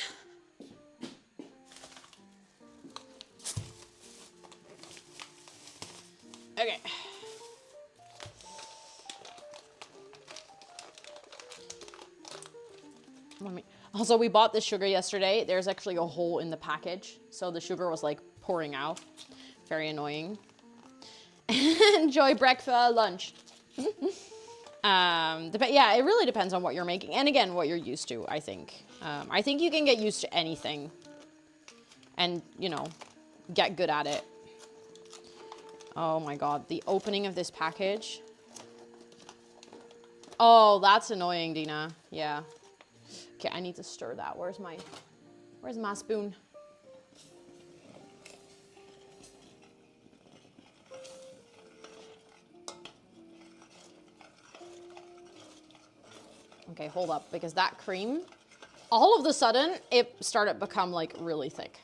A: Okay. Also, we bought this sugar yesterday. There's actually a hole in the package, so the sugar was like pouring out. Very annoying. Enjoy breakfast, lunch. Yeah, it really depends on what you're making. And again, what you're used to, I think. I think you can get used to anything and, you know, get good at it. Oh my God, the opening of this package. Oh, that's annoying, Dina. Yeah. Okay, I need to stir that. Where's my spoon? Okay, hold up, because that cream, all of a sudden, it started to become like really thick.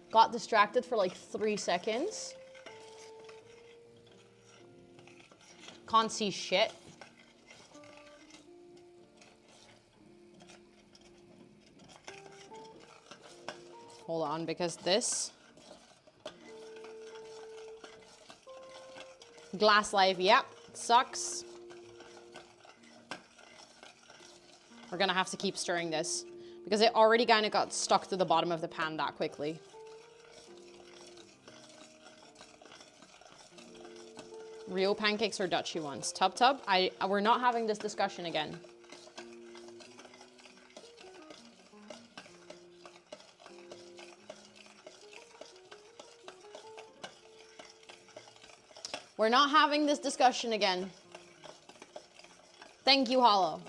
A: Got distracted for like 3 seconds. Can't see shit. Hold on, because this glass life, yep, sucks. We're gonna have to keep stirring this because it already kind of got stuck to the bottom of the pan that quickly. Real pancakes or Dutchy ones? Tub, we're not having this discussion again. We're not having this discussion again. Thank you, Hollow.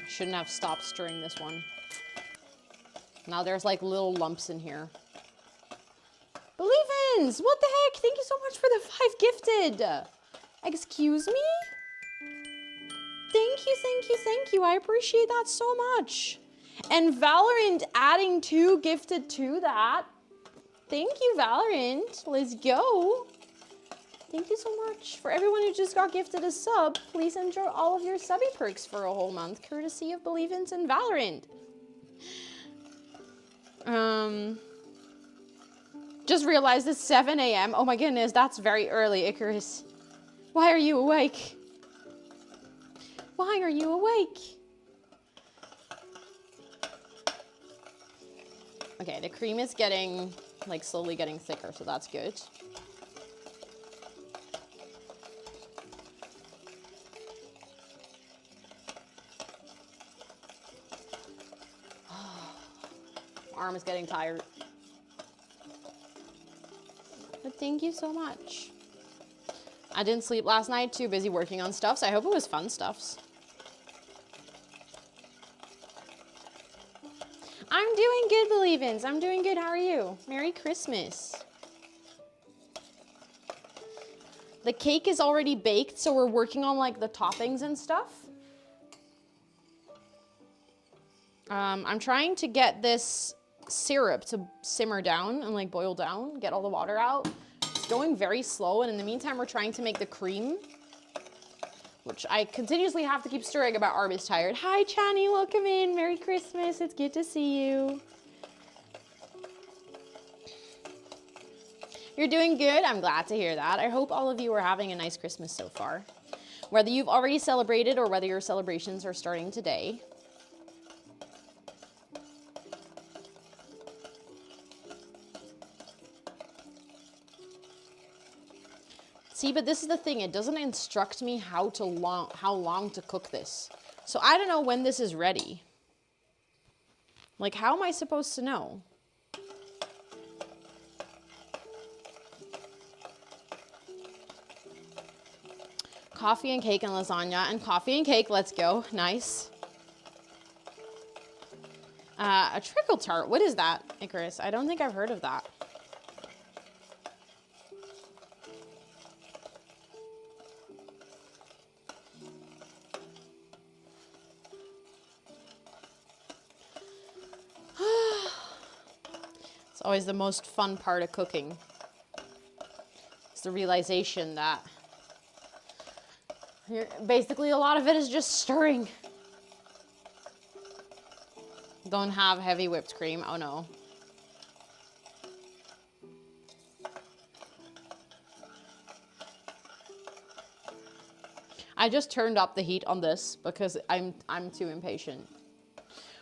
A: I shouldn't have stopped stirring this one. Now there's like little lumps in here. Believe-ins! What the heck? Thank you so much for the 5 gifted. Excuse me? Thank you, thank you, thank you. I appreciate that so much. And Valorant adding 2 gifted to that. Thank you, Valorant. Let's go. Thank you so much. For everyone who just got gifted a sub, please enjoy all of your subby perks for a whole month, courtesy of Believe-ins and Valorant. Just realized it's 7 a.m. Oh my goodness, that's very early, Icarus. Why are you awake? Why are you awake? Okay, the cream is getting, like, slowly getting thicker, so that's good. My arm is getting tired. But thank you so much. I didn't sleep last night, too busy working on stuff, so I hope it was fun stuffs. I'm doing good, Believe-ins. I'm doing good. How are you? Merry Christmas. The cake is already baked, so we're working on like the toppings and stuff. I'm trying to get this syrup to simmer down and like boil down, get all the water out. It's going very slow, and in the meantime, we're trying to make the cream, which I continuously have to keep stirring about Arb is tired. Hi, Chani, welcome in. Merry Christmas. It's good to see you. You're doing good. I'm glad to hear that. I hope all of you are having a nice Christmas so far. Whether you've already celebrated or whether your celebrations are starting today. See, but this is the thing. It doesn't instruct me how long to cook this. So I don't know when this is ready. Like, how am I supposed to know? Coffee and cake and lasagna. And coffee and cake, let's go. Nice. A trickle tart. What is that, Icarus? I don't think I've heard of that. It's always the most fun part of cooking. It's the realization that basically a lot of it is just stirring. Don't have heavy whipped cream. Oh no. I just turned up the heat on this because I'm too impatient.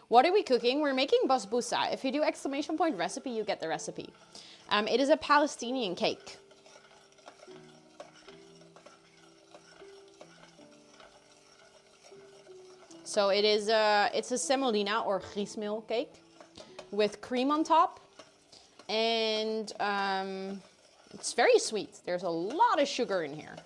A: What are we cooking? We're making basbousa. If you do exclamation point recipe, you get the recipe. It is a Palestinian cake. So it's a semolina or griesmeel cake with cream on top. And it's very sweet. There's a lot of sugar in here.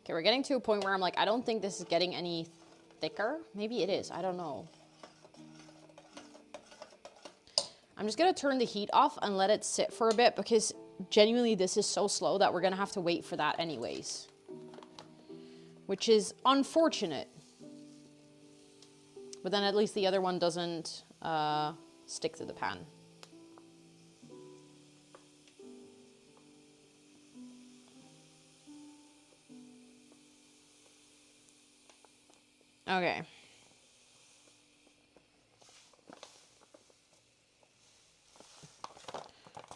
A: Okay, we're getting to a point where I'm like, I don't think this is getting any thicker. Maybe it is, I don't know. I'm just gonna turn the heat off and let it sit for a bit because genuinely this is so slow that we're gonna have to wait for that anyways. Which is unfortunate. But then at least the other one doesn't stick to the pan. Okay.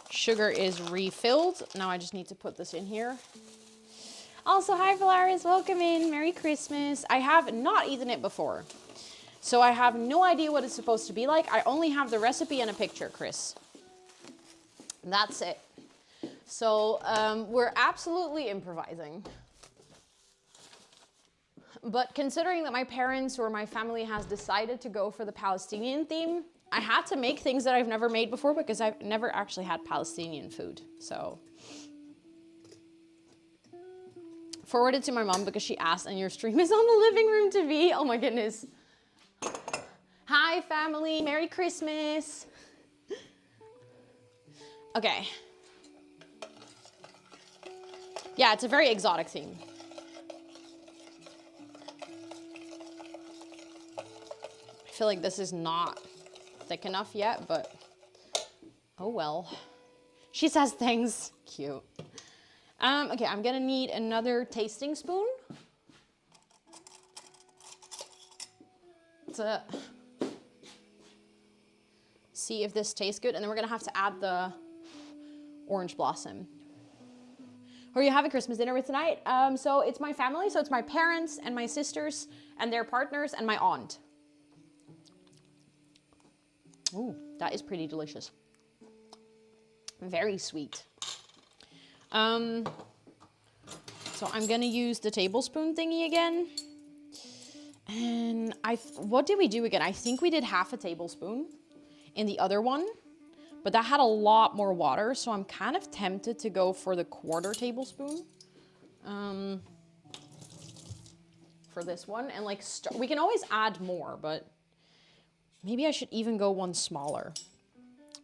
A: Sugar is refilled. Now I just need to put this in here. Also, hi Valaris, welcome in. Merry Christmas. I have not eaten it before, so I have no idea what it's supposed to be like. I only have the recipe and a picture, Chris. That's it. So we're absolutely improvising. But considering that my parents or my family has decided to go for the Palestinian theme, I had to make things that I've never made before because I've never actually had Palestinian food. So forward it to my mom because she asked and your stream is on the living room TV. Oh my goodness. Hi family, Merry Christmas. Okay. Yeah, it's a very exotic theme. I feel like this is not thick enough yet, but oh well. She says things. Cute. Okay, I'm gonna need another tasting spoon to see if this tastes good, and then we're gonna have to add the orange blossom. Who are you having Christmas dinner with tonight? So it's my family, so it's my parents and my sisters and their partners and my aunt. Ooh, that is pretty delicious. Very sweet. So I'm gonna use the tablespoon thingy again. And what did we do again? I think we did half a tablespoon in the other one, but that had a lot more water, so I'm kind of tempted to go for the quarter tablespoon for this one. And like, we can always add more, but maybe I should even go one smaller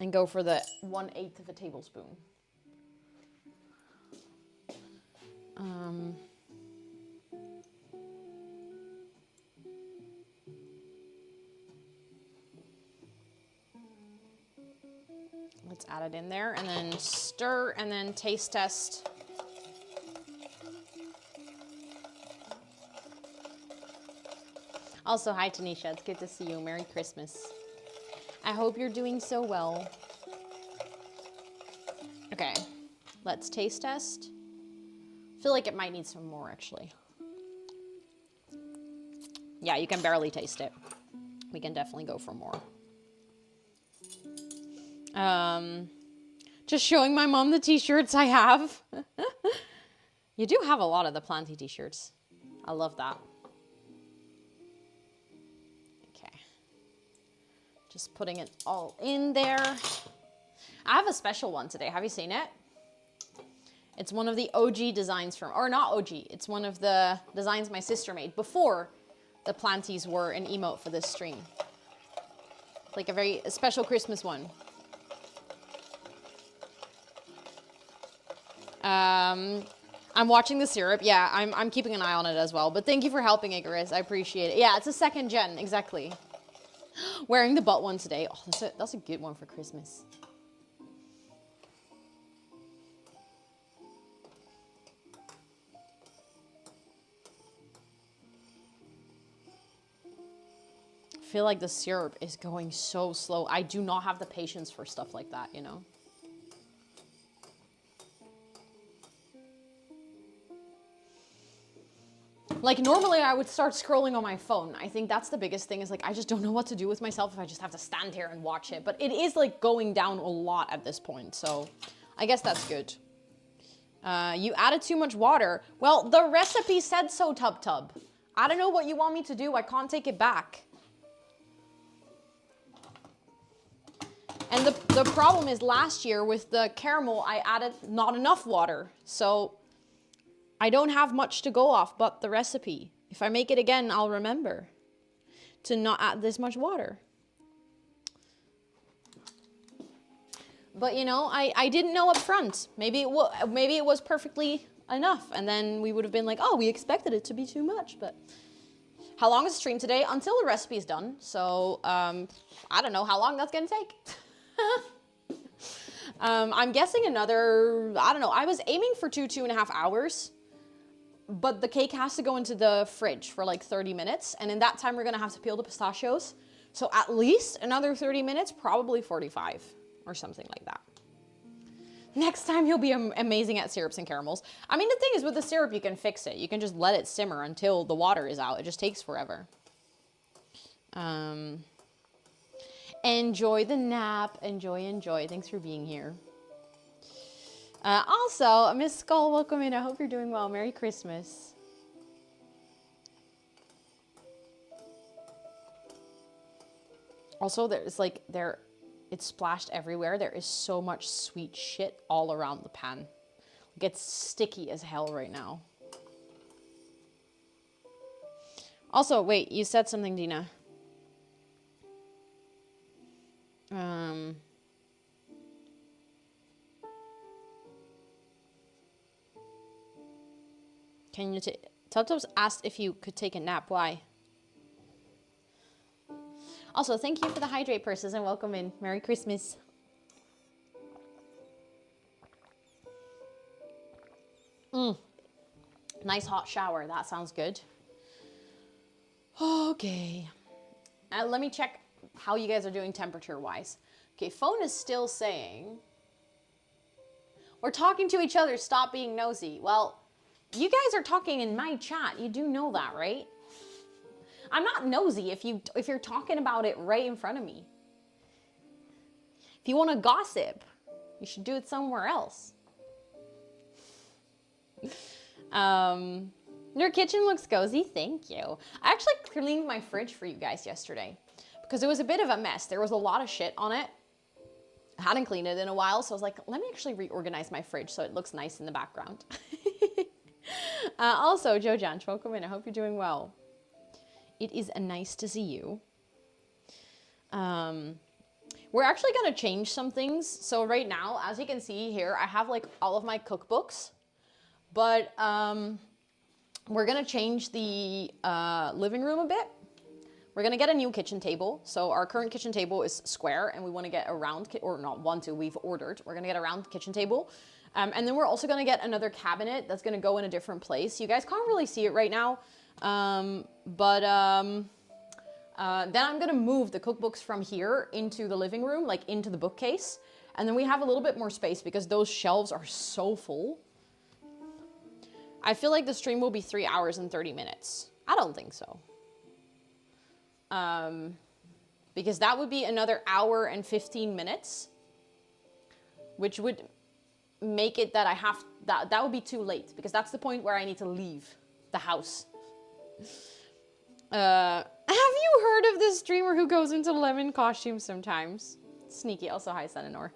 A: and go for the 1/8 of a tablespoon. Let's add it in there and then stir and then taste test. Also, hi Tanisha, it's good to see you. Merry Christmas. I hope you're doing so well. Okay, let's taste test. I feel like it might need some more actually. Yeah, you can barely taste it. We can definitely go for more. Just showing my mom the t-shirts I have. You do have a lot of the planty t-shirts. I love that. Okay. Just putting it all in there. I have a special one today. Have you seen it? It's one of the OG designs from, or not OG, it's one of the designs my sister made before the planties were an emote for this stream. Like a special Christmas one. I'm watching the syrup. Yeah, I'm keeping an eye on it as well. But thank you for helping, Icarus. I appreciate it. Yeah, it's a second gen, exactly. Wearing the butt one today. Oh, that's a good one for Christmas. feel like the syrup is going so slow. I do not have the patience for stuff like that, you know? Like normally I would start scrolling on my phone. I think that's the biggest thing is like, I just don't know what to do with myself if I just have to stand here and watch it. But it is like going down a lot at this point. So I guess that's good. You added too much water. Well, the recipe said so, Tub Tub. I don't know what you want me to do. I can't take it back. And the problem is last year with the caramel, I added not enough water. So I don't have much to go off but the recipe. If I make it again, I'll remember to not add this much water. But you know, I didn't know up front. Maybe it was perfectly enough. And then we would have been like, oh, we expected it to be too much. But how long is the stream today? Until the recipe is done. So I don't know how long that's going to take. I'm guessing another, I don't know. I was aiming for 2.5 hours. But the cake has to go into the fridge for like 30 minutes. And in that time, we're going to have to peel the pistachios. So at least another 30 minutes, probably 45 or something like that. Next time, you'll be amazing at syrups and caramels. I mean, the thing is with the syrup, you can fix it. You can just let it simmer until the water is out. It just takes forever. Enjoy the nap. Enjoy, enjoy. Thanks for being here. Also, Miss Skull, welcome in. I hope you're doing well. Merry Christmas. Also, there's like, it's splashed everywhere. There is so much sweet shit all around the pan. Like, it's sticky as hell right now. Also, wait, you said something, Dina. Can you take... Tubtubs asked if you could take a nap. Why? Also, thank you for the hydrate purses and welcome in. Merry Christmas. Nice hot shower. That sounds good. Okay. Let me check how you guys are doing temperature-wise. Okay, phone is still saying... We're talking to each other. Stop being nosy. Well... You guys are talking in my chat. You do know that, right? I'm not nosy if you're talking about it right in front of me. If you want to gossip, you should do it somewhere else. Your kitchen looks cozy. Thank you. I actually cleaned my fridge for you guys yesterday because it was a bit of a mess. There was a lot of shit on it. I hadn't cleaned it in a while, so I was like, let me actually reorganize my fridge so it looks nice in the background. Also, Joe Janch, welcome in. I hope you're doing well. It is nice to see you. We're actually going to change some things. So right now, as you can see here, I have like all of my cookbooks. But we're going to change the living room a bit. We're going to get a new kitchen table. So our current kitchen table is square and we want to get a round, or not want to, we've ordered. We're going to get a round kitchen table. And then we're also going to get another cabinet that's going to go in a different place. You guys can't really see it right now. Then I'm going to move the cookbooks from here into the living room, like into the bookcase. And then we have a little bit more space because those shelves are so full. I feel like the stream will be 3 hours and 30 minutes. I don't think so. Because that would be another hour and 15 minutes, which would make it that I have, that would be too late because that's the point where I need to leave the house. Have you heard of this streamer who goes into lemon costumes sometimes? Sneaky. Also, hi, Senanor.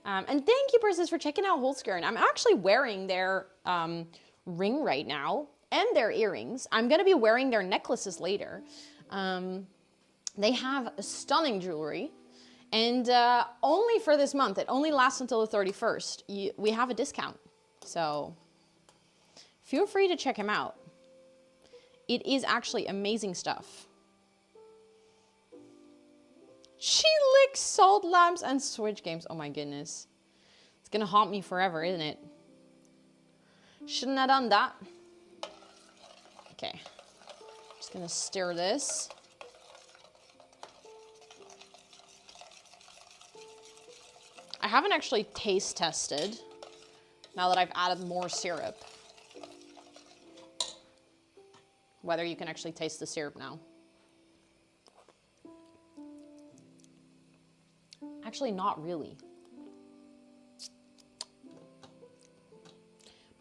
A: And thank you, Persis, for checking out Holzgren. I'm actually wearing their ring right now and their earrings. I'm going to be wearing their necklaces later. They have stunning jewelry. And only for this month, it only lasts until the 31st, we have a discount. So feel free to check him out. It is actually amazing stuff. She licks salt lamps and Switch games. Oh my goodness. It's gonna haunt me forever, isn't it? Shouldn't have done that. Okay. Just gonna stir this. I haven't actually taste tested now that I've added more syrup. Whether you can actually taste the syrup now. Actually, not really.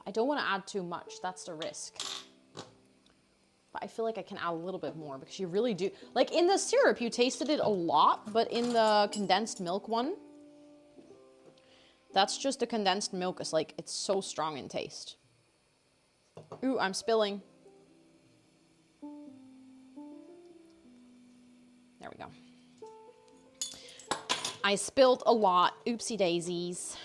A: I don't want to add too much. That's the risk. But I feel like I can add a little bit more because you really do. Like in the syrup, you tasted it a lot, but in the condensed milk one, that's just the condensed milk. It's like, it's so strong in taste. Ooh, I'm spilling. There we go. I spilled a lot. Oopsie daisies.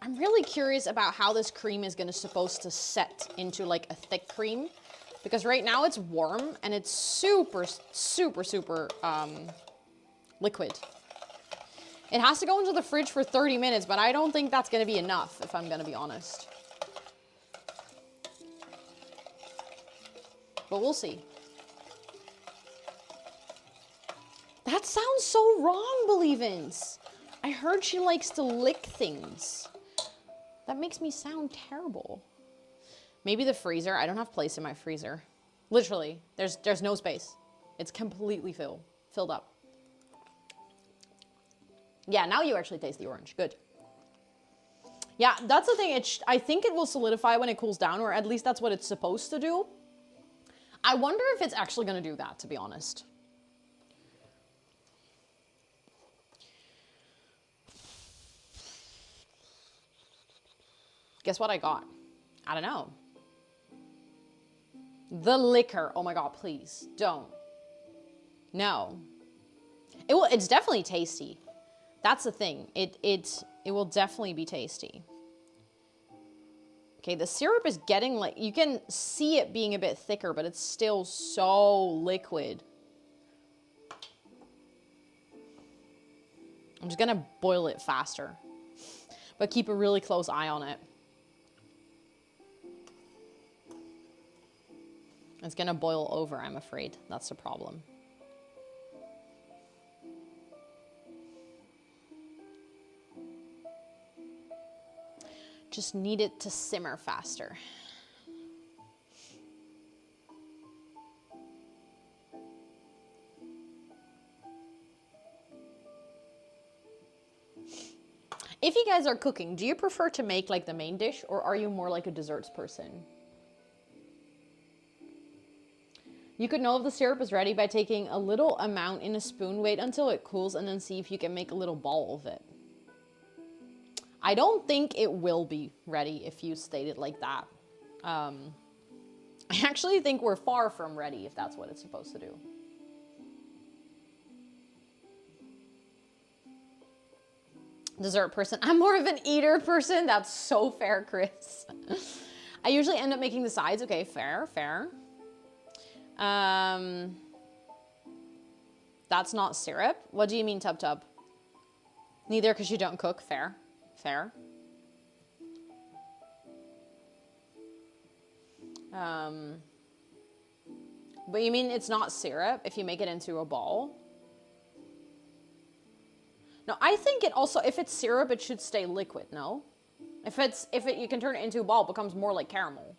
A: I'm really curious about how this cream is supposed to set into like a thick cream, because right now it's warm and it's super, super, super liquid. It has to go into the fridge for 30 minutes, but I don't think that's gonna be enough, if I'm gonna be honest. But we'll see. That sounds so wrong, Believins. I heard she likes to lick things. That makes me sound terrible. Maybe the freezer. I don't have place in my freezer. Literally, there's no space. It's completely filled up. Yeah, now you actually taste the orange. Good. Yeah, that's the thing. I think it will solidify when it cools down, or at least that's what it's supposed to do. I wonder if it's actually going to do that, to be honest. Guess what I got? I don't know. The liquor. Oh my God, please don't. No. It's definitely tasty. That's the thing. It will definitely be tasty. Okay, the syrup is getting like, you can see it being a bit thicker, but it's still so liquid. I'm just gonna boil it faster, but keep a really close eye on it. It's gonna boil over, I'm afraid. That's the problem. Just need it to simmer faster. If you guys are cooking, do you prefer to make like the main dish, or are you more like a desserts person? You could know if the syrup is ready by taking a little amount in a spoon, wait until it cools, and then see if you can make a little ball of it. I don't think it will be ready if you state it like that. I actually think we're far from ready if that's what it's supposed to do. Dessert person. I'm more of an eater person. That's so fair, Chris. I usually end up making the sides. Okay, fair, fair. That's not syrup. What do you mean, tub tub? Neither, because you don't cook. Fair. Fair. But you mean it's not syrup if you make it into a ball? No, I think it also, if it's syrup, it should stay liquid, no? If you can turn it into a ball, it becomes more like caramel.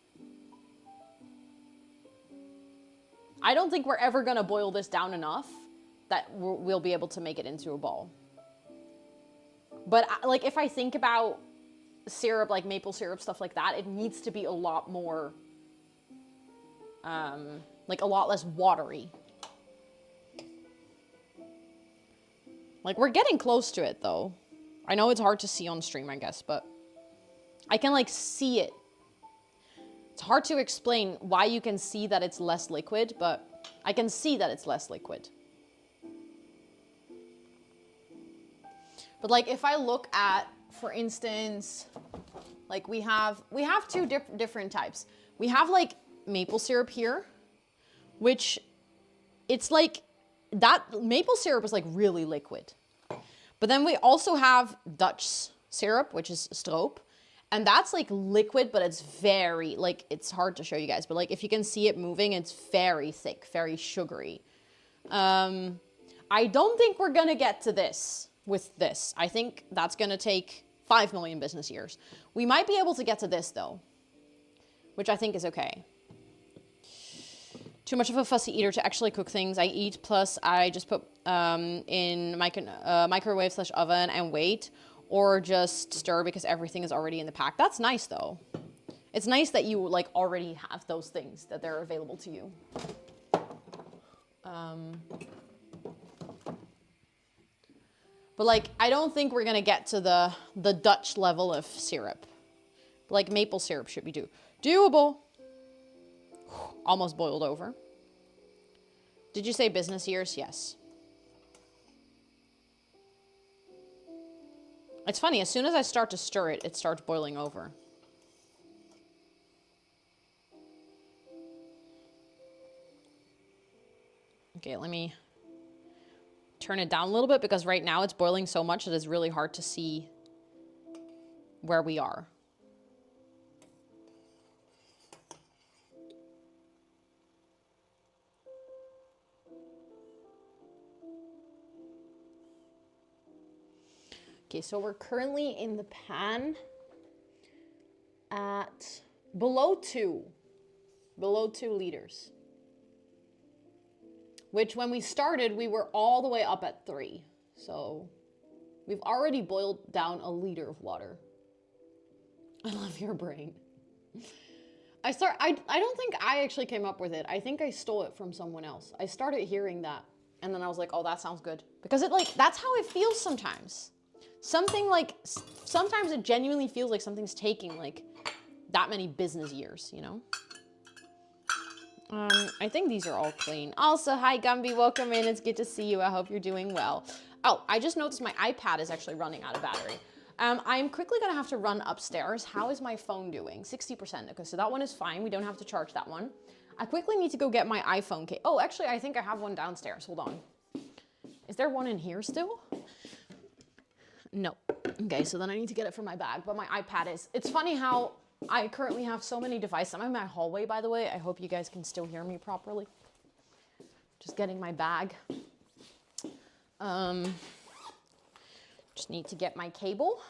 A: I don't think we're ever gonna boil this down enough that we'll be able to make it into a ball. But like, if I think about syrup, like maple syrup, stuff like that, it needs to be a lot more, like a lot less watery. Like, we're getting close to it though. I know it's hard to see on stream, I guess, but I can like see it. It's hard to explain why you can see that it's less liquid, but I can see that it's less liquid. But like, if I look at, for instance, like we have two different types. We have like maple syrup here, which it's like, that maple syrup is like really liquid. But then we also have Dutch syrup, which is stroop. And that's like liquid, but it's very, like, it's hard to show you guys, but like if you can see it moving, it's very thick, very sugary. I don't think we're gonna get to this with this. I think that's gonna take 5 million business years. We might be able to get to this though, which I think is okay. Too much of a fussy eater to actually cook things. I eat, plus I just put in microwave/oven and wait, or just stir because everything is already in the pack. That's nice though. It's nice that you like already have those things, that they're available to you. But like, I don't think we're gonna get to the Dutch level of syrup. Like maple syrup should be doable. Almost boiled over. Did you say business years? Yes. It's funny, as soon as I start to stir it, it starts boiling over. Okay, let me turn it down a little bit because right now it's boiling so much that it's really hard to see where we are. Okay, so we're currently in the pan at below 2 liters. Which when we started, we were all the way up at 3. So we've already boiled down 1 liter of water. I love your brain. I don't think I actually came up with it. I think I stole it from someone else. I started hearing that and then I was like, oh, that sounds good. Because it like, that's how it feels sometimes. Something like, sometimes it genuinely feels like something's taking like that many business years, you know? I think these are all clean. Also, hi Gumby, welcome in. It's good to see you. I hope you're doing well. Oh, I just noticed my iPad is actually running out of battery. I'm quickly gonna have to run upstairs. How is my phone doing? 60%. Okay, so that one is fine. We don't have to charge that one. I quickly need to go get my iPhone case. Oh, actually, I think I have one downstairs. Hold on. Is there one in here still? No. Okay, so then I need to get it from my bag, but my iPad is. It's funny how I currently have so many devices. I'm in my hallway, by the way. I hope you guys can still hear me properly. Just getting my bag. Just need to get my cable.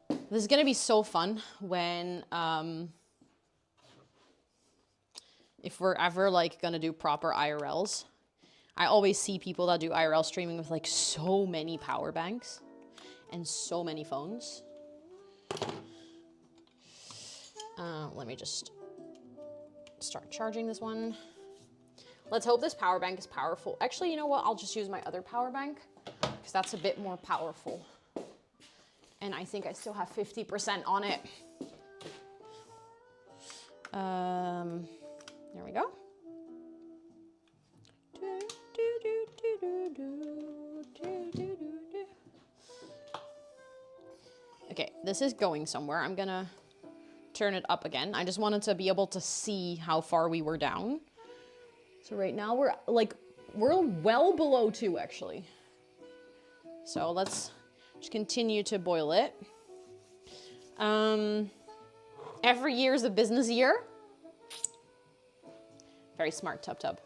A: This is gonna be so fun when, if we're ever like gonna do proper IRLs. I always see people that do IRL streaming with like so many power banks and so many phones. Let me just start charging this one. Let's hope this power bank is powerful. Actually, you know what? I'll just use my other power bank because that's a bit more powerful. And I think I still have 50% on it. There we go. Okay, this is going somewhere. I'm gonna turn it up again. I just wanted to be able to see how far we were down. So right now we're well below 2 actually. So let's just continue to boil it. Every year is a business year. Very smart, Tub.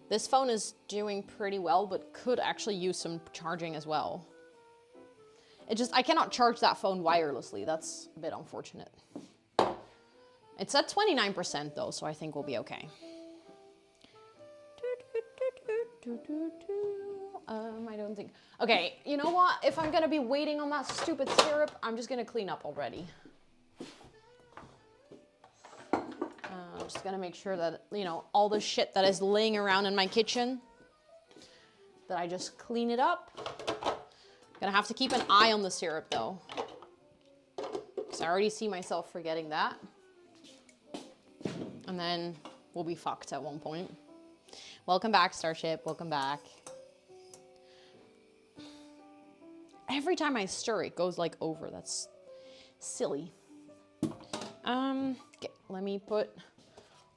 A: This phone is doing pretty well, but could actually use some charging as well. I cannot charge that phone wirelessly. That's a bit unfortunate. It's at 29% though, so I think we'll be okay. I don't think. Okay, you know what? If I'm gonna be waiting on that stupid syrup, I'm just gonna clean up already. I'm just gonna make sure that, you know, all the shit that is laying around in my kitchen, that I just clean it up. Gonna have to keep an eye on the syrup though, because I already see myself forgetting that. And then we'll be fucked at one point. Welcome back, Starship. Welcome back. Every time I stir, it goes like over. That's silly. Okay, let me put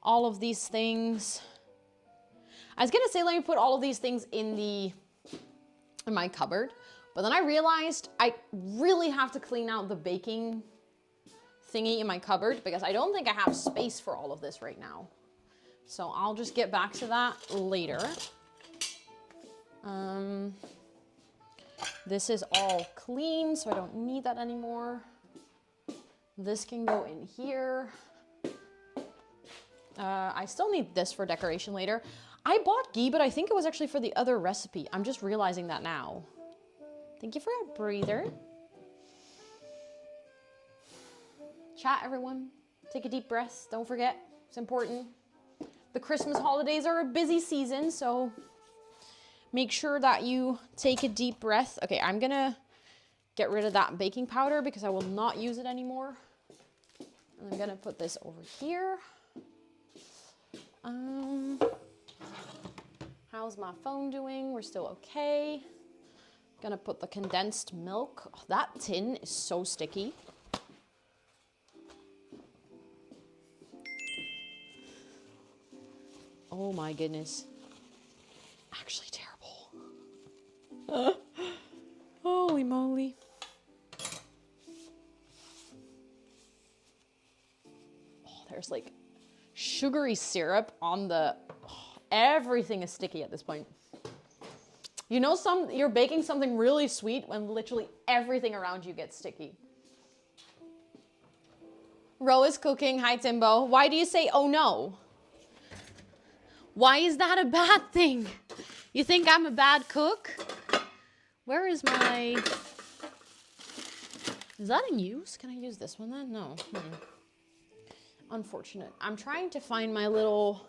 A: all of these things. I was gonna say let me put all of these things in the in my cupboard. But then I realized I really have to clean out the baking thingy in my cupboard because I don't think I have space for all of this right now. So I'll just get back to that later. This is all clean, so I don't need that anymore. This can go in here. I still need this for decoration later. I bought ghee, but I think it was actually for the other recipe. I'm just realizing that now. Thank you for a breather. Chat, everyone. Take a deep breath. Don't forget, it's important. The Christmas holidays are a busy season, so make sure that you take a deep breath. Okay, I'm gonna get rid of that baking powder because I will not use it anymore. And I'm gonna put this over here. How's my phone doing? We're still okay. Gonna put the condensed milk. Oh, that tin is so sticky. Oh my goodness. Actually terrible. Holy moly. Oh, there's like sugary syrup on the... Oh, everything is sticky at this point. You know, you're baking something really sweet when literally everything around you gets sticky. Ro is cooking. Hi, Timbo. Why do you say, oh no? Why is that a bad thing? You think I'm a bad cook? Where is my... Is that in use? Can I use this one then? No. Unfortunate. I'm trying to find my little...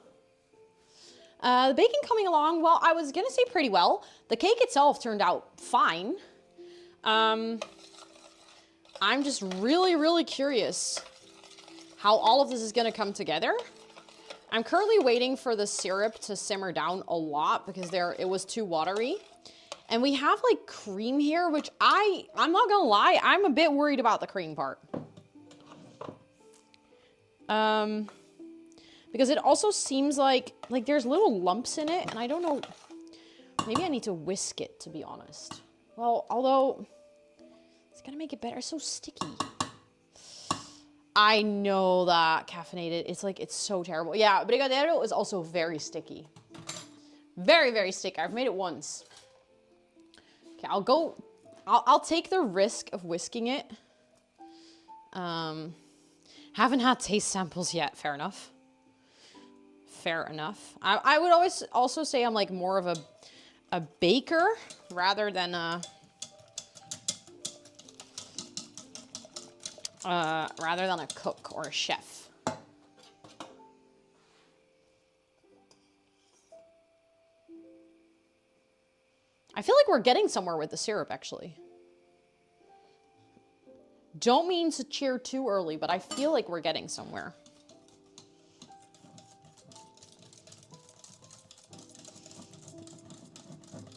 A: the baking coming along, well, I was going to say pretty well. The cake itself turned out fine. I'm just really, really curious how all of this is going to come together. I'm currently waiting for the syrup to simmer down a lot because it was too watery. And we have like cream here, which I'm not gonna lie, I'm a bit worried about the cream part. Because it also seems like there's little lumps in it and I don't know, maybe I need to whisk it to be honest. Well, although it's gonna make it better, it's so sticky. I know that caffeinated, it's so terrible. Yeah, brigadeiro is also very sticky. Very, very sticky. I've made it once. Okay, I'll take the risk of whisking it. Haven't had taste samples yet, fair enough. Fair enough. I would always also say I'm like more of a baker rather than a cook or a chef. I feel like we're getting somewhere with the syrup, actually. Don't mean to cheer too early, but I feel like we're getting somewhere.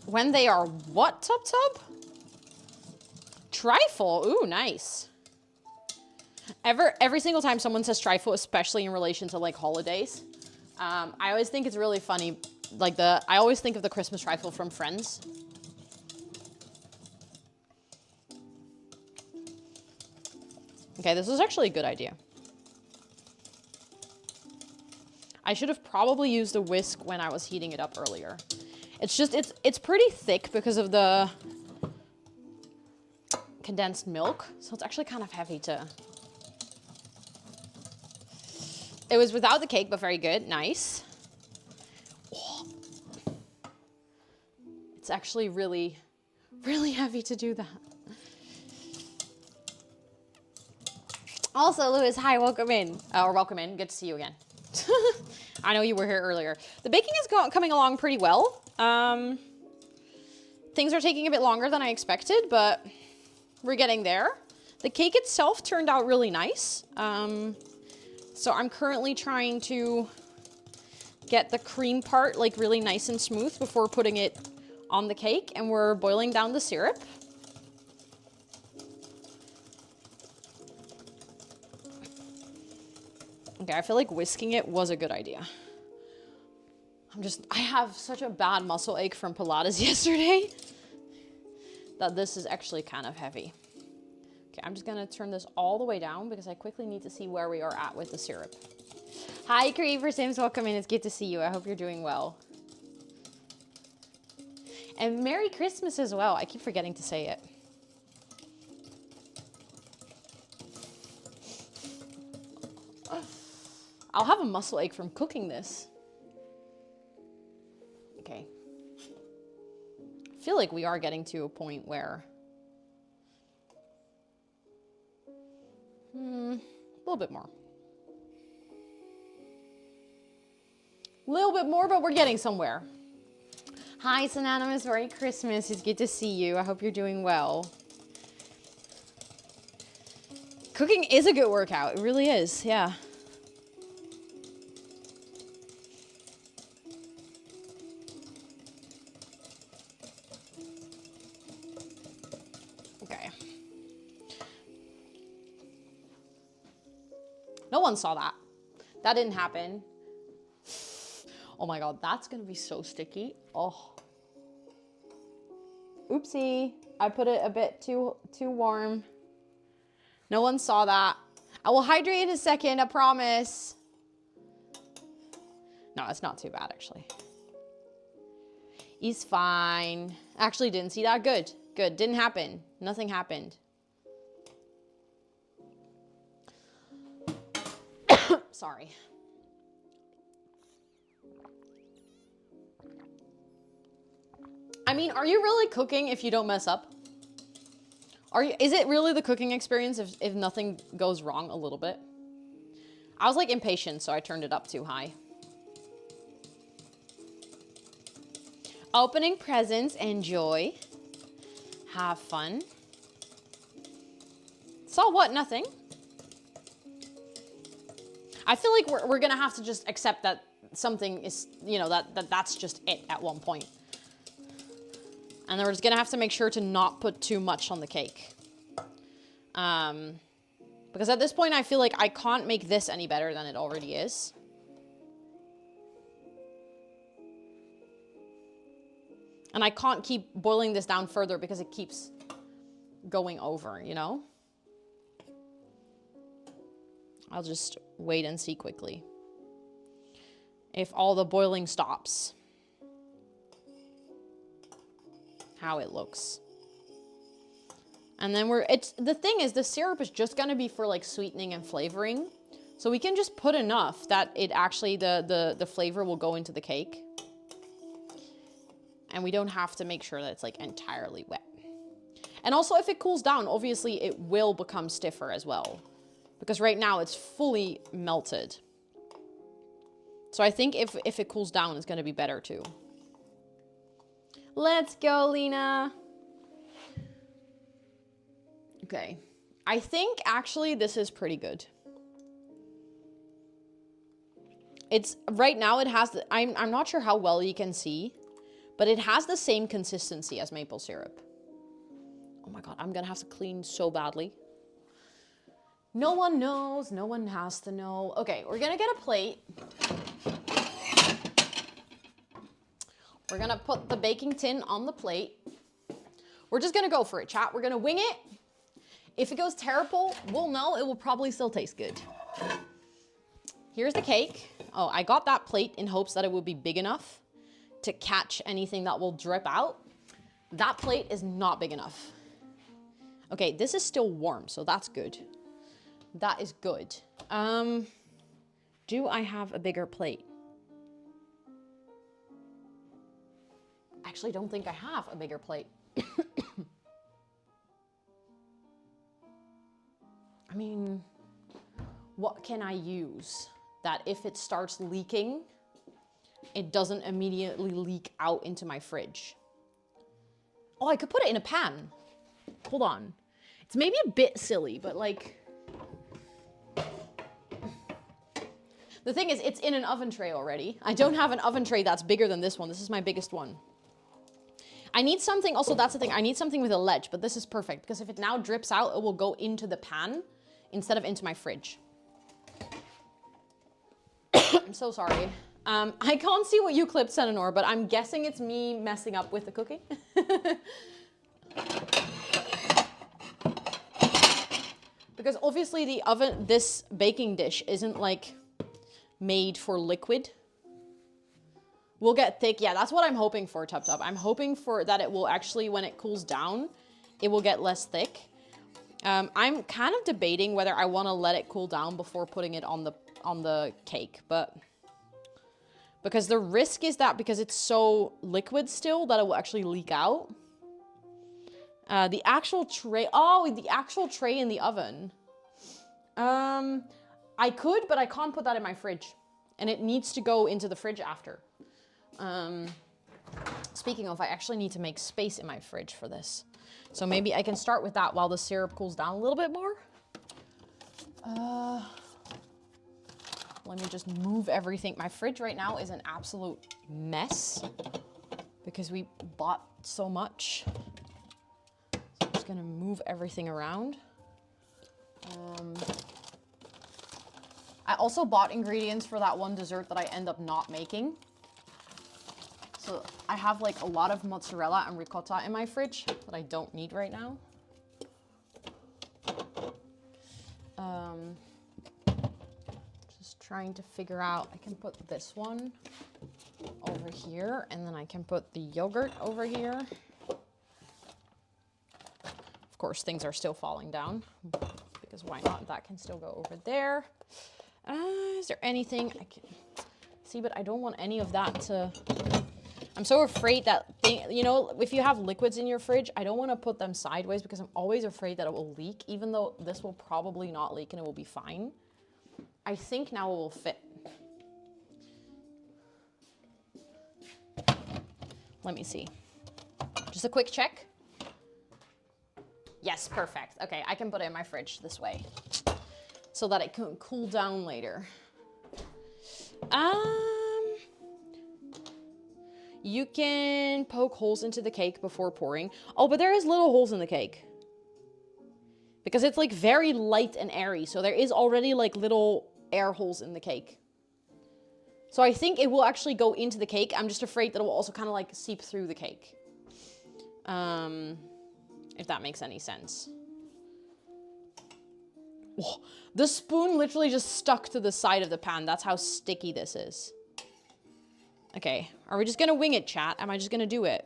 A: When they are what, Tub? Trifle. Ooh, nice. Every single time someone says trifle, especially in relation to like holidays, I always think it's really funny. I always think of the Christmas trifle from Friends. Okay, this is actually a good idea. I should have probably used a whisk when I was heating it up earlier. It's just, it's pretty thick because of the condensed milk. So it's actually kind of heavy to... It was without the cake, but very good. Nice. Oh. It's actually really, really heavy to do that. Also, Lewis, hi, welcome in. Or welcome in. Good to see you again. I know you were here earlier. The baking is coming along pretty well. Things are taking a bit longer than I expected, but we're getting there. The cake itself turned out really nice. So I'm currently trying to get the cream part like really nice and smooth before putting it on the cake, and we're boiling down the syrup. Okay, I feel like whisking it was a good idea. I have such a bad muscle ache from Pilates yesterday. that this is actually kind of heavy. Okay, I'm just gonna turn this all the way down because I quickly need to see where we are at with the syrup. Hi, Creeper Sims, welcome in. It's good to see you. I hope you're doing well. And Merry Christmas as well. I keep forgetting to say it. I'll have a muscle ache from cooking this. Okay. I feel like we are getting to a point where... a little bit more. A little bit more, but we're getting somewhere. Hi, Synonymous. Merry Christmas. It's good to see you. I hope you're doing well. Cooking is a good workout. It really is. Yeah. Okay. No one saw that. That didn't happen. Oh my God, that's gonna be so sticky. Oh. Oopsie, I put it a bit too warm. No one saw that. I will hydrate in a second, I promise. No, it's not too bad actually. He's fine. Actually didn't see that. Good, good, didn't happen. Nothing happened. Sorry. I mean, are you really cooking if you don't mess up? Is it really the cooking experience if nothing goes wrong a little bit? I was like impatient, so I turned it up too high. Opening presents, enjoy. Have fun. Saw what? Nothing. I feel like we're gonna have to just accept that something is, you know, that's just it at one point. And then we're just gonna have to make sure to not put too much on the cake. Because at this point I feel like I can't make this any better than it already is. And I can't keep boiling this down further because it keeps going over, you know? I'll just wait and see quickly if all the boiling stops, how it looks. And then the thing is, the syrup is just gonna be for like sweetening and flavoring. So we can just put enough that it actually, the flavor will go into the cake. And we don't have to make sure that it's like entirely wet. And also if it cools down, obviously it will become stiffer as well. Because right now it's fully melted. So I think if it cools down, it's gonna be better too. Let's go, Lena. Okay. I think actually this is pretty good. It's, right now it has, I'm not sure how well you can see, but it has the same consistency as maple syrup. Oh my God, I'm gonna have to clean so badly. No one knows, no one has to know. Okay, we're gonna get a plate. We're gonna put the baking tin on the plate. We're just gonna go for it, chat. We're gonna wing it. If it goes terrible, we'll know. It will probably still taste good. Here's the cake. Oh, I got that plate in hopes that it would be big enough to catch anything that will drip out. That plate is not big enough. Okay, this is still warm, so that's good. That is good. Do I have a bigger plate? Actually, don't think I have a bigger plate. I mean, what can I use that if it starts leaking, it doesn't immediately leak out into my fridge? Oh, I could put it in a pan. Hold on. It's maybe a bit silly, but like... The thing is, it's in an oven tray already. I don't have an oven tray that's bigger than this one. This is my biggest one. I need something, also that's the thing, I need something with a ledge, but this is perfect because if it now drips out, it will go into the pan instead of into my fridge. I'm so sorry. I can't see what you clipped, Senanor, but I'm guessing it's me messing up with the cooking. Because obviously the oven, this baking dish isn't like made for liquid. Will get thick. Yeah, that's what I'm hoping for, Tub Tub. I'm hoping for that it will actually, when it cools down, it will get less thick. I'm kind of debating whether I want to let it cool down before putting it on the cake, but because the risk is that because it's so liquid still that it will actually leak out. The actual tray. Oh, the actual tray in the oven. I could, but I can't put that in my fridge, and it needs to go into the fridge after. Speaking of, I actually need to make space in my fridge for this. So maybe I can start with that while the syrup cools down a little bit more. Let me just move everything. My fridge right now is an absolute mess because we bought so much. So I'm just gonna move everything around. I also bought ingredients for that one dessert that I end up not making. So I have like a lot of mozzarella and ricotta in my fridge that I don't need right now. Just trying to figure out, I can put this one over here and then I can put the yogurt over here. Of course, things are still falling down because why not? That can still go over there. Is there anything I can see, but I don't want any of that to... I'm so afraid that, you know, if you have liquids in your fridge, I don't want to put them sideways because I'm always afraid that it will leak, even though this will probably not leak and it will be fine. I think now it will fit. Let me see. Just a quick check. Yes, perfect. Okay, I can put it in my fridge this way so that it can cool down later. You can poke holes into the cake before pouring. Oh, but there is little holes in the cake. Because it's like very light and airy. So there is already like little air holes in the cake. So I think it will actually go into the cake. I'm just afraid that it will also kind of like seep through the cake. If that makes any sense. Oh, the spoon literally just stuck to the side of the pan. That's how sticky this is. Okay, are we just gonna wing it, chat? Am I just gonna do it?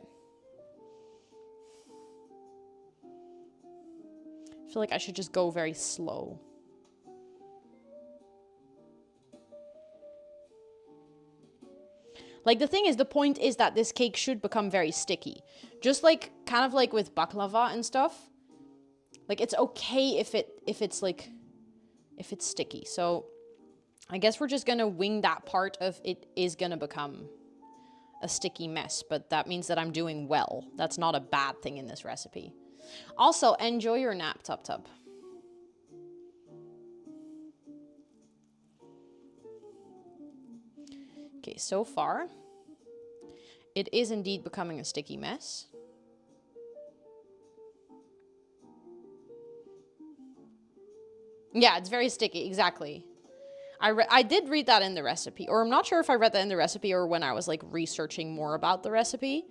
A: I feel like I should just go very slow. Like the thing is, the point is that this cake should become very sticky. Just like, kind of like with baklava and stuff. Like it's okay if it's sticky. So I guess we're just gonna wing that part of it is gonna become a sticky mess, but that means that I'm doing well. That's not a bad thing in this recipe. Also, enjoy your nap, Tub Tub. Okay, so far, it is indeed becoming a sticky mess. Yeah, it's very sticky, exactly. I did read that in the recipe, or I'm not sure if I read that in the recipe or when I was like researching more about the recipe,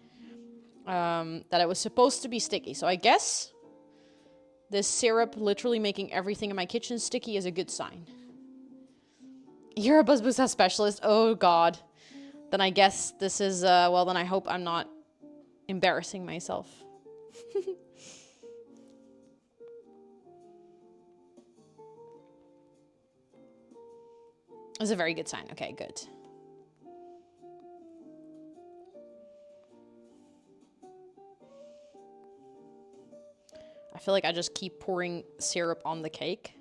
A: that it was supposed to be sticky. So I guess this syrup literally making everything in my kitchen sticky is a good sign. You're a basbousa specialist? Oh God. Then I guess this is, well then I hope I'm not embarrassing myself. It's a very good sign. Okay, good. I feel like I just keep pouring syrup on the cake.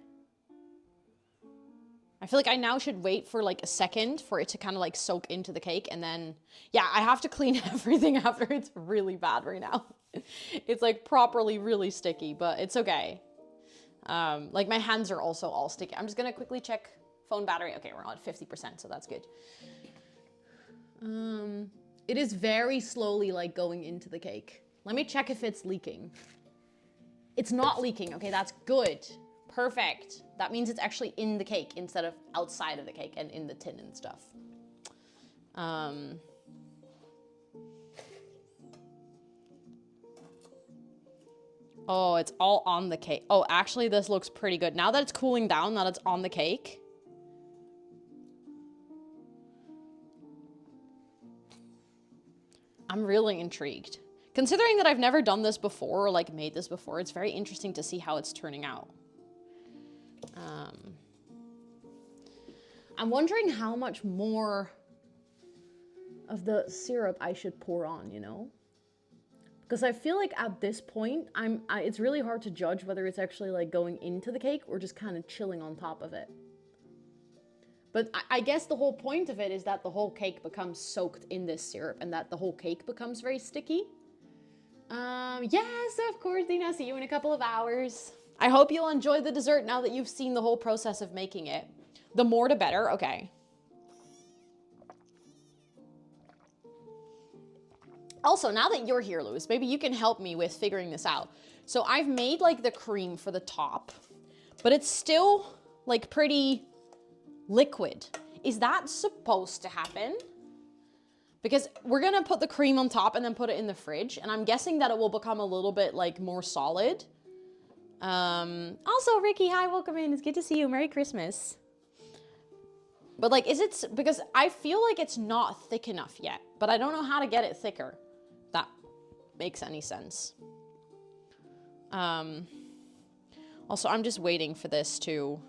A: I feel like I now should wait for like a second for it to kind of like soak into the cake and then, yeah, I have to clean everything after. It's really bad right now. It's like properly really sticky, but it's okay. Like my hands are also all sticky. I'm just gonna quickly check phone battery. Okay, we're at 50%, so that's good. It is very slowly like going into the cake. Let me check if it's leaking. It's not leaking. Okay, that's good. Perfect. That means it's actually in the cake instead of outside of the cake and in the tin and stuff. Oh, it's all on the cake. Oh, actually, this looks pretty good. Now that it's cooling down, that it's on the cake. I'm really intrigued. Considering that I've never done this before or like made this before, it's very interesting to see how it's turning out. I'm wondering how much more of the syrup I should pour on, you know? Because I feel like at this point, it's really hard to judge whether it's actually like going into the cake or just kind of chilling on top of it. But I guess the whole point of it is that the whole cake becomes soaked in this syrup and that the whole cake becomes very sticky. Yes, of course, Dina. See you in a couple of hours. I hope you'll enjoy the dessert now that you've seen the whole process of making it. The more the better. Okay. Also, now that you're here, Louis, maybe you can help me with figuring this out. So I've made like the cream for the top, but it's still like pretty liquid. Is that supposed to happen? Because we're gonna put the cream on top and then put it in the fridge, and I'm guessing that it will become a little bit like more solid. Also, Ricky, hi, welcome in. It's good to see you. Merry Christmas. But like, is it, because I feel like it's not thick enough yet, but I don't know how to get it thicker. If that makes any sense. Also, I'm just waiting for this to,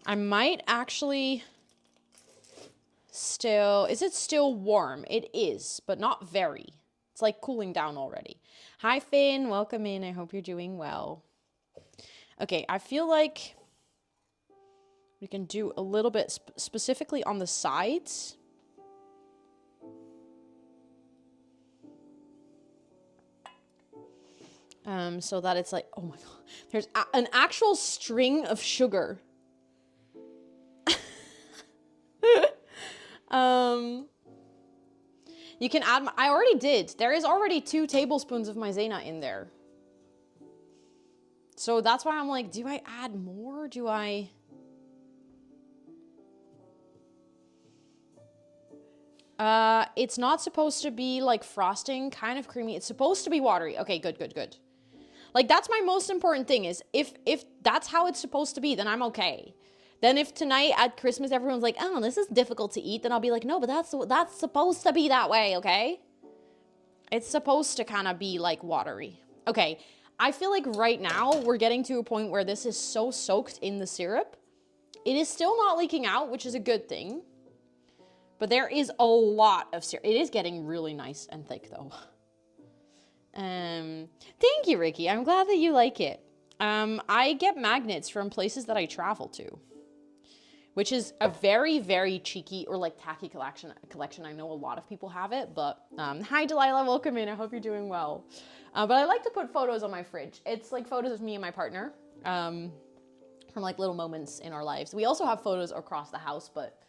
A: I might actually still, is it still warm? It is, but not very. It's like cooling down already. Hi, Finn, welcome in. I hope you're doing well. Okay, I feel like we can do a little bit specifically on the sides. So that it's like, oh my God, there's an actual string of sugar. You can add, I already did. There is already 2 tablespoons of maizena in there. So that's why I'm like, do I add more? Do I? It's not supposed to be like frosting, kind of creamy. It's supposed to be watery. Okay, good, good, good. Like, that's my most important thing is if that's how it's supposed to be, then I'm okay. Then if tonight at Christmas everyone's like, oh, this is difficult to eat, then I'll be like, no, but that's supposed to be that way, okay? It's supposed to kind of be like watery. Okay, I feel like right now we're getting to a point where this is so soaked in the syrup. It is still not leaking out, which is a good thing. But there is a lot of syrup. It is getting really nice and thick though. Thank you, Ricky. I'm glad that you like it. I get magnets from places that I travel to, which is a very, very cheeky or like tacky collection. I know a lot of people have it, but hi, Delilah. Welcome in. I hope you're doing well. But I like to put photos on my fridge. It's like photos of me and my partner from like little moments in our lives. We also have photos across the house, but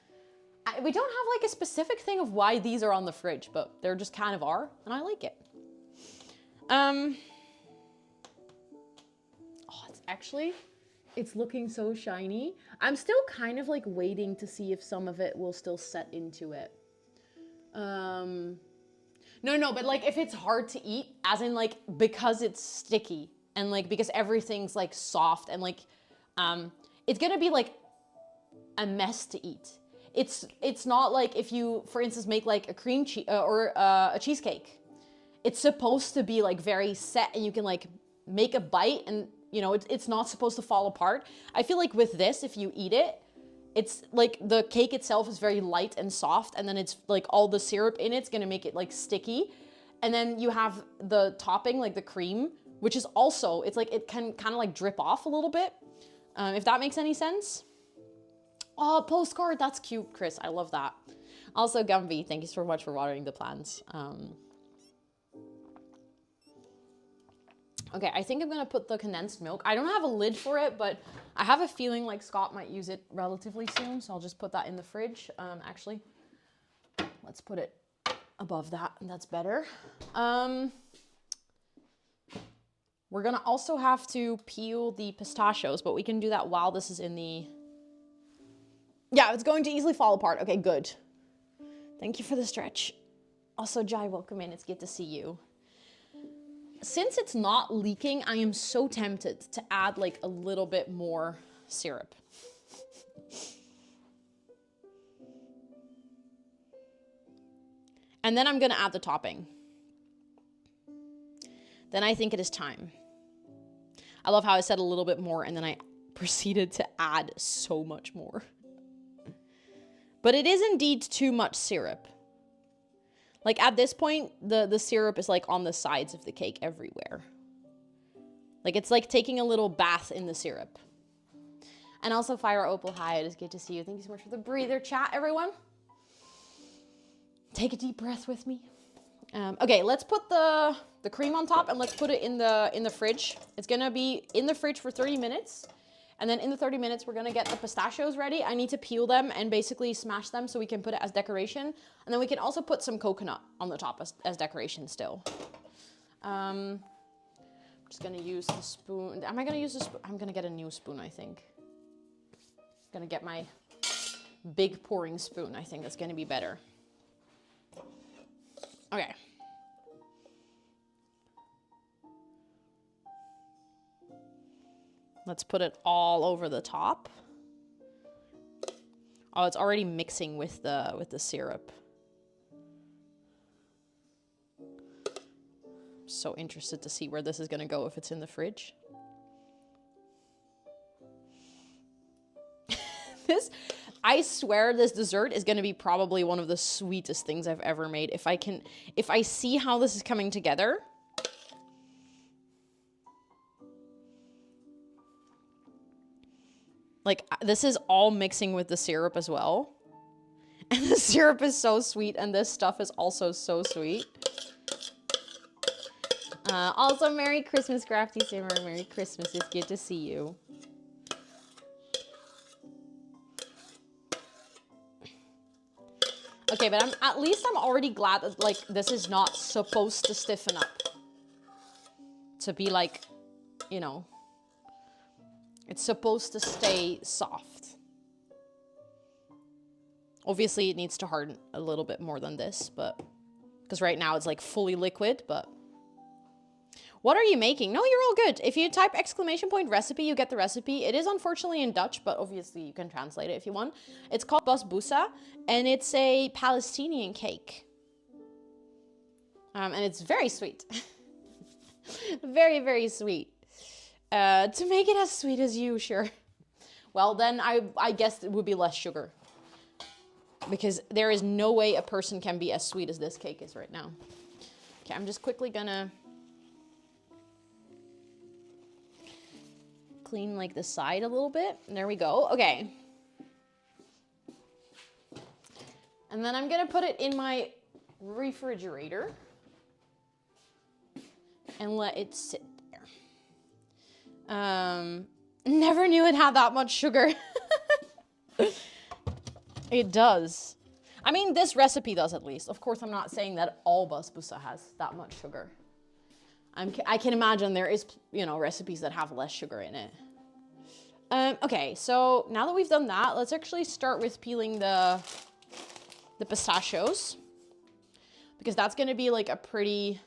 A: we don't have like a specific thing of why these are on the fridge, but they're just kind of are, and I like it. Oh, it's looking so shiny. I'm still kind of like waiting to see if some of it will still set into it. No, but like if it's hard to eat, as in like because it's sticky and like because everything's like soft and like, it's gonna be like a mess to eat. It's not like if you, for instance, make like a cream cheese or a cheesecake. It's supposed to be like very set and you can like make a bite and you know, it's not supposed to fall apart. I feel like with this, if you eat it, it's like the cake itself is very light and soft and then it's like all the syrup in it's gonna make it like sticky. And then you have the topping, like the cream, which is also, it's like it can kind of like drip off a little bit, if that makes any sense. Oh, postcard, that's cute, Chris. I love that. Also, Gumby, thank you so much for watering the plants. Okay, I think I'm gonna put the condensed milk. I don't have a lid for it, but I have a feeling like Scott might use it relatively soon, so I'll just put that in the fridge. Actually, let's put it above that, and that's better. We're gonna also have to peel the pistachios, but we can do that while this is in the... Yeah, it's going to easily fall apart. Okay, good. Thank you for the stretch. Also, Jai, welcome in. It's good to see you. since it's not leaking, I am so tempted to add like a little bit more syrup. And then I'm gonna add the topping. Then I think it is time. I love how I said a little bit more and then I proceeded to add so much more. But it is indeed too much syrup. Like at this point, the syrup is like on the sides of the cake everywhere. Like it's like taking a little bath in the syrup. And also Fire Opal, hi, it is good to see you. Thank you so much for the breather chat, everyone. Take a deep breath with me. Okay, let's put the cream on top and let's put it in the fridge. It's gonna be in the fridge for 30 minutes. And then in the 30 minutes, we're gonna get the pistachios ready. I need to peel them and basically smash them so we can put it as decoration. And then we can also put some coconut on the top as decoration still. I'm just gonna use the spoon. Am I gonna use the spoon? I'm gonna get a new spoon, I think. I'm gonna get my big pouring spoon. I think that's gonna be better. Okay. Let's put it all over the top. Oh, it's already mixing with the syrup. I'm so interested to see where this is gonna go if it's in the fridge. I swear this dessert is gonna be probably one of the sweetest things I've ever made. If I see how this is coming together. Like, this is all mixing with the syrup as well. And the syrup is so sweet, and this stuff is also so sweet. Also, Merry Christmas, Crafty Simmer. Merry Christmas. It's good to see you. Okay, but at least I'm already glad that, like, this is not supposed to stiffen up. To be, like, you know... It's supposed to stay soft. Obviously, it needs to harden a little bit more than this, but... Because right now it's like fully liquid, but... What are you making? No, you're all good. If you type !recipe, you get the recipe. It is unfortunately in Dutch, but obviously you can translate it if you want. It's called basbousa, and it's a Palestinian cake. And it's very sweet. Very, very sweet. To make it as sweet as you, sure. Well, then I guess it would be less sugar. Because there is no way a person can be as sweet as this cake is right now. Okay, I'm just quickly gonna clean like the side a little bit. There we go. Okay. And then I'm gonna put it in my refrigerator and let it sit. Never knew it had that much sugar. It does. I mean, this recipe does at least. Of course, I'm not saying that all basbousa has that much sugar. I can imagine there is, you know, recipes that have less sugar in it. Okay, so now that we've done that, let's actually start with peeling the pistachios. Because that's going to be like a pretty...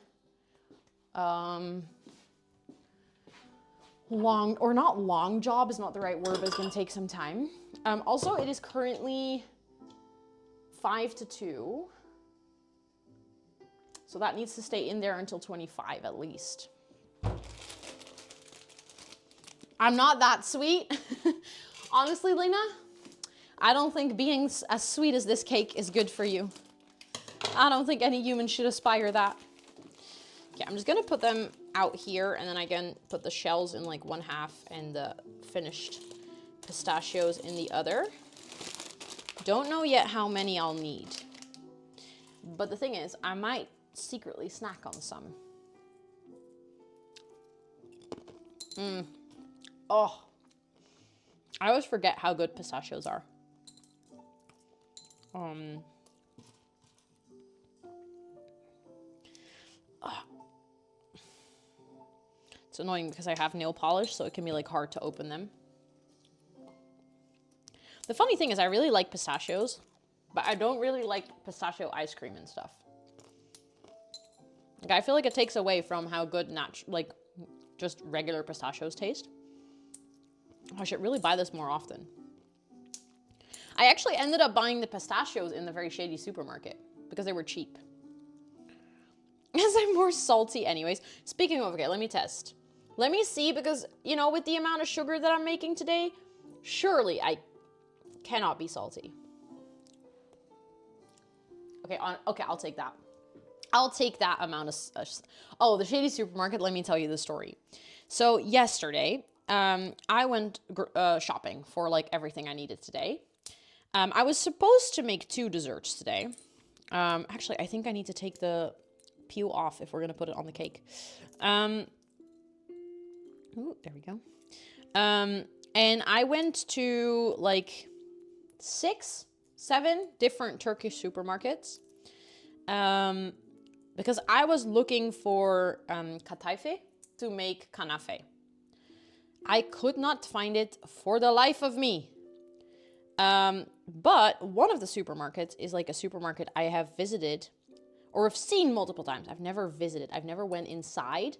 A: long, or not long job is not the right word, but it's gonna take some time. Also, it is currently 5 to 2. So that needs to stay in there until 25 at least. I'm not that sweet. Honestly, Lena, I don't think being as sweet as this cake is good for you. I don't think any human should aspire that. Okay, I'm just gonna put them out here, and then I can put the shells in like one half and the finished pistachios in the other. Don't know yet how many I'll need. But the thing is, I might secretly snack on some. Oh, I always forget how good pistachios are. It's annoying because I have nail polish, so it can be like hard to open them. The funny thing is I really like pistachios, but I don't really like pistachio ice cream and stuff. Like, I feel like it takes away from how good like just regular pistachios taste. I should really buy this more often. I actually ended up buying the pistachios in the very shady supermarket because they were cheap. Because I'm more salty anyways. Speaking of, okay, let me test. Let me see, because, you know, with the amount of sugar that I'm making today, surely I cannot be salty. Okay, okay, I'll take that. I'll take that amount of... oh, the shady supermarket, let me tell you the story. So yesterday, I went shopping for, like, everything I needed today. I was supposed to make 2 desserts today. Actually, I think I need to take the peel off if we're going to put it on the cake. Ooh, there we go. And I went to, like, 6, 7 different Turkish supermarkets. Because I was looking for kataife to make kanafe. I could not find it for the life of me. But one of the supermarkets is like a supermarket I have visited or have seen multiple times. I've never visited. I've never went inside,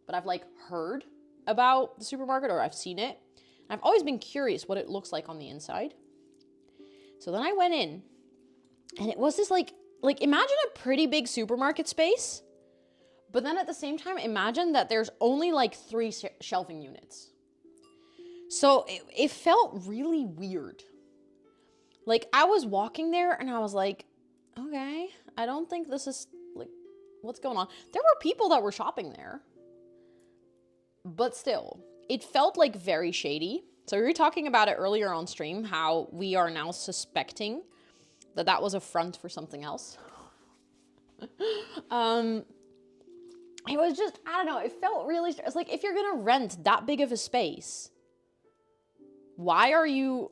A: but I've like heard about the supermarket, or I've seen it. And I've always been curious what it looks like on the inside. So then I went in, and it was this like imagine a pretty big supermarket space, but then at the same time, imagine that there's only like 3 shelving units. So it felt really weird. Like, I was walking there and I was like, okay, I don't think this is, like, what's going on? There were people that were shopping there. But still, it felt, like, very shady. So we were talking about it earlier on stream, how we are now suspecting that that was a front for something else. It was just, I don't know, it felt really, it's like, if you're gonna rent that big of a space, why are you...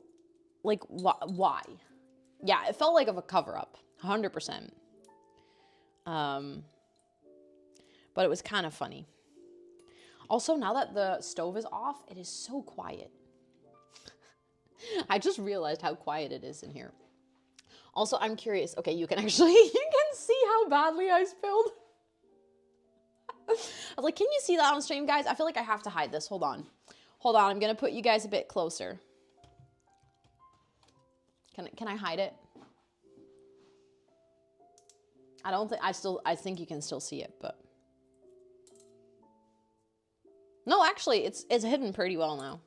A: like, why? Yeah, it felt like of a cover-up, 100%. But it was kind of funny. Also, now that the stove is off, it is so quiet. I just realized how quiet it is in here. Also, I'm curious. Okay, you can actually, you can see how badly I spilled. I was like, can you see that on stream, guys? I feel like I have to hide this. Hold on. Hold on, I'm going to put you guys a bit closer. Can I hide it? I don't think, I think you can still see it, but. No, actually, it's hidden pretty well now.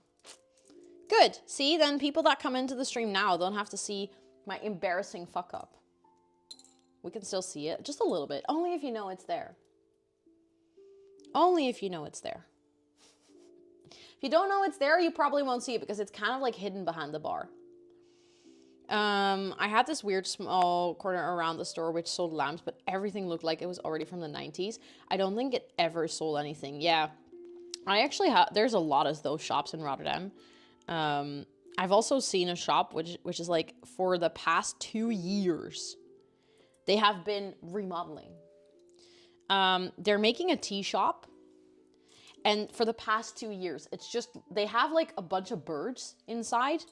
A: Good. See, then people that come into the stream now don't have to see my embarrassing fuck up. We can still see it, just a little bit. Only if you know it's there. Only if you know it's there. If you don't know it's there, you probably won't see it because it's kind of like hidden behind the bar. I had this weird small corner around the store which sold lamps, but everything looked like it was already from the 90s. I don't think it ever sold anything. Yeah, I actually have, there's a lot of those shops in Rotterdam. I've also seen a shop which is like, for the past 2 years, they have been remodeling. They're making a tea shop, and for the past 2 years, it's just, they have like a bunch of birds inside.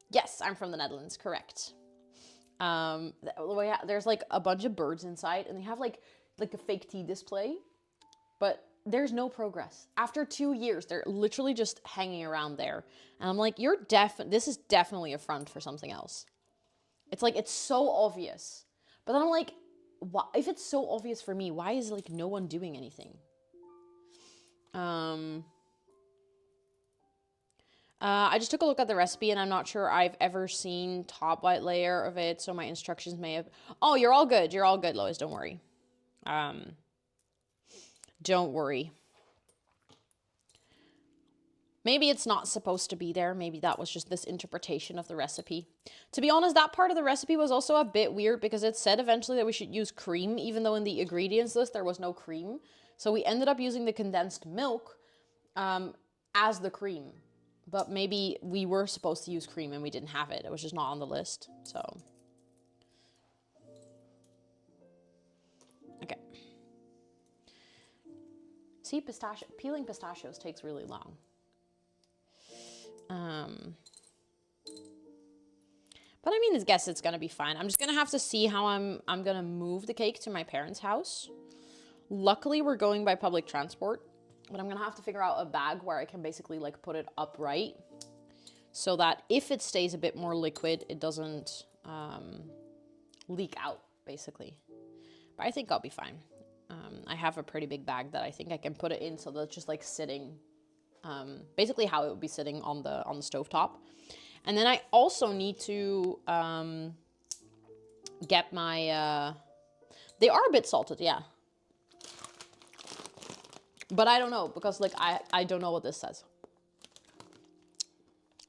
A: Yes, I'm from the Netherlands, correct. There's like a bunch of birds inside, and they have like a fake tea display, but there's no progress. After 2 years, they're literally just hanging around there. And I'm like, this is definitely a front for something else. It's like, it's so obvious. But then I'm like, if it's so obvious for me, why is like no one doing anything? I just took a look at the recipe, and I'm not sure I've ever seen top white layer of it, so my instructions may have... Oh, you're all good. You're all good, Lois. Don't worry. Don't worry. Maybe it's not supposed to be there. Maybe that was just this interpretation of the recipe. To be honest, that part of the recipe was also a bit weird because it said eventually that we should use cream, even though in the ingredients list there was no cream. So we ended up using the condensed milk as the cream. But maybe we were supposed to use cream and we didn't have it. It was just not on the list, so. Okay. See, peeling pistachios takes really but But I mean, I guess it's gonna be fine. I'm just gonna have to see how I'm gonna move the cake to my parents' house. Luckily, we're going by public transport, but I'm gonna have to figure out a bag where I can basically like put it upright so that if it stays a bit more liquid, it doesn't leak out, basically. But I think I'll be fine. I have a pretty big bag that I think I can put it in so that it's just like sitting, basically how it would be sitting on the stovetop. And then I also need to get my, they are a bit salted, yeah. But I don't know, because like I don't know what this says.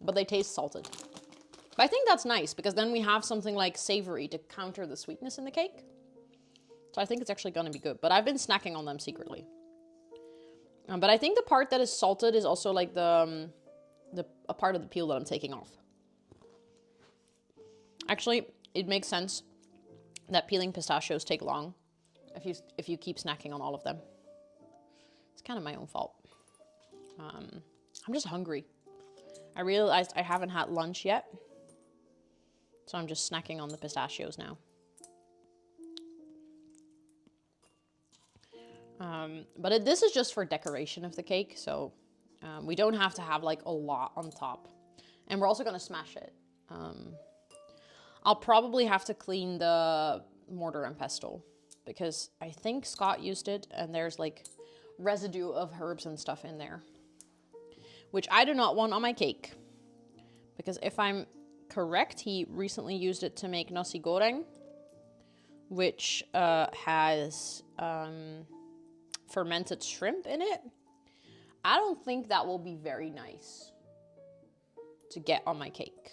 A: But they taste salted. But I think that's nice, because then we have something like savory to counter the sweetness in the cake. So I think it's actually going to be good. But I've been snacking on them secretly. But I think the part that is salted is also like a part of the peel that I'm taking off. Actually, it makes sense that peeling pistachios take long if you keep snacking on all of them. It's kind of my own fault. I'm just hungry. I realized I haven't had lunch yet. So I'm just snacking on the pistachios now. But this is just for decoration of the cake, so we don't have to have like a lot on top. And we're also gonna smash it. I'll probably have to clean the mortar and pestle because I think Scott used it and there's like residue of herbs and stuff in there, which I do not want on my cake. Because if I'm correct, he recently used it to make nasi goreng, which has fermented shrimp in it. I don't think that will be very nice to get on my cake.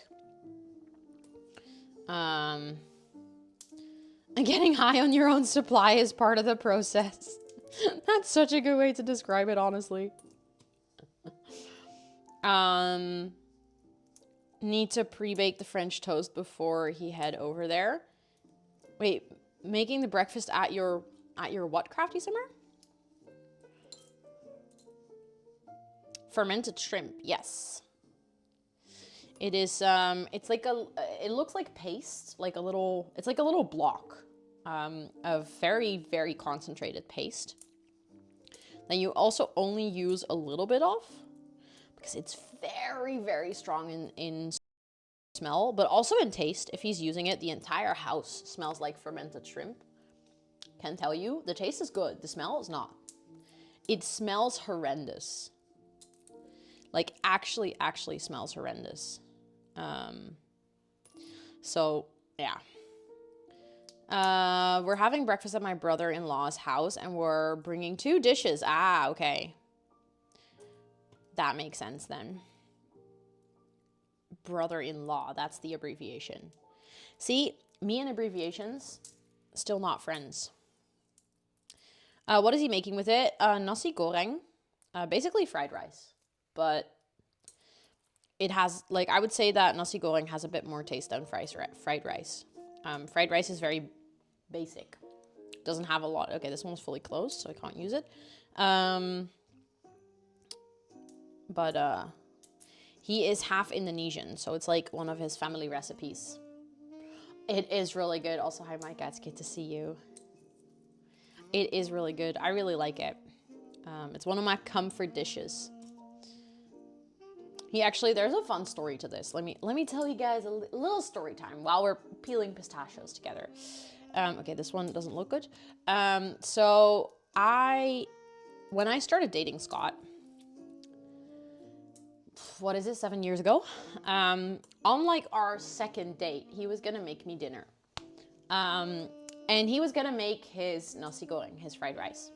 A: Getting high on your own supply is part of the process. That's such a good way to describe it, honestly. Need to pre-bake the French toast before he head over there. Wait, making the breakfast at your what, Crafty Summer? Fermented shrimp, yes. It is, it's like it looks like paste, like it's like a little block of very, very concentrated paste. Then you also only use a little bit of, because it's very, very strong in smell, but also in taste. If he's using it, the entire house smells like fermented shrimp. Can tell you, the taste is good, the smell is not. It smells horrendous. Like actually smells horrendous. So yeah. We're having breakfast at my brother-in-law's house and we're bringing 2 dishes. Ah, okay. That makes sense then. Brother-in-law, that's the abbreviation. See, me and abbreviations, still not friends. What is he making with it? Nasi goreng, basically fried rice. But it has, like, I would say that nasi goreng has a bit more taste than fried rice. Fried rice is very basic. Doesn't have a lot. Okay, this one's fully closed, so I can't use it. But he is half Indonesian, so it's like one of his family recipes. It is really good. Also, hi Mike, it's good to see you. It is really good. I really like it. It's one of my comfort dishes. He actually, there's a fun story to this. Let me tell you guys a little story time while we're peeling pistachios together. Okay, this one doesn't look good. So when I started dating Scott, what is it, 7 years ago? On like our second date, he was gonna make me dinner. And he was gonna make his nasi goreng, his fried rice.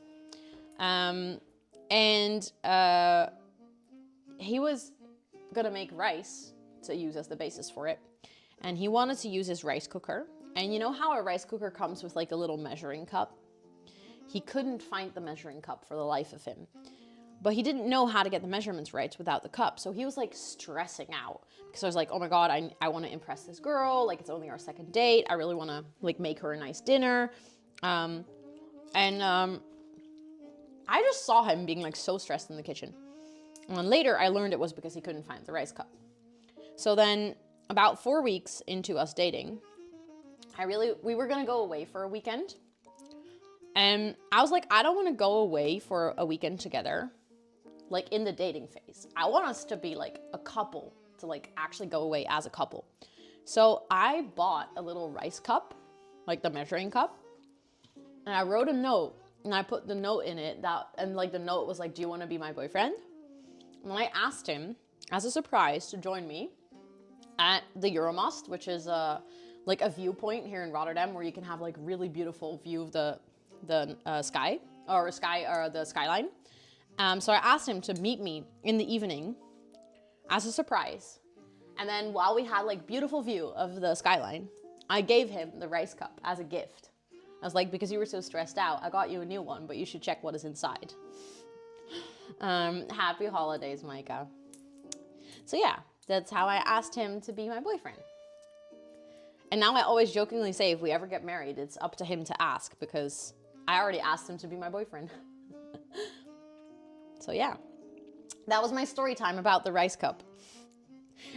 A: He was gonna make rice to use as the basis for it. And he wanted to use his rice cooker. And you know how a rice cooker comes with like a little measuring cup? He couldn't find the measuring cup for the life of him. But he didn't know how to get the measurements right without the cup. So he was like stressing out. Because I was like, oh my God, I want to impress this girl. Like, it's only our second date. I really want to like make her a nice dinner. I just saw him being like so stressed in the kitchen. And then later I learned it was because he couldn't find the rice cup. So then about 4 weeks into us dating, we were gonna go away for a weekend. And I was like, I don't want to go away for a weekend together, like in the dating phase. I want us to be like a couple, to like actually go away as a couple. So I bought a little rice cup, like the measuring cup, and I wrote a note, and I put the note in it and like the note was like, do you want to be my boyfriend? And I asked him as a surprise to join me at the Euromast, which is like a viewpoint here in Rotterdam where you can have like really beautiful view of the skyline. So I asked him to meet me in the evening as a surprise. And then while we had like beautiful view of the skyline, I gave him the rice cup as a gift. I was like, because you were so stressed out, I got you a new one, but you should check what is inside. Happy holidays, Micah. So yeah, that's how I asked him to be my boyfriend. And now I always jokingly say, if we ever get married, it's up to him to ask, because I already asked him to be my boyfriend. So yeah, that was my story time about the rice cup.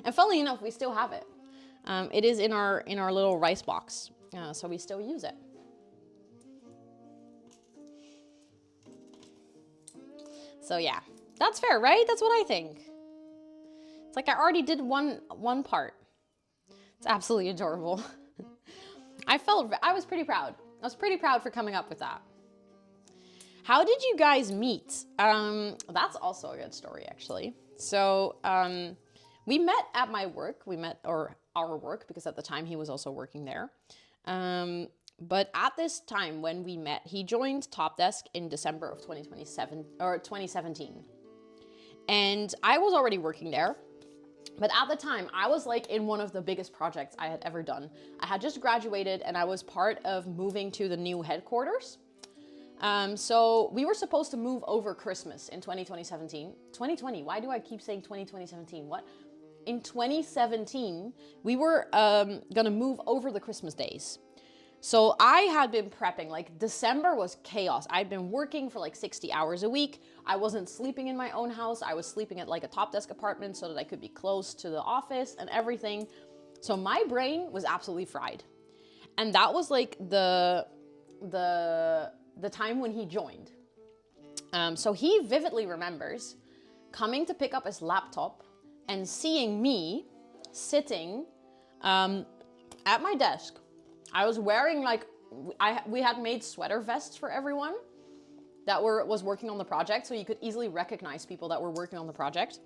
A: And funnily enough, we still have it. It is in our little rice box, so we still use it. So yeah, that's fair, right? That's what I think. It's like I already did one part. It's absolutely adorable. I was pretty proud. I was pretty proud for coming up with that. How did you guys meet? That's also a good story, actually. So we met at my work. Or our work, because at the time he was also working there. But at this time when we met, he joined Top Desk in December of 2017. And I was already working there. But at the time, I was like in one of the biggest projects I had ever done. I had just graduated and I was part of moving to the new headquarters. So we were supposed to move over Christmas in 2020. Why do I keep saying 2017? What? In 2017, we were gonna move over the Christmas days. So I had been prepping, like December was chaos. I'd been working for like 60 hours a week. I wasn't sleeping in my own house. I was sleeping at like a Top Desk apartment so that I could be close to the office and everything. So my brain was absolutely fried. And that was like the time when he joined. So he vividly remembers coming to pick up his laptop and seeing me sitting at my desk. I was wearing like, we had made sweater vests for everyone that was working on the project, so you could easily recognize people that were working on the project.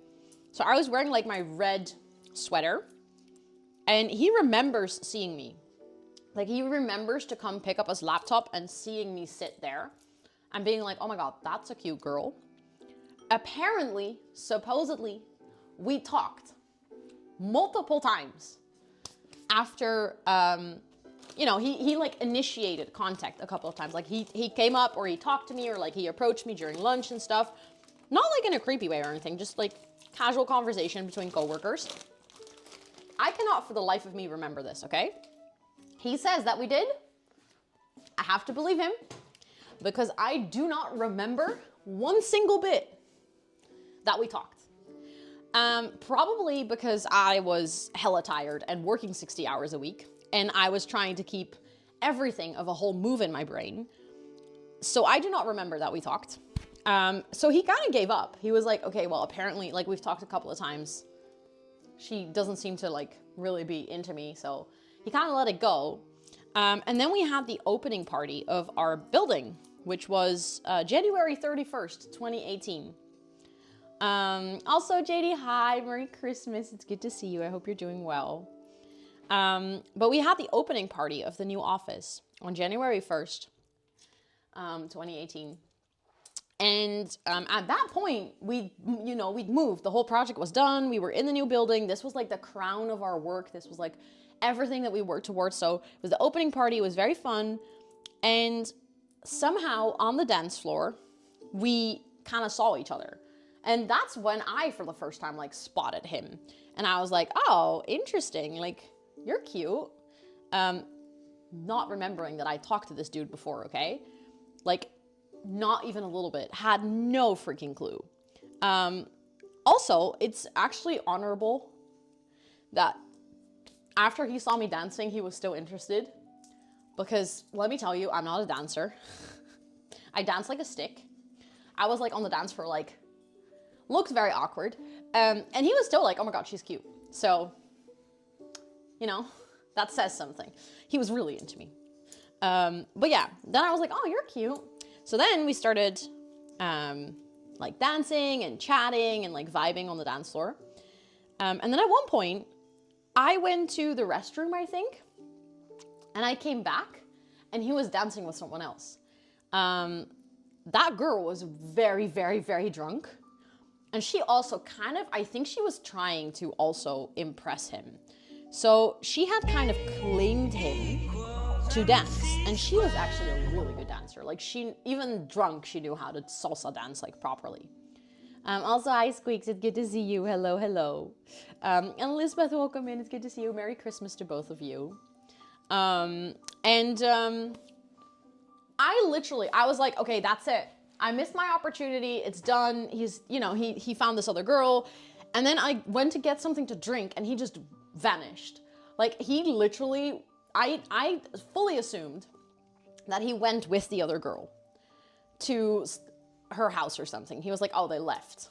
A: So I was wearing like my red sweater, and he remembers seeing me. Like he remembers to come pick up his laptop and seeing me sit there and being like, oh my God, that's a cute girl. Apparently, supposedly, we talked multiple times after, he like initiated contact a couple of times. Like he came up or he talked to me or like he approached me during lunch and stuff. Not like in a creepy way or anything, just like casual conversation between coworkers. I cannot for the life of me remember this, okay? He says that we did. I have to believe him because I do not remember one single bit that we talked. Probably because I was hella tired and working 60 hours a week. And I was trying to keep everything of a whole move in my brain. So I do not remember that we talked. So he kind of gave up. He was like, okay, well, apparently, like we've talked a couple of times. She doesn't seem to like really be into me. So he kind of let it go. And then we had the opening party of our building, which was January 31st, 2018. Also, JD, hi, Merry Christmas. It's good to see you. I hope you're doing well. But we had the opening party of the new office on January 1st, 2018. And at that point, we'd moved. The whole project was done. We were in the new building. This was like the crown of our work. This was like everything that we worked towards. So it was the opening party. It was very fun. And somehow on the dance floor, we kind of saw each other. And that's when I, for the first time, like spotted him. And I was like, oh, interesting. Like, you're cute. Not remembering that I talked to this dude before, okay? Like, not even a little bit. Had no freaking clue. Also, it's actually honorable that after he saw me dancing, he was still interested. Because let me tell you, I'm not a dancer. I dance like a stick. I was like on the dance floor, like, looked very awkward. And he was still like, oh my God, she's cute. So, you know, that says something. He was really into me. But yeah, then I was like, oh, you're cute. So then we started like dancing and chatting and like vibing on the dance floor. And then at one point, I went to the restroom, I think, and I came back and he was dancing with someone else. That girl was very, very, very drunk. And she also kind of, I think she was trying to also impress him. So she had kind of claimed him to dance. And she was actually a really good dancer. Like she, even drunk, she knew how to salsa dance like properly. Also, hi Squeaks, it's good to see you. Hello, hello. And Elizabeth, welcome in. It's good to see you. Merry Christmas to both of you. I was like, okay, that's it. I missed my opportunity. It's done. He's, you know, he found this other girl. And then I went to get something to drink and he just vanished. Like he literally, I fully assumed that he went with the other girl to her house or something. He was like, oh, they left.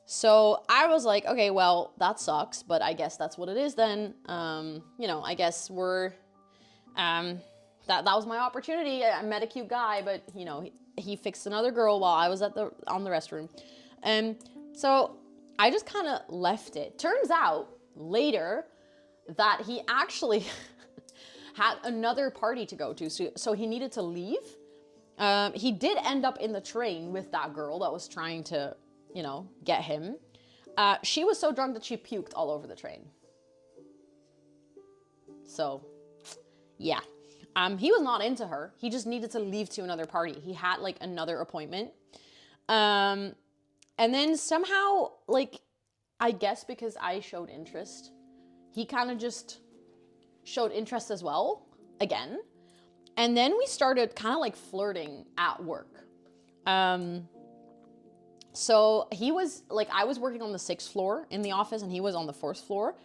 A: So I was like, okay, well, that sucks, but I guess that's what it is then. You know, I guess we're, that was my opportunity. I met a cute guy, but you know, he fixed another girl while I was on the restroom. So I just kind of left it. Turns out later that he actually had another party to go to. So he needed to leave. He did end up in the train with that girl that was trying to, you know, get him. She was so drunk that she puked all over the train. So, yeah. He was not into her. He just needed to leave to another party. He had like another appointment. And then somehow, like, I guess because I showed interest, he kind of just showed interest as well, again. And then we started kind of like flirting at work. So he was like, I was working on the 6th floor in the office and he was on the 4th floor.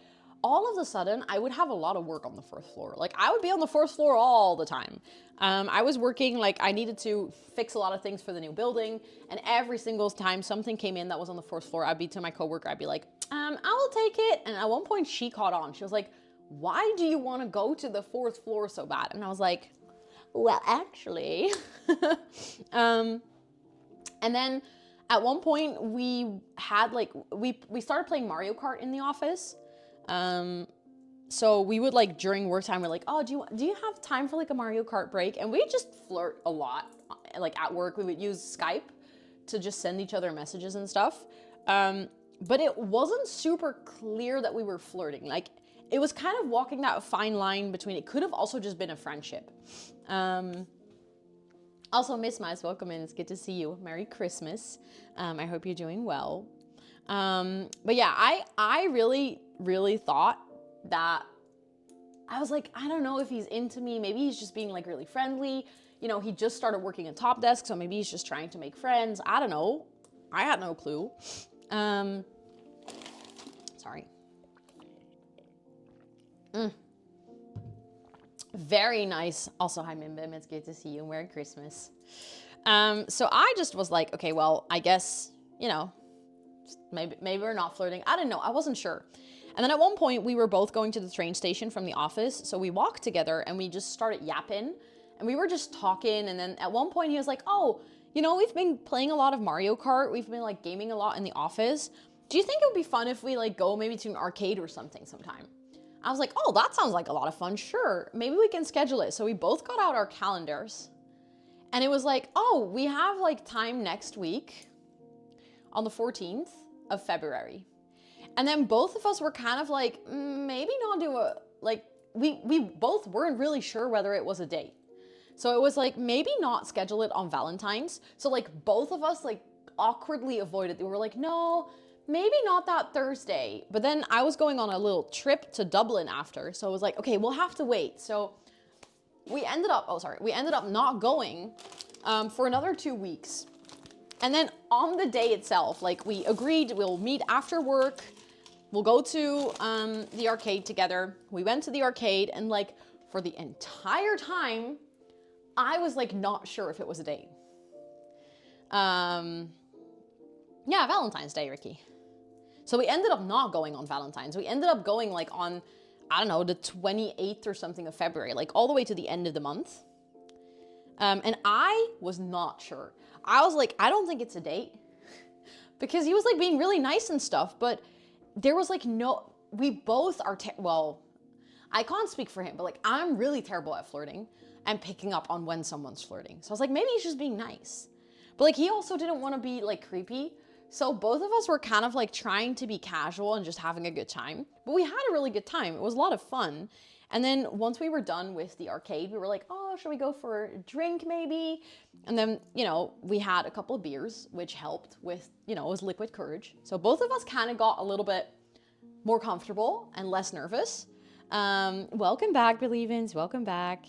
A: All of a sudden, I would have a lot of work on the 4th floor. Like I would be on the 4th floor all the time. I was working, like I needed to fix a lot of things for the new building. And every single time something came in that was on the 4th floor, I'd be to my coworker, I'd be like, I will take it. And at one point she caught on. She was like, why do you want to go to the 4th floor so bad? And I was like, well, actually. And then at one point we had like, we started playing Mario Kart in the office. So we would like during work time, we're like, oh, do you have time for like a Mario Kart break? And we just flirt a lot. Like at work, we would use Skype to just send each other messages and stuff. But it wasn't super clear that we were flirting. Like it was kind of walking that fine line between, it could have also just been a friendship. Also, Miss Mice, welcome in. It's good to see you. Merry Christmas. I hope you're doing well. But yeah, I really, really thought that, I was like, I don't know if he's into me. Maybe he's just being like really friendly. You know, he just started working at Top Desk, so maybe he's just trying to make friends. I don't know. I had no clue. Sorry. Very nice. Also, hi Mimbim, it's good to see you. Merry Christmas. So I just was like, okay, well, I guess, you know, maybe we're not flirting. I don't know. I wasn't sure. And then at one point we were both going to the train station from the office. So we walked together and we just started yapping and we were just talking. And then at one point he was like, oh, you know, we've been playing a lot of Mario Kart. We've been like gaming a lot in the office. Do you think it would be fun if we like go maybe to an arcade or something sometime? I was like, oh, that sounds like a lot of fun. Sure. Maybe we can schedule it. So we both got out our calendars and it was like, oh, we have like time next week on the 14th of February. And then both of us were kind of like, maybe not do a, like, we both weren't really sure whether it was a date. So it was like, maybe not schedule it on Valentine's. So like both of us like awkwardly avoided. They were like, no, maybe not that Thursday. But then I was going on a little trip to Dublin after. So I was like, okay, we'll have to wait. So we ended up not going for another 2 weeks. And then on the day itself, like we agreed we'll meet after work. we'll go to the arcade together. We went to the arcade, and like for the entire time, I was like not sure if it was a date. Yeah, Valentine's Day, Ricky. So we ended up not going on Valentine's. We ended up going like on, I don't know, the 28th or something of February, like all the way to the end of the month. And I was not sure. I was like, I don't think it's a date. Because he was like being really nice and stuff, but there was like no, we both are, well, I can't speak for him, but like I'm really terrible at flirting and picking up on when someone's flirting. So I was like, maybe he's just being nice. But like he also didn't want to be like creepy. So both of us were kind of like trying to be casual and just having a good time. But we had a really good time. It was a lot of fun. And then once we were done with the arcade, we were like, oh, should we go for a drink maybe? And then, you know, we had a couple of beers, which helped with, you know, it was liquid courage. So both of us kind of got a little bit more comfortable and less nervous. Welcome back, Believins, welcome back.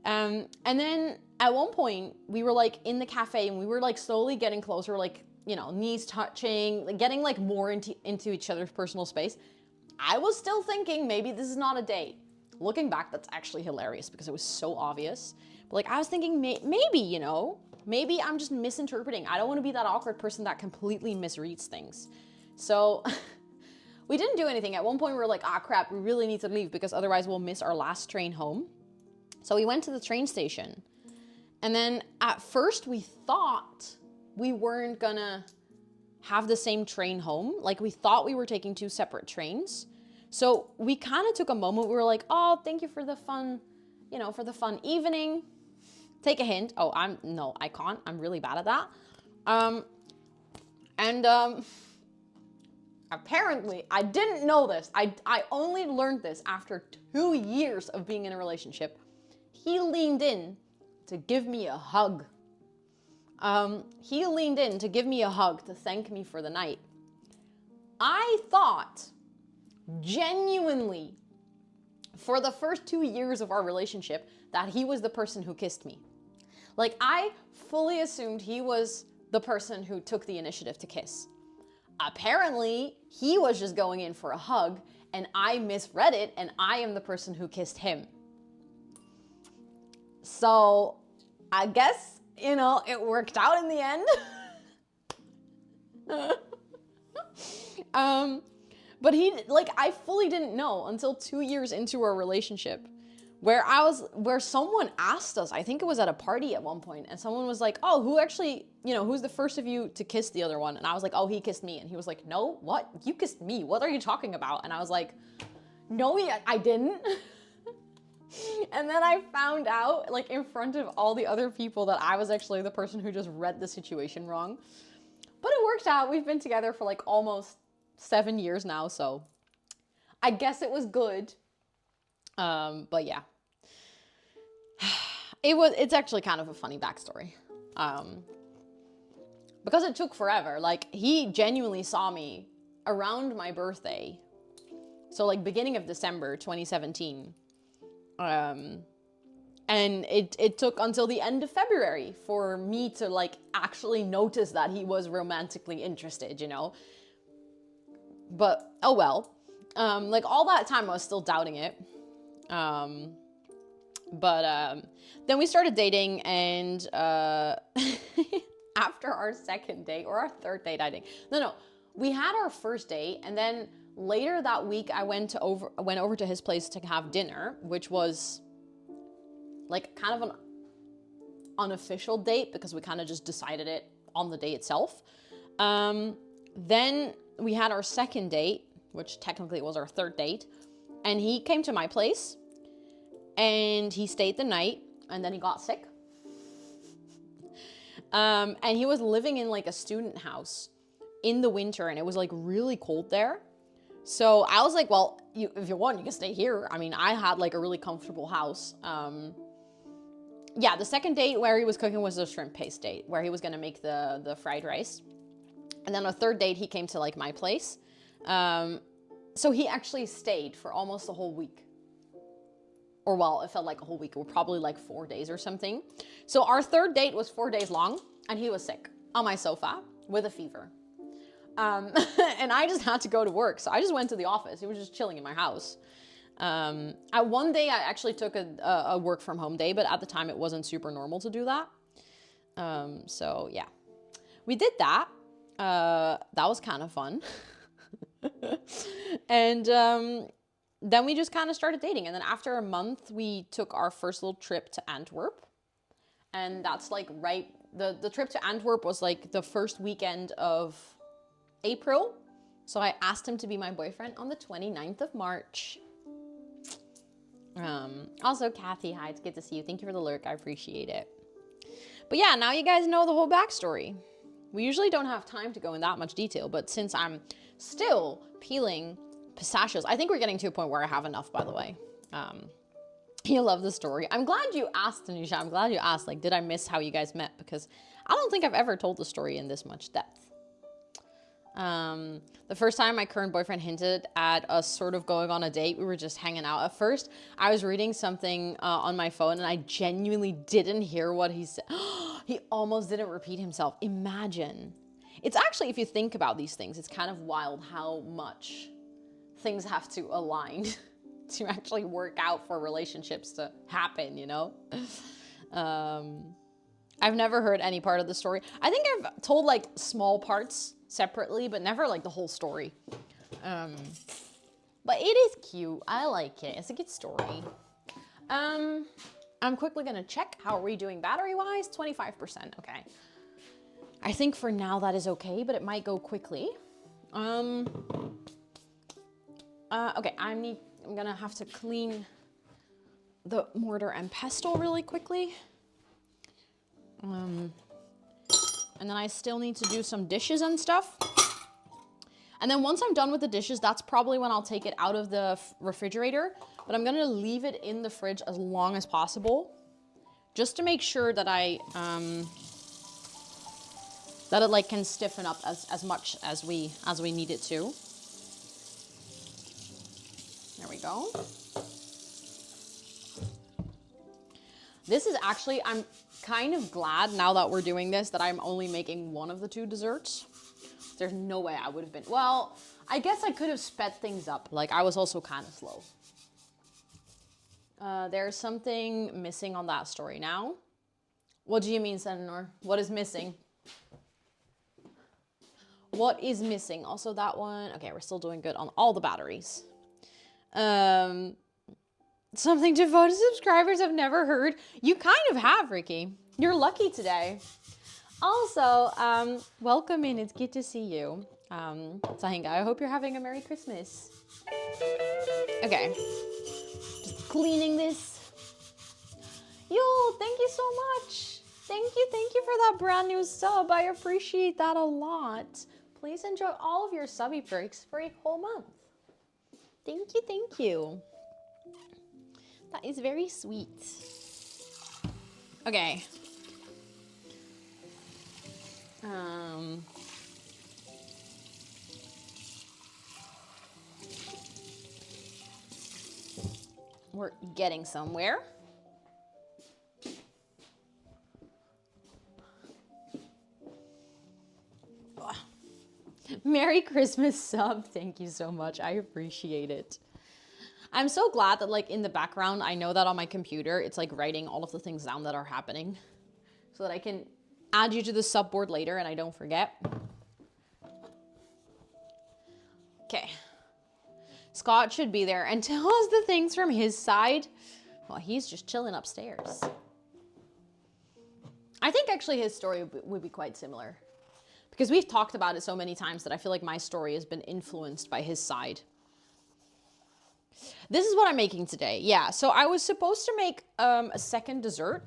A: And then at one point we were like in the cafe and we were like slowly getting closer, like, you know, knees touching, like getting like more into each other's personal space. I was still thinking maybe this is not a date. Looking back, that's actually hilarious because it was so obvious. But like I was thinking maybe, you know, maybe I'm just misinterpreting. I don't want to be that awkward person that completely misreads things. So we didn't do anything. At one point we were like, ah, crap, we really need to leave because otherwise we'll miss our last train home. So we went to the train station. And then at first we thought we weren't gonna have the same train home. Like we thought we were taking two separate trains. So we kind of took a moment. We were like, oh, thank you for the fun, you know, for the fun evening. Take a hint. Oh, no, I can't. I'm really bad at that. Apparently, I didn't know this. I only learned this after 2 years of being in a relationship. He leaned in to give me a hug. He leaned in to give me a hug to thank me for the night. I thought, genuinely, for the first 2 years of our relationship, that he was the person who kissed me. Like, I fully assumed he was the person who took the initiative to kiss. Apparently, he was just going in for a hug, and I misread it, and I am the person who kissed him. So, I guess, you know, it worked out in the end. But I fully didn't know until 2 years into our relationship where someone asked us, I think it was at a party at one point, and someone was like, oh, who's the first of you to kiss the other one? And I was like, oh, he kissed me. And he was like, no, what? You kissed me. What are you talking about? And I was like, no, I didn't. And then I found out, like, in front of all the other people that I was actually the person who just read the situation wrong. But it worked out. We've been together for like almost 7 years now, so I guess it was good. But yeah, it's actually kind of a funny backstory. Because it took forever. Like, he genuinely saw me around my birthday. So like beginning of December 2017. And it took until the end of February for me to like actually notice that he was romantically interested, you know? But, oh well. Like all that time I was still doubting it. Then we started dating, and after our second date, or our third date, I think. No, we had our first date, and then later that week I went over to his place to have dinner, which was like kind of an unofficial date because we kind of just decided it on the day itself. Then we had our second date, which technically was our third date, and he came to my place and he stayed the night, and then he got sick. And he was living in like a student house in the winter, and it was like really cold there. So I was like, well, if you want, you can stay here. I mean, I had like a really comfortable house. Yeah, the second date where he was cooking was the shrimp paste date, where he was gonna make the fried rice. And then a third date, he came to like my place. So he actually stayed for almost a whole week. Or well, it felt like a whole week. It was probably like 4 days or something. So our third date was 4 days long, and he was sick on my sofa with a fever. And I just had to go to work. So I just went to the office. He was just chilling in my house. At one day, I actually took a work from home day, but at the time it wasn't super normal to do that. So yeah, we did that. That was kind of fun. And then we just kind of started dating. And then after a month, we took our first little trip to Antwerp. And that's like the trip to Antwerp was like the first weekend of April. So I asked him to be my boyfriend on the 29th of March. Also, Kathy, hi, it's good to see you. Thank you for the lurk. I appreciate it. But yeah, now you guys know the whole backstory. We usually don't have time to go in that much detail, but since I'm still peeling pistachios, I think we're getting to a point where I have enough, by the way. You love the story. I'm glad you asked, Tanisha. I'm glad you asked, like, did I miss how you guys met? Because I don't think I've ever told the story in this much depth. The first time my current boyfriend hinted at us sort of going on a date, we were just hanging out. At first, I was reading something on my phone and I genuinely didn't hear what he said. He almost didn't repeat himself. Imagine. It's actually, if you think about these things, it's kind of wild how much things have to align to actually work out for relationships to happen, you know? I've never heard any part of the story. I think I've told like small parts separately, but never like the whole story. But it is cute. I like it. It's a good story. I'm quickly gonna check. How are we doing battery-wise? 25%, okay. I think for now that is okay, but it might go quickly. Okay, I'm gonna have to clean the mortar and pestle really quickly. And then I still need to do some dishes and stuff. And then once I'm done with the dishes, that's probably when I'll take it out of the refrigerator. But I'm gonna leave it in the fridge as long as possible, just to make sure that that it like can stiffen up as much as we need it to. There we go. This is actually, I'm kind of glad now that we're doing this that I'm only making one of the two desserts. There's no way I would have been, well, I guess I could have sped things up. Like I was also kind of slow. There's something missing on that story now. What do you mean, Senor? What is missing? What is missing? Also that one. Okay, we're still doing good on all the batteries. Something devoted subscribers have never heard. You kind of have, Ricky. You're lucky today. Also, welcome in. It's good to see you. Sahinga, I hope you're having a Merry Christmas. Okay. Just cleaning this. Yo, thank you so much. Thank you for that brand new sub. I appreciate that a lot. Please enjoy all of your subby perks for a whole month. Thank you. That is very sweet. Okay. We're getting somewhere. Merry Christmas sub. Thank you so much. I appreciate it. I'm so glad that like in the background, I know that on my computer, it's like writing all of the things down that are happening so that I can add you to the sub board later and I don't forget. Okay. Scott should be there and tell us the things from his side. Well, he's just chilling upstairs. I think actually his story would be quite similar because we've talked about it so many times that I feel like my story has been influenced by his side. This is what I'm making today. Yeah, so I was supposed to make a second dessert.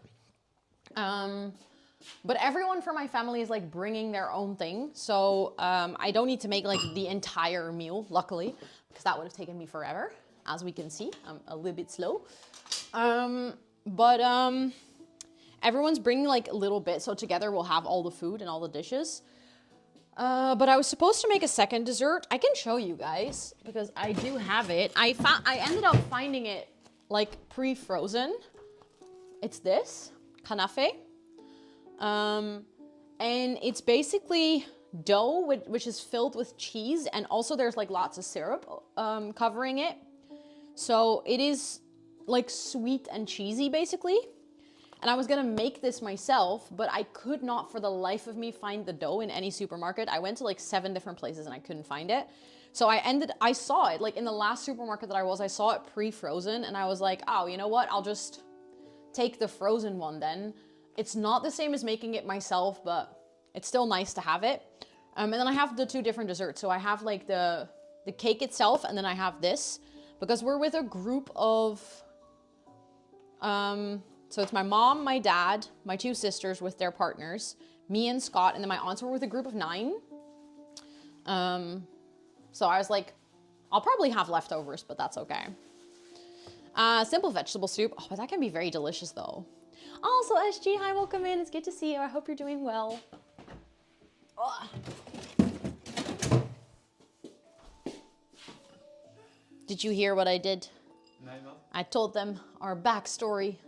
A: But everyone from my family is like bringing their own thing. So I don't need to make like the entire meal, luckily, because that would have taken me forever. As we can see, I'm a little bit slow. But everyone's bringing like a little bit. So together we'll have all the food and all the dishes. But I was supposed to make a second dessert. I can show you guys because I do have it. I ended up finding it like pre-frozen. It's this, kanafe. And it's basically dough, which is filled with cheese, and also there's like lots of syrup covering it. So it is like sweet and cheesy basically. And I was gonna make this myself, but I could not for the life of me find the dough in any supermarket. I went to like 7 different places and I couldn't find it. So I saw it like in the last supermarket that I saw it pre-frozen, and I was like, oh, you know what? I'll just take the frozen one then. It's not the same as making it myself, but it's still nice to have it. And then I have the 2 different desserts. So I have like the cake itself, and then I have this because we're with a group of, so it's my mom, my dad, my 2 sisters with their partners, me and Scott, and then my aunts were with a group of 9. So I was like, I'll probably have leftovers, but that's okay. Simple vegetable soup. Oh, but that can be very delicious though. Also, SG, hi, welcome in. It's good to see you. I hope you're doing well. Ugh. Did you hear what I did?
B: Nee, wat?
A: I told them our backstory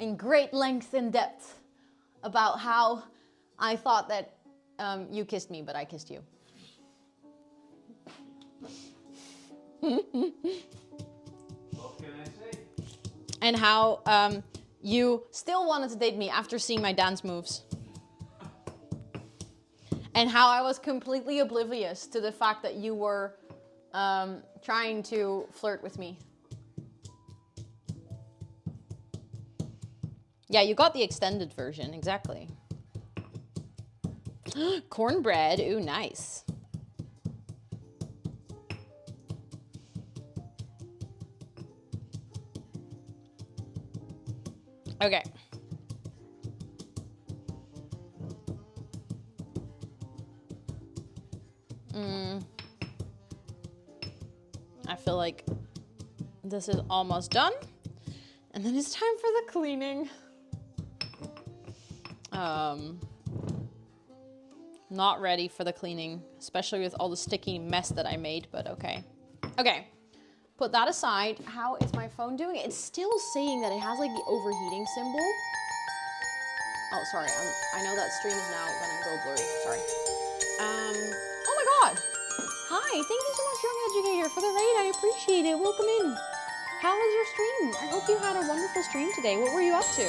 A: in great length and depth about how I thought that you kissed me, but I kissed you.
B: What can I say?
A: And how you still wanted to date me after seeing my dance moves. And how I was completely oblivious to the fact that you were trying to flirt with me. Yeah, you got the extended version, exactly. Cornbread, ooh, nice. Okay. I feel like this is almost done. And then it's time for the cleaning. Not ready for the cleaning, especially with all the sticky mess that I made, but okay. Okay, put that aside. How is my phone doing? It's still saying that it has like the overheating symbol. Oh, sorry, I know that stream is now gonna go blurry, sorry. Oh my God. Hi, thank you so much, Young Educator, for the raid. I appreciate it, welcome in. How was your stream? I hope you had a wonderful stream today. What were you up to?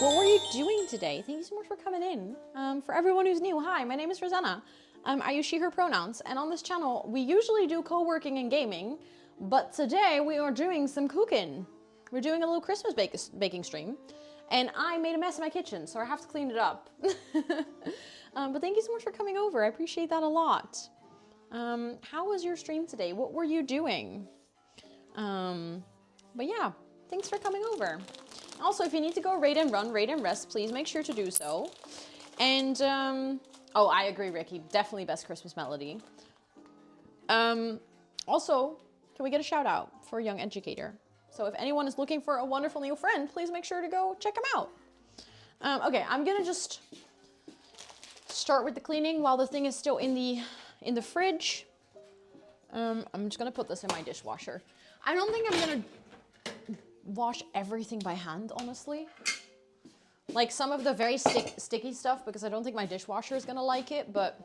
A: What were you doing today? Thank you so much for coming in. For everyone who's new, hi, my name is Rosanna. I use she, her pronouns, and on this channel, we usually do co-working and gaming, but today we are doing some cooking. We're doing a little Christmas baking stream, and I made a mess in my kitchen, so I have to clean it up. But thank you so much for coming over. I appreciate that a lot. How was your stream today? What were you doing? But yeah, thanks for coming over. Also, if you need to go raid and run, raid and rest, please make sure to do so. And, oh, I agree, Ricky. Definitely best Christmas melody. Also, can we get a shout out for a Young Educator? So if anyone is looking for a wonderful new friend, please make sure to go check him out. Okay, I'm gonna just start with the cleaning while the thing is still in the fridge. I'm just gonna put this in my dishwasher. I don't think I'm gonna wash everything by hand, honestly. Like some of the very sticky stuff, because I don't think my dishwasher is gonna like it, but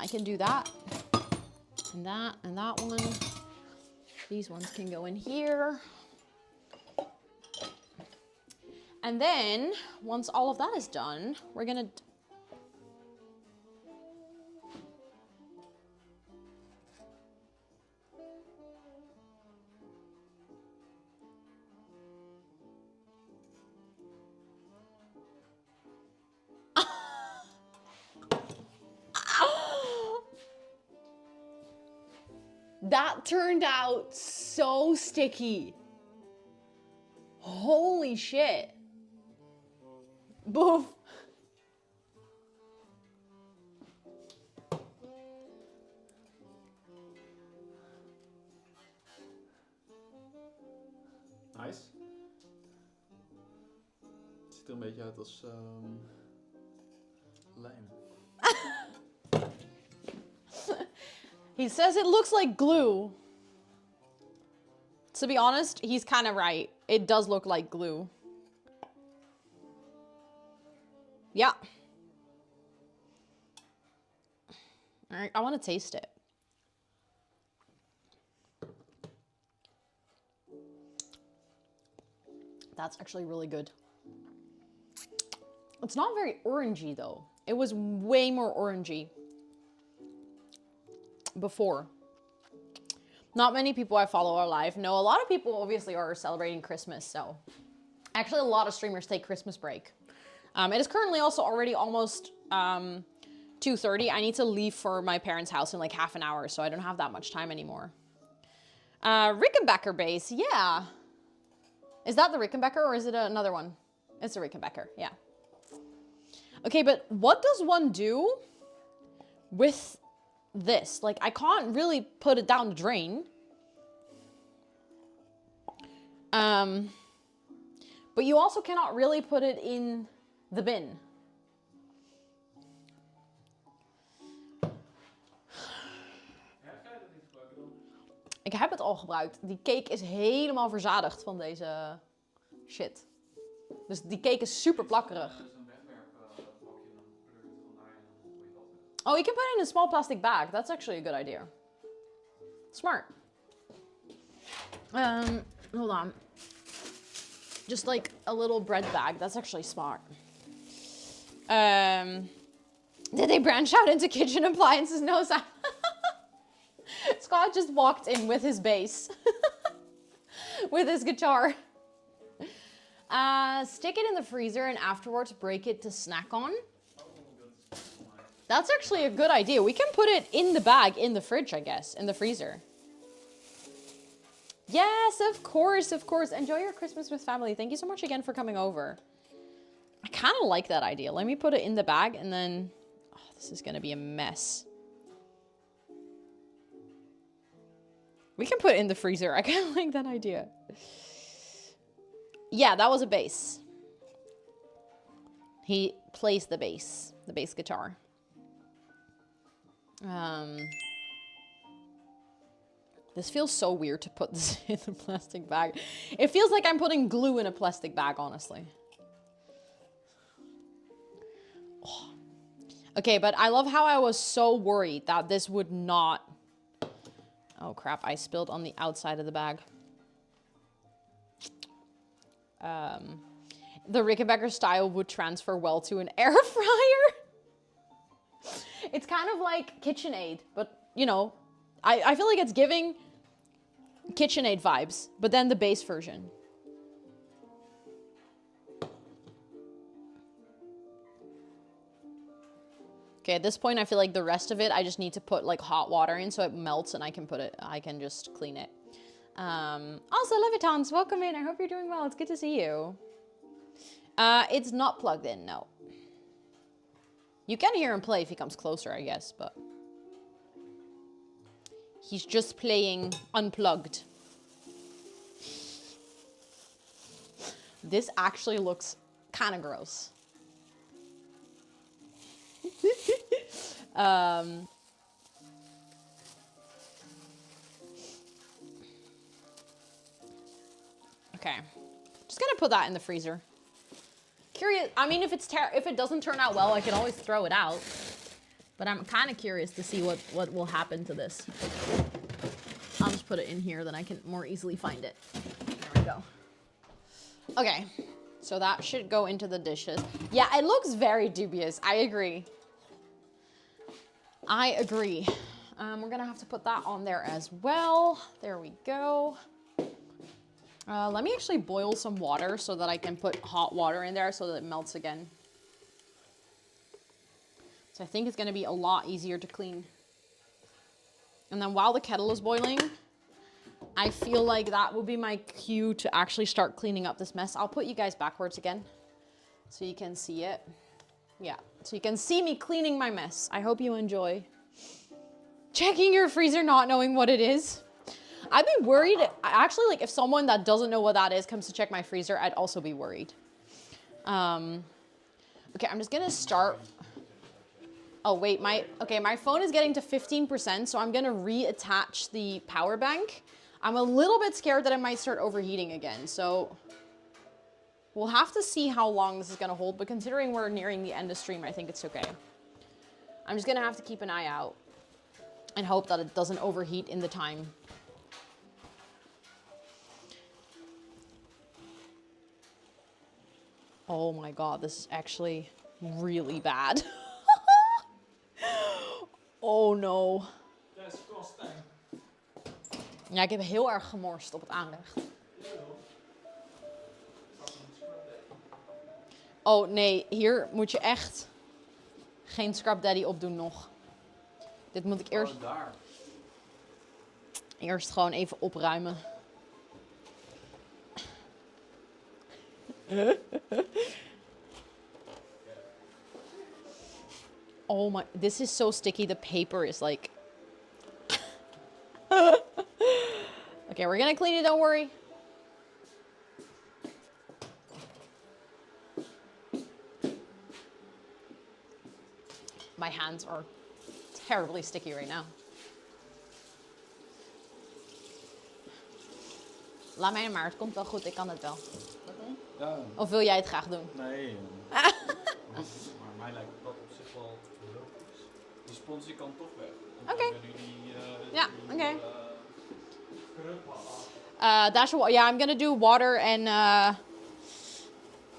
A: I can do that and that one. These ones can go in here. And then once all of that is done, we're gonna that turned out so sticky. Holy shit. Boof.
B: Nice. Het ziet er een beetje uit als lijm.
A: He says it looks like glue. To be honest, he's kind of right. It does look like glue. Yeah. All right, I want to taste it. That's actually really good. It's not very orangey though. It was way more orangey before. Not many people I follow are live. No, a lot of people obviously are celebrating Christmas, so. Actually, a lot of streamers take Christmas break. It is currently also already almost 2:30. I need to leave for my parents' house in like half an hour, so I don't have that much time anymore. Rickenbacker base, yeah. Is that the Rickenbacker or is it another one? It's a Rickenbacker, yeah. Okay, but what does one do with this? Like, I can't really put it down the drain. But you also cannot really put it in the bin. Ik heb het al gebruikt. Die cake is helemaal verzadigd van deze shit. Dus die cake is super plakkerig. Oh, you can put it in a small plastic bag. That's actually a good idea. Smart. Hold on. Just like a little bread bag. That's actually smart. Did they branch out into kitchen appliances? No, Scott just walked in with his bass. With his guitar. Stick it in the freezer and afterwards break it to snack on. That's actually a good idea. We can put it in the bag in the fridge, I guess, in the freezer. Yes, of course, of course. Enjoy your Christmas with family. Thank you so much again for coming over. I kind of like that idea. Let me put it in the bag and then... Oh, this is going to be a mess. We can put it in the freezer. I kind of like that idea. Yeah, that was a bass. He plays the bass guitar. This feels so weird to put this in a plastic bag. It feels like I'm putting glue in a plastic bag, honestly. Oh. Okay, but I love how I was so worried that this would not... Oh crap, I spilled on the outside of the bag. The Rickenbacker style would transfer well to an air fryer. It's kind of like KitchenAid, but you know, I feel like it's giving KitchenAid vibes, but then the base version. Okay, at this point, I feel like the rest of it, I just need to put like hot water in so it melts and I can just clean it. Also, Levitons, welcome in. I hope you're doing well. It's good to see you. It's not plugged in, no. You can hear him play if he comes closer, I guess, but... He's just playing unplugged. This actually looks kind of gross. Okay, just gonna put that in the freezer. Curious, I mean, if it doesn't turn out well, I can always throw it out. But I'm kind of curious to see what will happen to this. I'll just put it in here, then I can more easily find it. There we go. Okay, so that should go into the dishes. Yeah, it looks very dubious. I agree. I agree. We're gonna have to put that on there as well. There we go. Let me actually boil some water so that I can put hot water in there so that it melts again. So I think it's gonna be a lot easier to clean. And then while the kettle is boiling, I feel like that will be my cue to actually start cleaning up this mess. I'll put you guys backwards again so you can see it. Yeah, so you can see me cleaning my mess. I hope you enjoy. Checking your freezer, not knowing what it is. I'd be worried, actually, like if someone that doesn't know what that is comes to check my freezer, I'd also be worried. Okay, I'm just gonna start. Oh wait, my phone is getting to 15%, so I'm gonna reattach the power bank. I'm a little bit scared that it might start overheating again, so we'll have to see how long this is gonna hold, but considering we're nearing the end of stream, I think it's okay. I'm just gonna have to keep an eye out and hope that it doesn't overheat in the time. Oh my god, this is actually really bad. Oh no. Ja, ik heb heel erg gemorst op het aanrecht. Oh nee, hier moet je echt geen Scrub Daddy opdoen nog. Dit moet ik eerst...
B: Oh, daar.
A: Eerst gewoon even opruimen. Oh my, this is so sticky. The paper is like... Okay, we're gonna clean it, don't worry. My hands are terribly sticky right now. Laat mij maar, het komt wel goed, ik kan het wel.
B: Ja.
A: Of wil jij het graag doen?
B: Nee. Maar mij lijkt dat op zich wel logisch. Die spons die kan toch weg.
A: Oké. Ja, oké.
B: Okay.
A: Dash, yeah, I'm gonna do water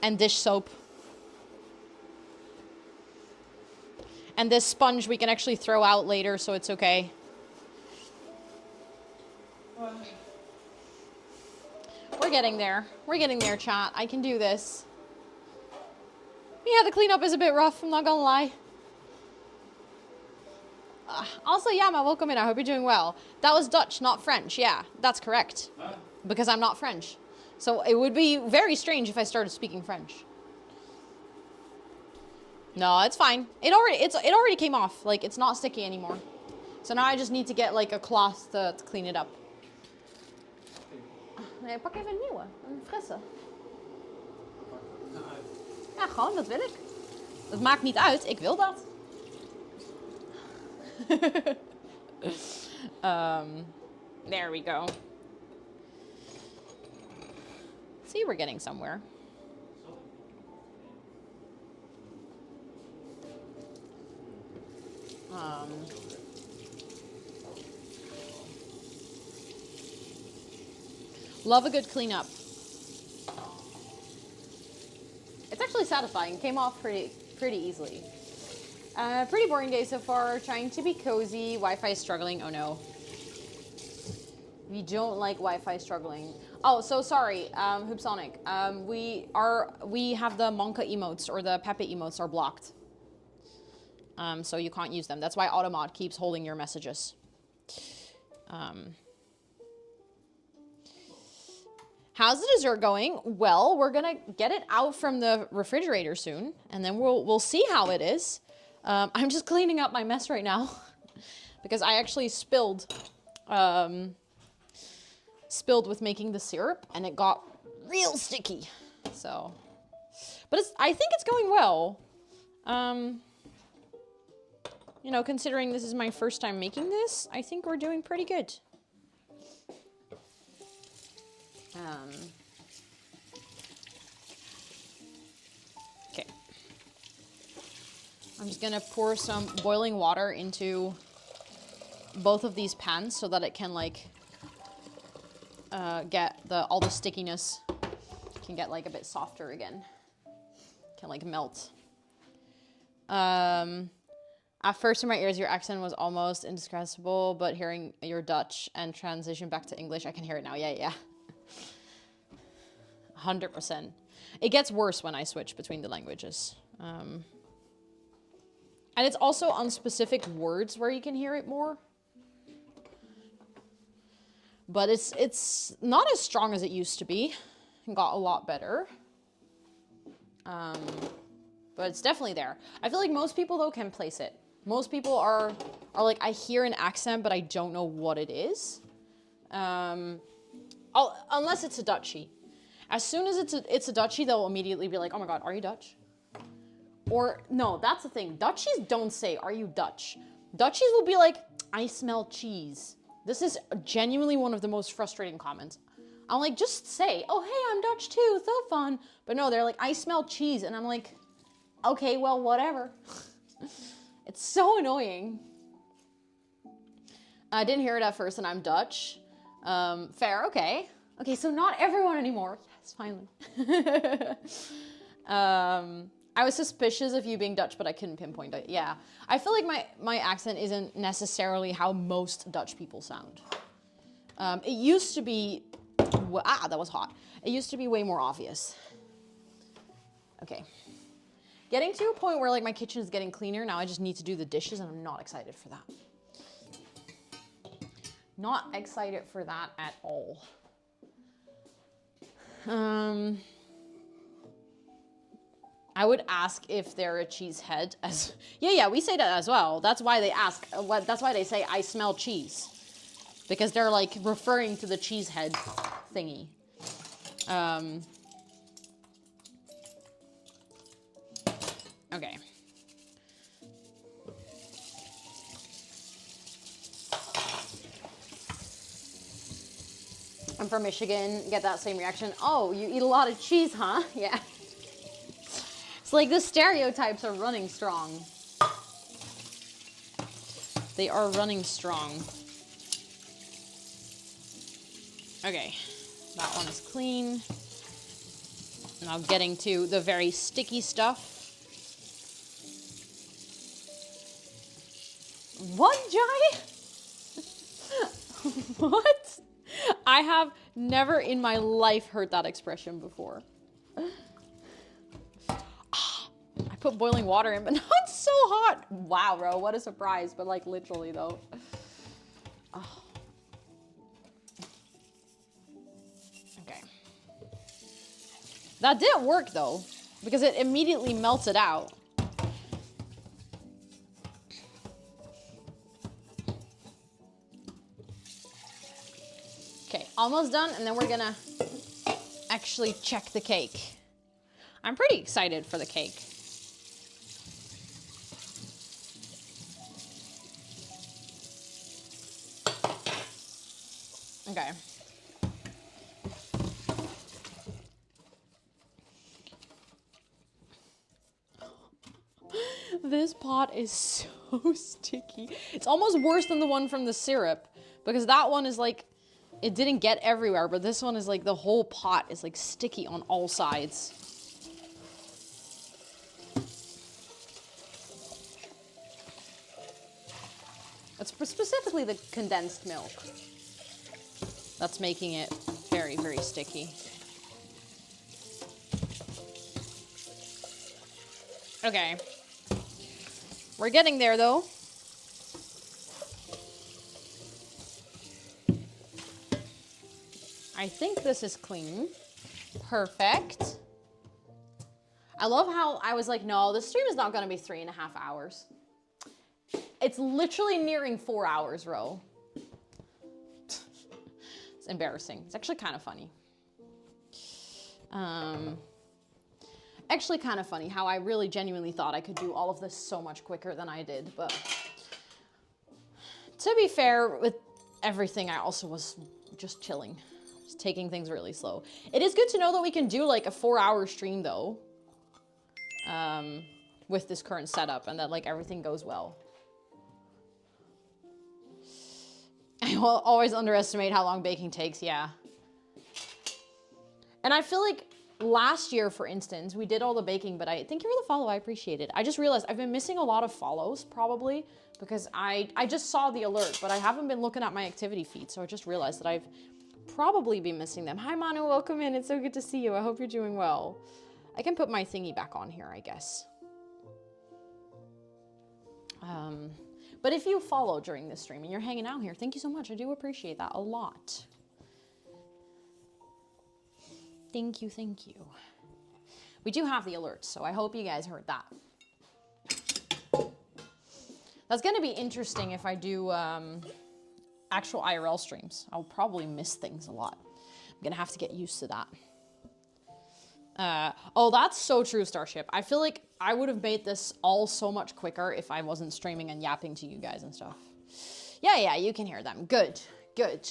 A: and dish soap. And this sponge we can actually throw out later, so it's okay. We're getting there. We're getting there, chat. I can do this. Yeah, the cleanup is a bit rough, I'm not gonna lie. Also, Yama, welcome in. I hope you're doing well. That was Dutch, not French. Yeah, that's correct.
B: Huh?
A: Because I'm not French. So it would be very strange if I started speaking French. No, it's fine. It already came off. Like, it's not sticky anymore. So now I just need to get like a cloth to clean it up. Nee, pak even een nieuwe. Een frisse. Ja, gewoon, dat wil ik. Dat maakt niet uit, ik wil dat. There we go. See, we're getting somewhere. Love a good cleanup. It's actually satisfying. It came off pretty easily. Pretty boring day so far. Trying to be cozy. Wi-Fi is struggling. Oh no. We don't like Wi-Fi struggling. Oh, so sorry, Hoopsonic. We have the Monka emotes or the Pepe emotes are blocked. So you can't use them. That's why Automod keeps holding your messages. How's the dessert going? Well, we're gonna get it out from the refrigerator soon, and then we'll see how it is. I'm just cleaning up my mess right now because I actually spilled with making the syrup, and it got real sticky. So, but I think it's going well. You know, considering this is my first time making this, I think we're doing pretty good. Okay. I'm just gonna pour some boiling water into both of these pans so that it can like get all the stickiness can get like a bit softer again. Can like melt. At first in my ears, your accent was almost indescribable, but hearing your Dutch and transition back to English, I can hear it now. Yeah. 100%. It gets worse when I switch between the languages. And it's also on specific words where you can hear it more. But it's not as strong as it used to be. It got a lot better. But it's definitely there. I feel like most people, though, can place it. Most people are like, I hear an accent, but I don't know what it is. Unless it's a Dutchie. As soon as it's a Dutchie, they'll immediately be like, oh my God, are you Dutch? Or, no, that's the thing. Dutchies don't say, are you Dutch? Dutchies will be like, I smell cheese. This is genuinely one of the most frustrating comments. I'm like, just say, oh, hey, I'm Dutch too, so fun. But no, they're like, I smell cheese. And I'm like, okay, well, whatever. It's so annoying. I didn't hear it at first and I'm Dutch. Fair, okay. Okay, so not everyone anymore. Yes, finally. I was suspicious of you being Dutch, but I couldn't pinpoint it. Yeah, I feel like my accent isn't necessarily how most Dutch people sound. It used to be, that was hot. It used to be way more obvious. Okay. Getting to a point where like my kitchen is getting cleaner. Now I just need to do the dishes and I'm not excited for that. Not excited for that at all. I would ask if they're a cheesehead as, yeah, we say that as well. That's why they ask, that's why they say, I smell cheese. Because they're like referring to the cheesehead thingy. Okay. I'm from Michigan, get that same reaction. Oh, you eat a lot of cheese, huh? Yeah. It's like the stereotypes are running strong. They are running strong. Okay, that one is clean. Now getting to the very sticky stuff. What, Jai? What? I have never in my life heard that expression before. I put boiling water in, but now it's so hot. Wow, bro, what a surprise. But like literally though. Oh. Okay. That didn't work though, because it immediately melted out. Okay, almost done, and then we're gonna actually check the cake. I'm pretty excited for the cake. Okay. This pot is so sticky. It's almost worse than the one from the syrup, because that one is like, it didn't get everywhere, but this one is like the whole pot is like sticky on all sides. It's specifically the condensed milk that's making it very, very sticky. Okay. We're getting there though. I think this is clean. Perfect. I love how I was like, no, this stream is not gonna be 3.5 hours. It's literally nearing 4 hours, Ro. It's embarrassing. It's actually kind of funny. Actually kind of funny how I really genuinely thought I could do all of this so much quicker than I did, but to be fair, with everything, I also was just chilling. Just taking things really slow. It is good to know that we can do like a 4-hour stream though, with this current setup, and that like everything goes well. I will always underestimate how long baking takes, yeah. And I feel like last year, for instance, we did all the baking, but thank you for the follow, I appreciate it. I just realized I've been missing a lot of follows, probably, because I just saw the alert, but I haven't been looking at my activity feed, so I just realized that I've probably been missing them. Hi, Manu, welcome in. It's so good to see you. I hope you're doing well. I can put my thingy back on here, I guess. But if you follow during this stream and you're hanging out here, thank you so much. I do appreciate that a lot. Thank you, thank you. We do have the alerts, so I hope you guys heard that. That's gonna be interesting if I do actual IRL streams. I'll probably miss things a lot. I'm gonna have to get used to that. Oh, that's so true, Starship. I feel like I would have made this all so much quicker if I wasn't streaming and yapping to you guys and stuff. Yeah, you can hear them. Good, Good.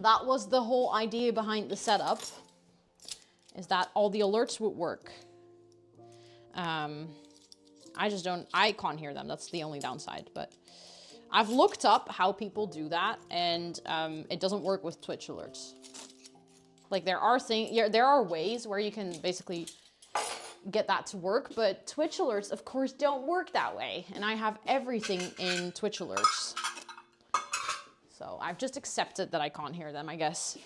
A: That was the whole idea behind the setup, is that all the alerts would work. I can't hear them. That's the only downside, but I've looked up how people do that, and it doesn't work with Twitch alerts. Like there are ways where you can basically get that to work, but Twitch alerts, of course, don't work that way. And I have everything in Twitch alerts. So I've just accepted that I can't hear them, I guess.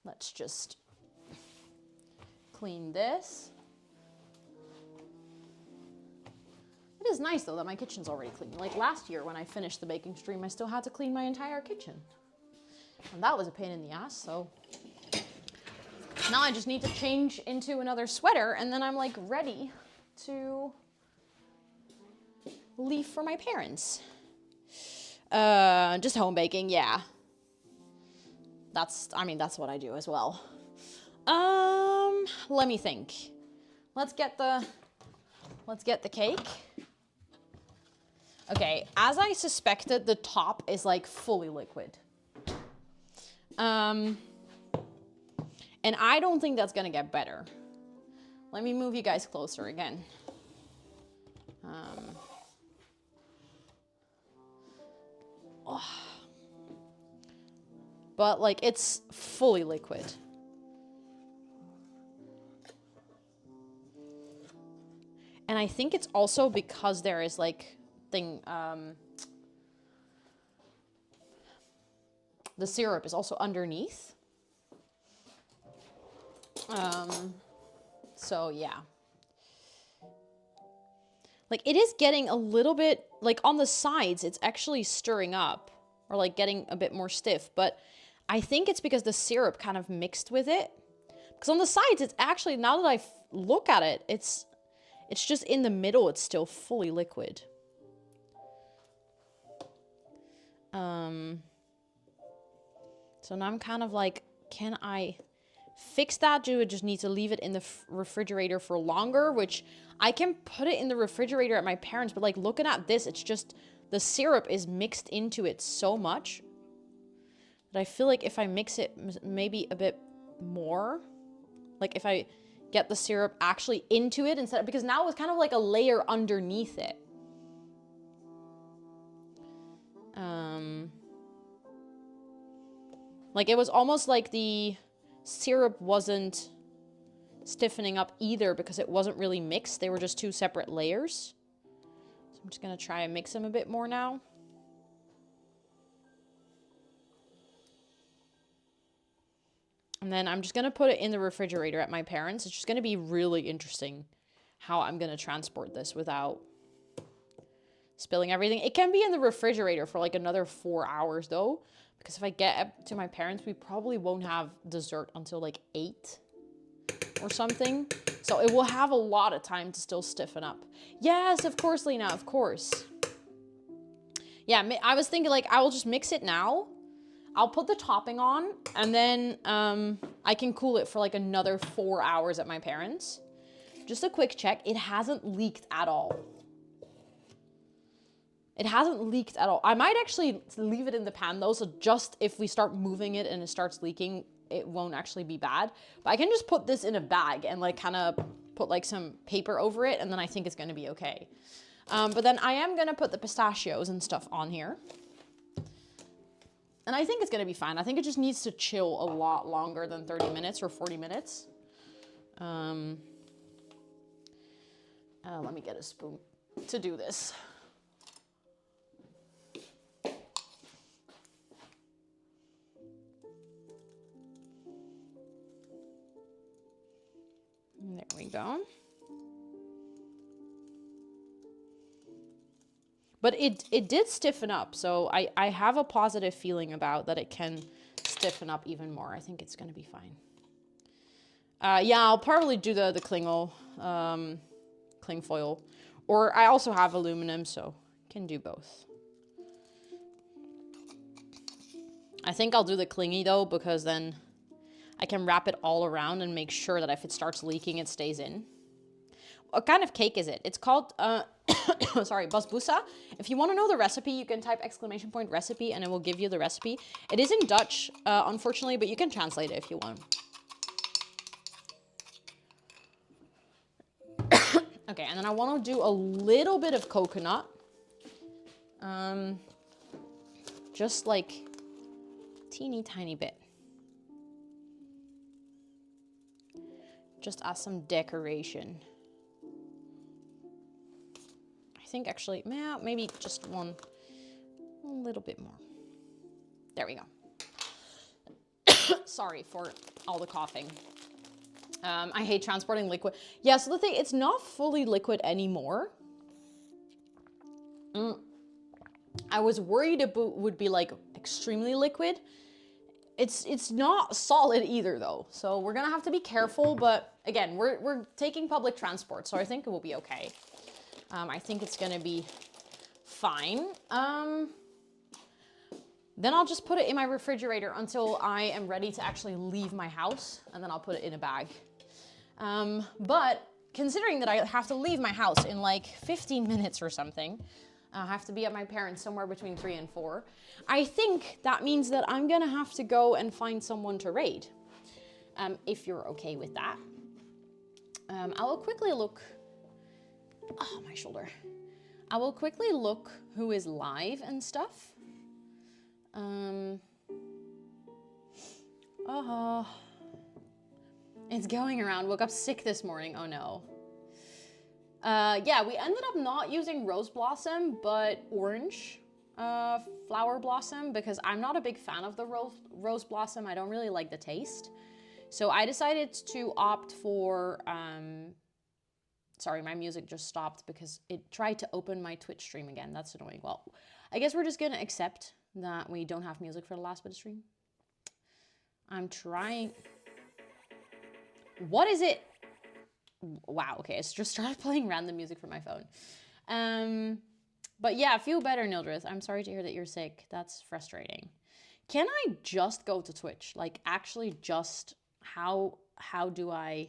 A: Let's just clean this. It is nice though that my kitchen's already clean. Like last year when I finished the baking stream, I still had to clean my entire kitchen. And that was a pain in the ass, so now I just need to change into another sweater and then I'm like ready to leave for my parents. Just home baking, yeah. That's what I do as well. Let me think. Let's get the cake. Okay, as I suspected, the top is like fully liquid. And I don't think that's gonna get better. Let me move you guys closer again. But like it's fully liquid. And I think it's also because there is like the syrup is also underneath. So yeah. Like it is getting a little bit, like on the sides, it's actually stirring up or like getting a bit more stiff, but I think it's because the syrup kind of mixed with it. Because on the sides, it's actually, now that I look at it, it's just in the middle, it's still fully liquid. So now I'm kind of like, can I fix that? Do I just need to leave it in the refrigerator for longer? Which I can put it in the refrigerator at my parents', but like looking at this, it's just, the syrup is mixed into it so much that I feel like if I mix it maybe a bit more, like if I get the syrup actually into it instead of, because now it's kind of like a layer underneath it. Like it was almost like the syrup wasn't stiffening up either because it wasn't really mixed. They were just two separate layers. So I'm just gonna try and mix them a bit more now. And then I'm just gonna put it in the refrigerator at my parents'. It's just gonna be really interesting how I'm gonna transport this without spilling everything. It can be in the refrigerator for like another 4 hours though, because if I get up to my parents, we probably won't have dessert until like 8 or something. So it will have a lot of time to still stiffen up. Yes, of course, Lena, of course. Yeah, I was thinking like I will just mix it now. I'll put the topping on and then I can cool it for like another 4 hours at my parents'. Just a quick check. It hasn't leaked at all. It hasn't leaked at all. I might actually leave it in the pan though, so just if we start moving it and it starts leaking, it won't actually be bad. But I can just put this in a bag and like kind of put like some paper over it, and then I think it's gonna be okay. But then I am gonna put the pistachios and stuff on here. And I think it's gonna be fine. I think it just needs to chill a lot longer than 30 minutes or 40 minutes. Let me get a spoon to do this. There we go. But it did stiffen up, so I have a positive feeling about that it can stiffen up even more. I think it's going to be fine. Yeah, I'll probably do the cling foil. Or I also have aluminum, so can do both. I think I'll do the clingy though, because then I can wrap it all around and make sure that if it starts leaking, it stays in. What kind of cake is it? It's called, sorry, basbousa. If you want to know the recipe, you can type !recipe and it will give you the recipe. It is in Dutch, unfortunately, but you can translate it if you want. Okay, and then I want to do a little bit of coconut. Just like teeny tiny bit. Just as some decoration. I think actually, maybe just a little bit more. There we go. Sorry for all the coughing. I hate transporting liquid. Yeah, so the thing, it's not fully liquid anymore. I was worried it would be like extremely liquid. It's not solid either though. So we're gonna have to be careful, but again, we're taking public transport, so I think it will be okay. I think it's gonna be fine. Then I'll just put it in my refrigerator until I am ready to actually leave my house, and then I'll put it in a bag. But considering that I have to leave my house in like 15 minutes or something, I have to be at my parents' somewhere between 3 and 4. I think that means that I'm gonna have to go and find someone to raid. If you're okay with that. I will quickly look. Oh, my shoulder. I will quickly look who is live and stuff. Oh, it's going around. Woke up sick this morning. Oh no. Yeah, we ended up not using rose blossom, but orange flower blossom, because I'm not a big fan of the rose blossom. I don't really like the taste. So I decided to opt for, sorry, my music just stopped because it tried to open my Twitch stream again. That's annoying. Well, I guess we're just gonna accept that we don't have music for the last bit of stream. I'm trying. What is it? Wow, okay, it's just started playing random music from my phone. But yeah, feel better, Nildrith. I'm sorry to hear that you're sick. That's frustrating. Can I just go to Twitch? Like, actually just, how do I,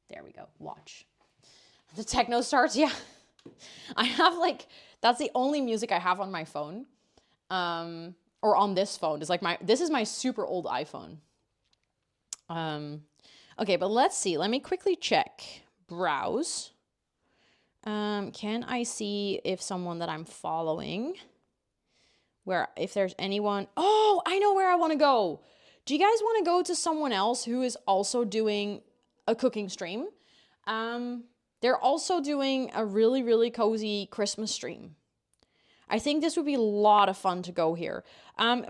A: there we go, watch. The techno starts, yeah. I have like, that's the only music I have on my phone. Or on this phone. It's like this is my super old iPhone. Okay, but let's see. Let me quickly check. Browse. Can I see if someone that I'm following, if there's anyone, oh, I know where I want to go. Do you guys want to go to someone else who is also doing a cooking stream? They're also doing a really, really cozy Christmas stream. I think this would be a lot of fun to go here.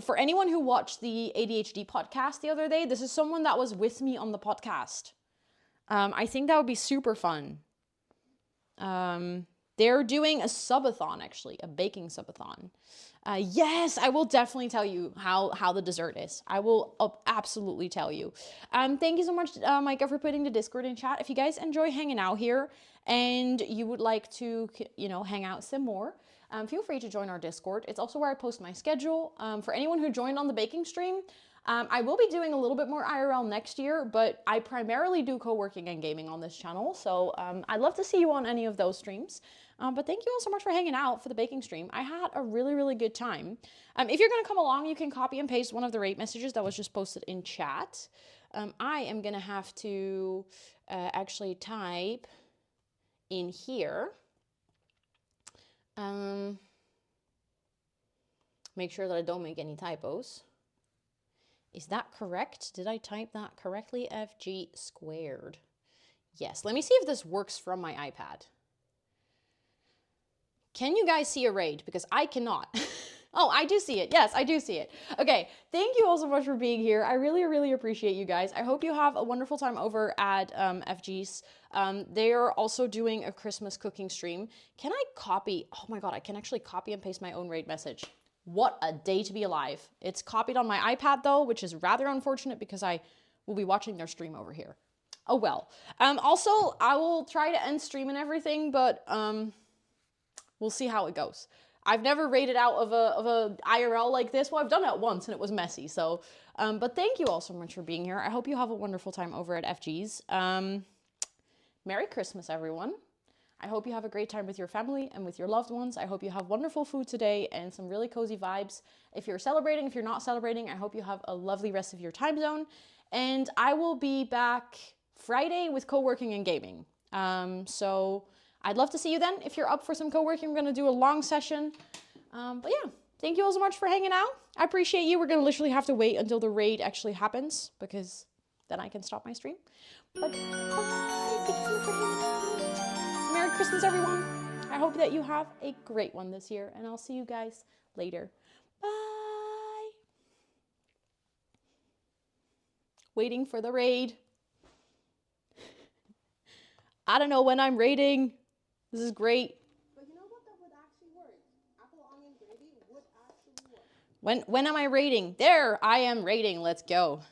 A: For anyone who watched the ADHD podcast the other day, this is someone that was with me on the podcast. I think that would be super fun. They're doing a subathon, actually, a baking subathon. Yes, I will definitely tell you how the dessert is. I will absolutely tell you. Thank you so much, Micah, for putting the Discord in chat. If you guys enjoy hanging out here and you would like to, hang out some more, feel free to join our Discord. It's also where I post my schedule. For anyone who joined on the baking stream, I will be doing a little bit more IRL next year, but I primarily do co-working and gaming on this channel. So I'd love to see you on any of those streams. But thank you all so much for hanging out for the baking stream. I had a really, really good time. If you're going to come along, you can copy and paste one of the rate messages that was just posted in chat. I am going to have to actually type in here. Make sure that I don't make any typos. Is that correct? Did I type that correctly? FG squared. Yes, let me see if this works from my iPad. Can you guys see a raid? Because I cannot. Oh, I do see it. Yes, I do see it. Okay, thank you all so much for being here. I really, really appreciate you guys. I hope you have a wonderful time over at FG's. They are also doing a Christmas cooking stream. Can I copy? Oh my God, I can actually copy and paste my own raid message. What a day to be alive. It's copied on my iPad though, which is rather unfortunate because I will be watching their stream over here. Oh well. Also, I will try to end stream and everything, but we'll see how it goes. I've never raided out of a IRL like this. Well, I've done it once and it was messy. So, but thank you all so much for being here. I hope you have a wonderful time over at FG's. Merry Christmas, everyone. I hope you have a great time with your family and with your loved ones. I hope you have wonderful food today and some really cozy vibes. If you're celebrating, if you're not celebrating, I hope you have a lovely rest of your time zone. And I will be back Friday with co-working and gaming. So I'd love to see you then. If you're up for some co-working, we're going to do a long session. But yeah, thank you all so much for hanging out. I appreciate you. We're going to literally have to wait until the raid actually happens because then I can stop my stream. But bye. Thank you so much for hanging out. Merry Christmas, everyone. I hope that you have a great one this year, and I'll see you guys later. Bye. Waiting for the raid. I don't know when I'm raiding. This is great.
C: But you know what? That would actually work. Apple onion gravy would actually work.
A: When am I raiding? There, I am raiding. Let's go.